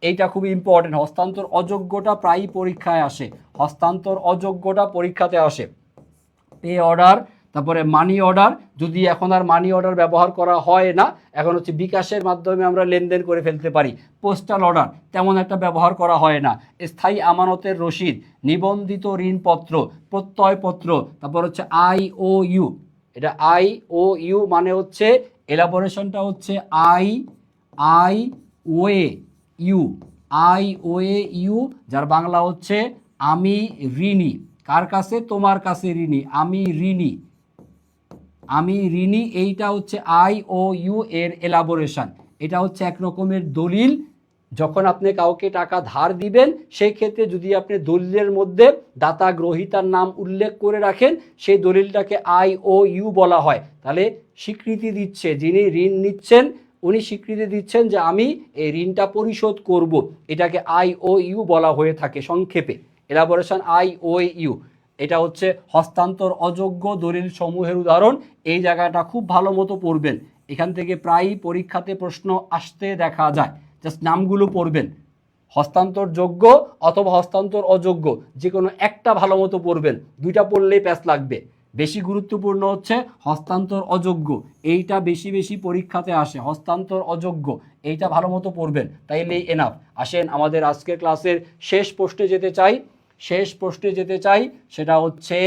এইটা খুবই ইম্পর্টেন্ট, হস্তান্তর অযোগ্যটা প্রায়ই পরীক্ষায় আসে, হস্তান্তর অযোগ্যটা পরীক্ষাতে আসে। পে অর্ডার, তারপরে মানি অর্ডার, যদি এখন আর মানি অর্ডার ব্যবহার করা হয় না, এখন হচ্ছে বিকাশের মাধ্যমে আমরা লেনদেন করে ফেলতে পারি। পোস্টাল অর্ডার তেমন একটা ব্যবহার করা হয় না। স্থায়ী আমানতের রসিদ, নিবন্ধিত ঋণপত্র, প্রত্যয়পত্র, তারপর হচ্ছে IOU। এটা IOU মানে হচ্ছে এলাবোরেশনটা হচ্ছে I owe you, I owe you, যার বাংলা হচ্ছে আমি ঋণী। কার কাছে? তোমার কাছে ঋণী, আমি ঋণী, আমি ঋণী। এইটা হচ্ছে আই ও ইউ এর এলাবোরেশন। এটা হচ্ছে এক রকমের দলিল। যখন আপনি কাউকে টাকা ধার দিবেন সেই ক্ষেত্রে যদি আপনি দলিলের মধ্যে দাতা গ্রহীতার নাম উল্লেখ করে রাখেন, সেই দলিলটাকে আই ও ইউ বলা হয়। তাহলে স্বীকৃতি দিচ্ছে, যিনি ঋণ নিচ্ছেন উনি স্বীকৃতি দিচ্ছেন যে আমি এই ঋণটা পরিশোধ করব। এটাকে আই ও ইউ বলা হয়ে থাকে সংক্ষেপে, এলাবোরেশন আই ও ইউ। এটা হচ্ছে হস্তান্তর অযোগ্য দলিল সমূহের উদাহরণ। এই জায়গাটা খুব ভালো মতো পড়বেন, এখান থেকে প্রায়ই পরীক্ষাতে প্রশ্ন আসতে দেখা যায়। জাস্ট নামগুলো পড়বেন, হস্তান্তর যোগ্য অথবা হস্তান্তর অযোগ্য, যে কোনো একটা ভালো মতো পড়বেন, দুইটা পড়লেই প্যাস লাগবে। বেশি গুরুত্বপূর্ণ হচ্ছে হস্তান্তর অযোগ্য, এইটা বেশি বেশি পরীক্ষাতে আসে, হস্তান্তর অযোগ্য এইটা ভালো মতো পড়বেন, তাইলেই এনাফ। আসেন আমাদের আজকের ক্লাসের শেষ প্রশ্নে যেতে চাই। শেষ প্রশ্নে যেতে চাই, সেটা হচ্ছে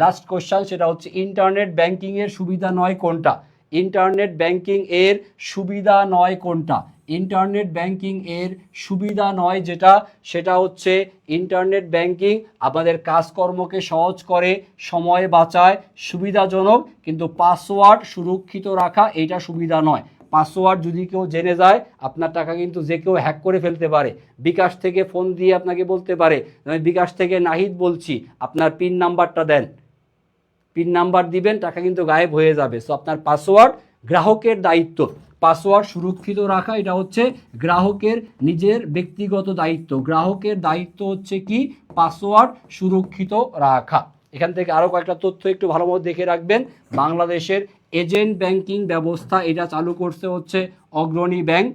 লাস্ট কোশ্চেন, সেটা হচ্ছে ইন্টারনেট ব্যাংকিং এর সুবিধা নয় কোনটা? ইন্টারনেট ব্যাংকিং এর সুবিধা নয় কোনটা? ইন্টারনেট ব্যাংকিং এর সুবিধা নয় যেটা, সেটা হচ্ছে ইন্টারনেট ব্যাংকিং আমাদের কাজকর্মকে সহজ করে, সময় বাঁচায়, সুবিধাজনক, কিন্তু পাসওয়ার্ড সুরক্ষিত রাখা এইটা সুবিধা নয়। পাসওয়ার্ড যদি কেউ জেনে যায় আপনার টাকা কিন্তু যে কেউ হ্যাক করে ফেলতে পারে। বিকাশ থেকে ফোন দিয়ে আপনাকে বলতে পারে আমি বিকাশ থেকে নাহিদ বলছি, আপনার পিন নাম্বারটা দেন, পিন নাম্বার দিবেন, টাকা কিন্তু গায়েব হয়ে যাবে। সো আপনার পাসওয়ার্ড গ্রাহকের দায়িত্ব, পাসওয়ার্ড সুরক্ষিত রাখা এটা হচ্ছে গ্রাহকের নিজের ব্যক্তিগত দায়িত্ব। গ্রাহকের দায়িত্ব হচ্ছে কি? পাসওয়ার্ড সুরক্ষিত রাখা। এখান থেকে আরও কয়েকটা তথ্য একটু ভালো মতো দেখে রাখবেন। বাংলাদেশের এজেন্ট ব্যাংকিং ব্যবস্থা এটা চালু করছে হচ্ছে অগ্রণী ব্যাংক।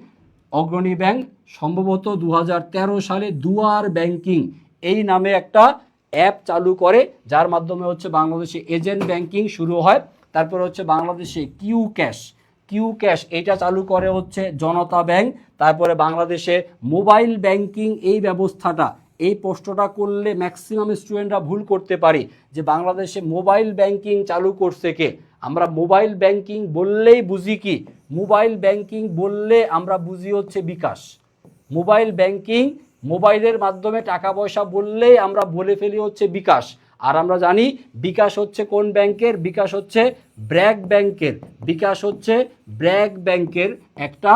অগ্রণী ব্যাংক সম্ভবত 2013 সালে দুয়ার ব্যাংকিং এই নামে একটা অ্যাপ চালু করে, যার মাধ্যমে হচ্ছে বাংলাদেশে এজেন্ট ব্যাংকিং শুরু হয়। তারপর হচ্ছে বাংলাদেশে কিউ ক্যাশ, কিউ ক্যাশ এটা চালু করে হচ্ছে জনতা ব্যাংক। তারপরে বাংলাদেশে মোবাইল ব্যাংকিং এই ব্যবস্থাটা, এই প্রশ্নটা করলে ম্যাক্সিমাম স্টুডেন্টরা ভুল করতে পারে যে বাংলাদেশে মোবাইল ব্যাংকিং চালু করছে কে? আমরা মোবাইল ব্যাংকিং বললেই বুঝি কি? মোবাইল ব্যাংকিং বললে আমরা বুঝি হচ্ছে বিকাশ। মোবাইল ব্যাংকিং, মোবাইলের মাধ্যমে টাকা পয়সা বললেই আমরা বলে ফেলি হচ্ছে বিকাশ। আর আমরা জানি বিকাশ হচ্ছে কোন ব্যাংকের? বিকাশ হচ্ছে ব্র্যাক ব্যাংকের। বিকাশ হচ্ছে ব্র্যাক ব্যাংকের একটা,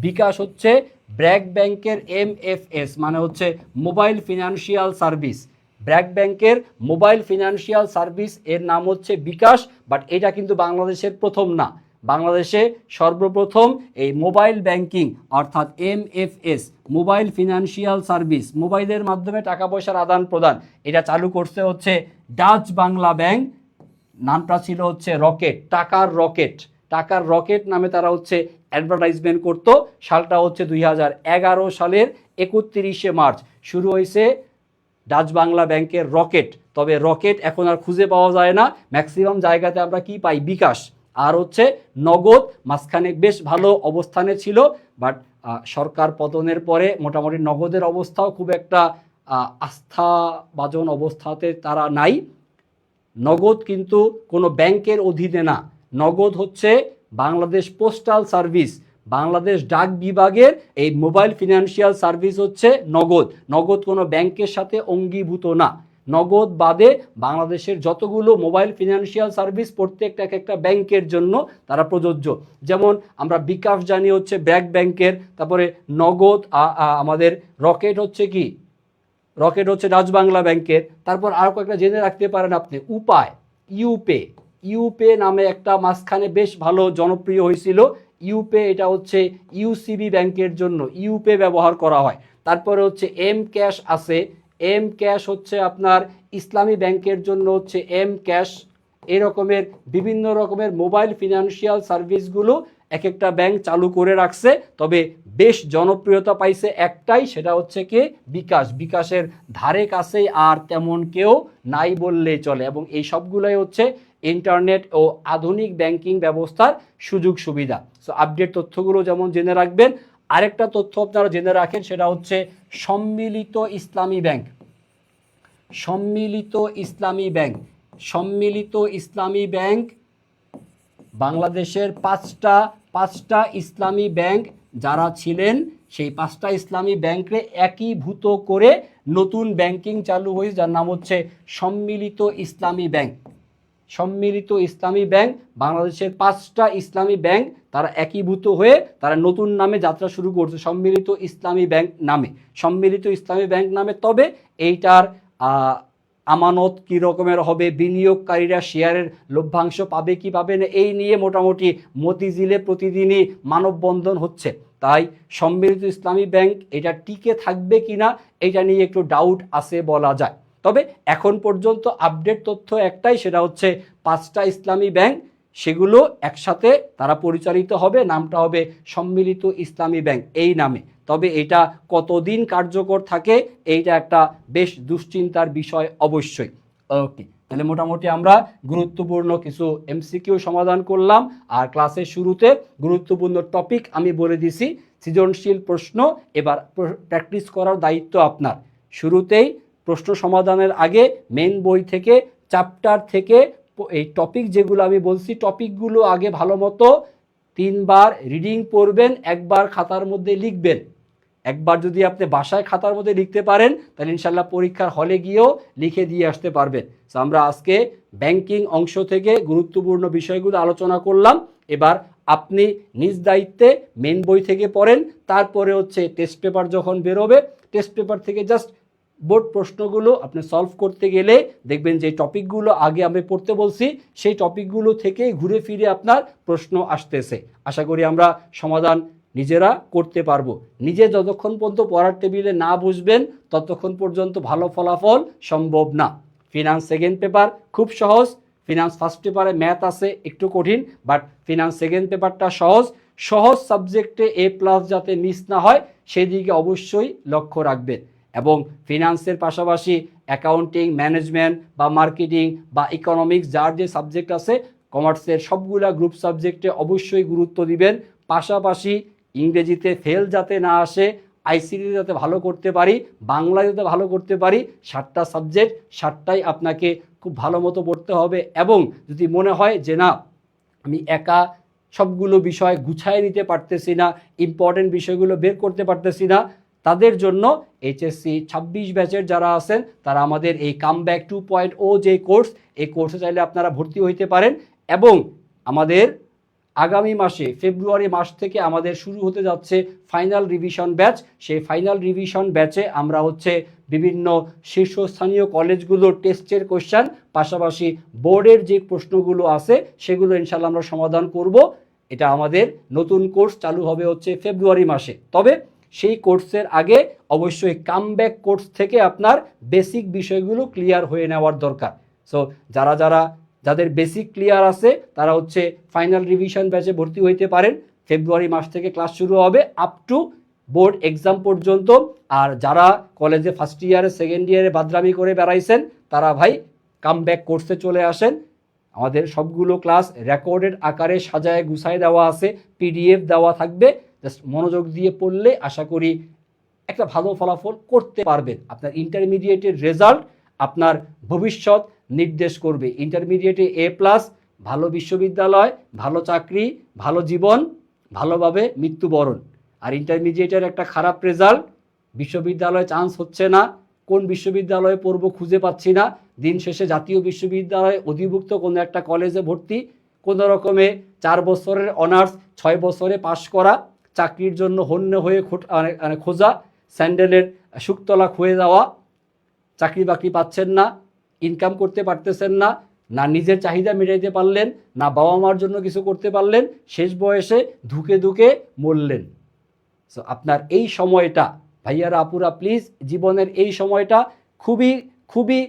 বিকাশ হচ্ছে ব্র্যাক ব্যাংকের MFS মানে হচ্ছে মোবাইল ফিনান্সিয়াল সার্ভিস। ব্র্যাক ব্যাংকের মোবাইল ফিনান্সিয়াল সার্ভিস এর নাম হচ্ছে বিকাশ, বাট এটা কিন্তু বাংলাদেশের প্রথম না। বাংলাদেশে সর্বপ্রথম এই মোবাইল ব্যাংকিং অর্থাৎ MFS মোবাইল ফিনান্সিয়াল সার্ভিস, মোবাইলের মাধ্যমে টাকা পয়সার আদান প্রদান, এটা চালু করছে হচ্ছে ডাচ বাংলা ব্যাংক। নামটা ছিল হচ্ছে রকেট, টাকার রকেট, টাকার রকেট নামে তারা হচ্ছে অ্যাডভার্টাইজমেন্ট করতো। সালটা হচ্ছে 2011 সালের 31শে মার্চ শুরু হয়েছে ডাচ বাংলা ব্যাংকের রকেট। তবে রকেট এখন আর খুঁজে পাওয়া যায় না, ম্যাক্সিমাম জায়গাতে আমরা কি পাই? বিকাশ আর হচ্ছে নগদ। মাঝখানে বেশ ভালো অবস্থানে ছিল, বাট সরকার পতনের পরে মোটামুটি নগদের অবস্থাও খুব একটা আস্থাভাজন অবস্থাতে তারা নাই। নগদ কিন্তু কোনো ব্যাংকের অধীনে না, নগদ হচ্ছে বাংলাদেশ পোস্টাল সার্ভিস, বাংলাদেশ ডাক বিভাগের এই মোবাইল ফিনান্সিয়াল সার্ভিস হচ্ছে নগদ। নগদ কোনো ব্যাংকের সাথে অঙ্গীভূত না। নগদ বাদে বাংলাদেশের যতগুলো মোবাইল ফিনান্সিয়াল সার্ভিস প্রত্যেকটা এক একটা ব্যাংকের জন্য তারা প্রযোজ্য। যেমন আমরা বিকাশ জানি হচ্ছে ব্র্যাক ব্যাংকের, তারপরে নগদ আমাদের রকেট হচ্ছে কি? রকেট হচ্ছে ডাচ বাংলা ব্যাংকের। তারপর আর কয়েকটা জেনে রাখতে পারেন আপনি। উপায়, ইউপে, ইউপে নামে একটা মাঝখানে বেশ ভালো জনপ্রিয় হয়েছিল। ইউপে এটা হচ্ছে ইউসিবি ব্যাংকের জন্য ইউপে ব্যবহার করা হয়। তারপরে হচ্ছে এম ক্যাশ আছে, এম ক্যাশ হচ্ছে আপনার ইসলামী ব্যাংকের জন্য হচ্ছে এম ক্যাশ। এরকমের বিভিন্ন রকমের মোবাইল ফিনান্সিয়াল সার্ভিসগুলো এক একটা ব্যাংক চালু করে রাখছে, তবে বেশ জনপ্রিয়তা পাইছে একটাই, সেটা হচ্ছে কি? বিকাশ। বিকাশের ধারে কাছেই আর তেমন কেউ নাই বললেই চলে, এবং এই সবগুলোই হচ্ছে ইন্টারনেট ও আধুনিক ব্যাংকিং ব্যবস্থার সুযোগ সুবিধা। সো আপডেট তথ্যগুলো যেমন জেনে রাখবেন, আরেকটা তথ্য আপনারা জেনে রাখেন, সেটা হচ্ছে সম্মিলিত ইসলামী ব্যাংক। সম্মিলিত ইসলামী ব্যাংক, সম্মিলিত ইসলামী ব্যাংক বাংলাদেশের পাঁচটা ইসলামী ব্যাংক যারা ছিলেন সেই পাঁচটা ইসলামী ব্যাংকে একীভূত করে নতুন ব্যাংকিং চালু হয়েছে, যার নাম হচ্ছে সম্মিলিত ইসলামী ব্যাংক। সম্মিলিত ইসলামী ব্যাংক, বাংলাদেশের পাঁচটা ইসলামী ব্যাংক তারা একীভূত হয়ে তারা নতুন নামে যাত্রা শুরু করছে, সম্মিলিত ইসলামী ব্যাংক নামে। সম্মিলিত ইসলামী ব্যাংক নামে, তবে এইটার আমানত কী রকমের হবে, বিনিয়োগকারীরা শেয়ারের লভ্যাংশ পাবে কি পাবে না, এই নিয়ে মোটামুটি মতিঝিলে প্রতিদিনই মানববন্ধন হচ্ছে। তাই সম্মিলিত ইসলামী ব্যাংক এটা টিকে থাকবে কিনা এটা নিয়ে একটু ডাউট আছে বলা যায়। তবে এখন পর্যন্ত আপডেট তথ্য একটাই, সেটা হচ্ছে পাঁচটা ইসলামী ব্যাংক সেগুলো একসাথে তারা পরিচালিত হবে, নামটা হবে সম্মিলিত ইসলামী ব্যাংক এই নামে। তবে এটা কতদিন কার্যকর থাকে এইটা একটা বেশ দুশ্চিন্তার বিষয় অবশ্যই। ওকে, তাহলে মোটামুটি আমরা গুরুত্বপূর্ণ কিছু এমসিকিউ সমাধান করলাম। আর ক্লাসের শুরুতে গুরুত্বপূর্ণ টপিক আমি বলে দিছি, সৃজনশীল প্রশ্ন এবার প্র্যাকটিস করার দায়িত্ব আপনার। শুরুতেই প্রশ্ন সমাধানের আগে মেন বই থেকে চ্যাপ্টার থেকে এই টপিক যেগুলো আমি বলছি টপিকগুলো আগে ভালো মতো 3 বার রিডিং পড়বেন, একবার খাতার মধ্যে লিখবেন। একবার যদি আপনি বাসায় খাতার মধ্যে লিখতে পারেন তাহলে ইনশাল্লাহ পরীক্ষার হলে গিয়েও লিখে দিয়ে আসতে পারবেন। তো আমরা আজকে ব্যাংকিং অংশ থেকে গুরুত্বপূর্ণ বিষয়গুলো আলোচনা করলাম। এবার আপনি নিজ দায়িত্বে মেন বই থেকে পড়েন, তারপরে হচ্ছে টেস্ট পেপার যখন বেরোবে টেস্ট পেপার থেকে জাস্ট বোর্ড প্রশ্নগুলো আপনি সলভ করতে গেলে দেখবেন যে টপিকগুলো আগে আমি পড়তে বলছি সেই টপিকগুলো থেকেই ঘুরে ফিরে আপনার প্রশ্ন আসতেছে। আশা করি আমরা সমাধান নিজেরা করতে পারবো। নিজে যতক্ষণ পর্যন্ত পড়ার টেবিলে না বসবেন ততক্ষণ পর্যন্ত ভালো ফলাফল সম্ভব না। ফিনান্স সেকেন্ড পেপার খুব সহজ, ফিনান্স ফার্স্ট পেপারে ম্যাথ আছে একটু কঠিন, বাট ফিনান্স সেকেন্ড পেপারটা সহজ। সহজ সাবজেক্টে A+ যাতে মিস না হয় সেদিকে অবশ্যই লক্ষ্য রাখবেন। এবং ফিনান্সের পাশাপাশি অ্যাকাউন্টিং, ম্যানেজমেন্ট বা মার্কেটিং বা ইকোনমিক্স যার যে সাবজেক্ট আছে কমার্সের সবগুলা গ্রুপ সাবজেক্টে অবশ্যই গুরুত্ব দিবেন। পাশাপাশি ইংরেজিতে ফেল যাতে না আসে, আইসিটি যাতে ভালো করতে পারি, বাংলা যাতে ভালো করতে পারি, 7টা সাবজেক্ট 7টাই আপনাকে খুব ভালো মতো পড়তে হবে। এবং যদি মনে হয় যে না আমি একা সবগুলো বিষয় গুছায় নিতে পারতেছি না, ইম্পর্টেন্ট বিষয়গুলো বের করতে পারতেছি না, তাদের জন্য এইচএসসি 26 ব্যাচের যারা আছেন তারা আমাদের এই কামব্যাক 2.0 যে কোর্স, এই কোর্সে চাইলে আপনারা ভর্তি হইতে পারেন। এবং আমাদের আগামী মাসে ফেব্রুয়ারি মাস থেকে আমাদের শুরু হতে যাচ্ছে ফাইনাল রিভিশন ব্যাচ। সেই ফাইনাল রিভিশন ব্যাচে আমরা হচ্ছে বিভিন্ন শীর্ষস্থানীয় কলেজগুলোর টেস্টের কোশ্চেন পাশাপাশি বোর্ডের যে প্রশ্নগুলো আছে সেগুলো ইনশাল্লাহ আমরা সমাধান করব। এটা আমাদের নতুন কোর্স চালু হবে হচ্ছে ফেব্রুয়ারি মাসে। তবে সেই কোর্সের আগে অবশ্যই কামব্যাক কোর্স থেকে আপনার বেসিক বিষয়গুলো ক্লিয়ার হয়ে নেওয়ার দরকার। সো যাদের বেসিক ক্লিয়ার আছে তারা হচ্ছে ফাইনাল রিভিশন ব্যাচে ভর্তি হইতে পারেন। ফেব্রুয়ারি মাস থেকে ক্লাস শুরু হবে আপ টু বোর্ড এক্সাম পর্যন্ত। আর যারা কলেজে ফার্স্ট ইয়ারে সেকেন্ড ইয়ারে বাদরামি করে বেড়াইছেন তারা ভাই কামব্যাক কোর্সে চলে আসেন। আমাদের সবগুলো ক্লাস রেকর্ডেড আকারে সাজায় গুছায় দেওয়া আছে, PDF দেওয়া থাকবে। জাস্ট মনোযোগ দিয়ে পড়লে আশা করি একটা ভালো ফলাফল করতে পারবেন। আপনার ইন্টারমিডিয়েটের রেজাল্ট আপনার ভবিষ্যৎ নির্দেশ করবে। ইন্টারমিডিয়েটে A+, ভালো বিশ্ববিদ্যালয়, ভালো চাকরি, ভালো জীবন, ভালোভাবে মৃত্যুবরণ। আর ইন্টারমিডিয়েটের একটা খারাপ রেজাল্ট, বিশ্ববিদ্যালয়ে চান্স হচ্ছে না, কোন বিশ্ববিদ্যালয়ে পড়বো খুঁজে পাচ্ছি না, দিন শেষে জাতীয় বিশ্ববিদ্যালয়ে অধিভুক্ত কোনো একটা কলেজে ভর্তি, কোনো রকমে 4 বছরের অনার্স 6 বছরে পাশ করা, চাকরির জন্য হন্য হয়ে খোঁজা, স্যান্ডেলের শুকতলা খুঁয়ে যাওয়া, চাকরি বাকরি পাচ্ছেন না, ইনকাম করতে পারতেছেন না, না নিজের চাহিদা মেটাইতে পারলেন, না বাবা মার জন্য কিছু করতে পারলেন, শেষ বয়সে ধুকে ধুকে মরলেন। সো আপনার এই সময়টা ভাইয়ারা আপুরা প্লিজ, জীবনের এই সময়টা খুবই খুবই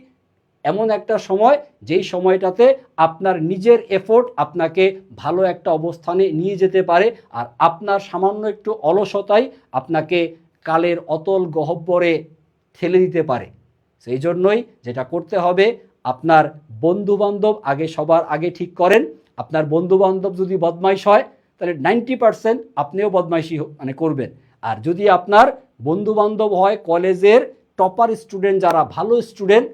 এমন একটা সময় যেই সময়টাতে আপনার নিজের এফোর্ট আপনাকে ভালো একটা অবস্থানে নিয়ে যেতে পারে। আর আপনার সামান্য একটু অলসতাই আপনাকে কালের অতল গহ্বরে ঠেলে দিতে পারে। সেই জন্যই যেটা করতে হবে, আপনার বন্ধুবান্ধব আগে সবার আগে ঠিক করেন। আপনার বন্ধুবান্ধব যদি বদমাইশ হয় তাহলে 90% আপনিও বদমাইশি করবেন। আর যদি আপনার বন্ধুবান্ধব হয় কলেজের টপার স্টুডেন্ট, যারা ভালো স্টুডেন্ট,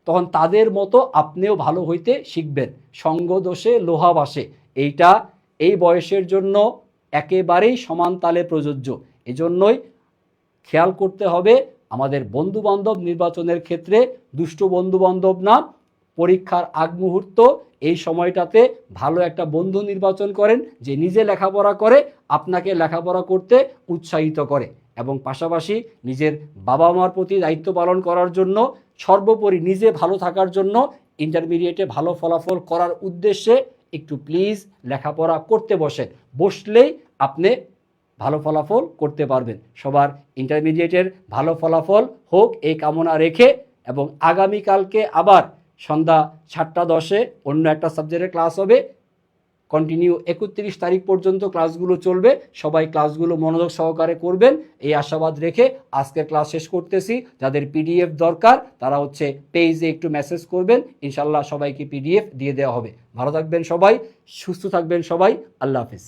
তখন তাদের মতো আপনিও ভালো হইতে শিখবেন। সঙ্গ দোষে লোহা বাসে, এইটা এই বয়সের জন্য একেবারেই সমান তালে প্রযোজ্য। এজন্যই খেয়াল করতে হবে আমাদের বন্ধুবান্ধব নির্বাচনের ক্ষেত্রে দুষ্ট বন্ধুবান্ধব না, পরীক্ষার আগ মুহূর্ত এই সময়টাতে ভালো একটা বন্ধু নির্বাচন করেন যে নিজে লেখাপড়া করে, আপনাকে লেখাপড়া করতে উৎসাহিত করে এবং পাশাপাশি নিজের বাবা মার প্রতি দায়িত্ব পালন করার জন্য, সর্বোপরি নিজে ভালো থাকার জন্য ইন্টারমিডিয়েটে ভালো ফলাফল করার উদ্দেশ্যে একটু প্লিজ লেখাপড়া করতে বসলেই আপনি ভালো ফলাফল করতে পারবেন। সবার ইন্টারমিডিয়েটের ভালো ফলাফল হোক এই কামনা রেখে, এবং আগামীকালকে আবার সন্ধ্যা 7:10 অন্য একটা সাবজেক্টের ক্লাস হবে। কন্টিনিউ 31 তারিখ পর্যন্ত ক্লাসগুলো চলবে। সবাই ক্লাসগুলো মনোযোগ সহকারে করবেন এই আশাবাদ রেখে আজকের ক্লাস শেষ করতেছি। যাদের পিডিএফ দরকার তারা পেজে একটু মেসেজ করবেন, ইনশাল্লাহ সবাইকে পিডিএফ দিয়ে দেওয়া হবে। ভালো থাকবেন সবাই, সুস্থ থাকবেন সবাই, আল্লাহ হাফিজ।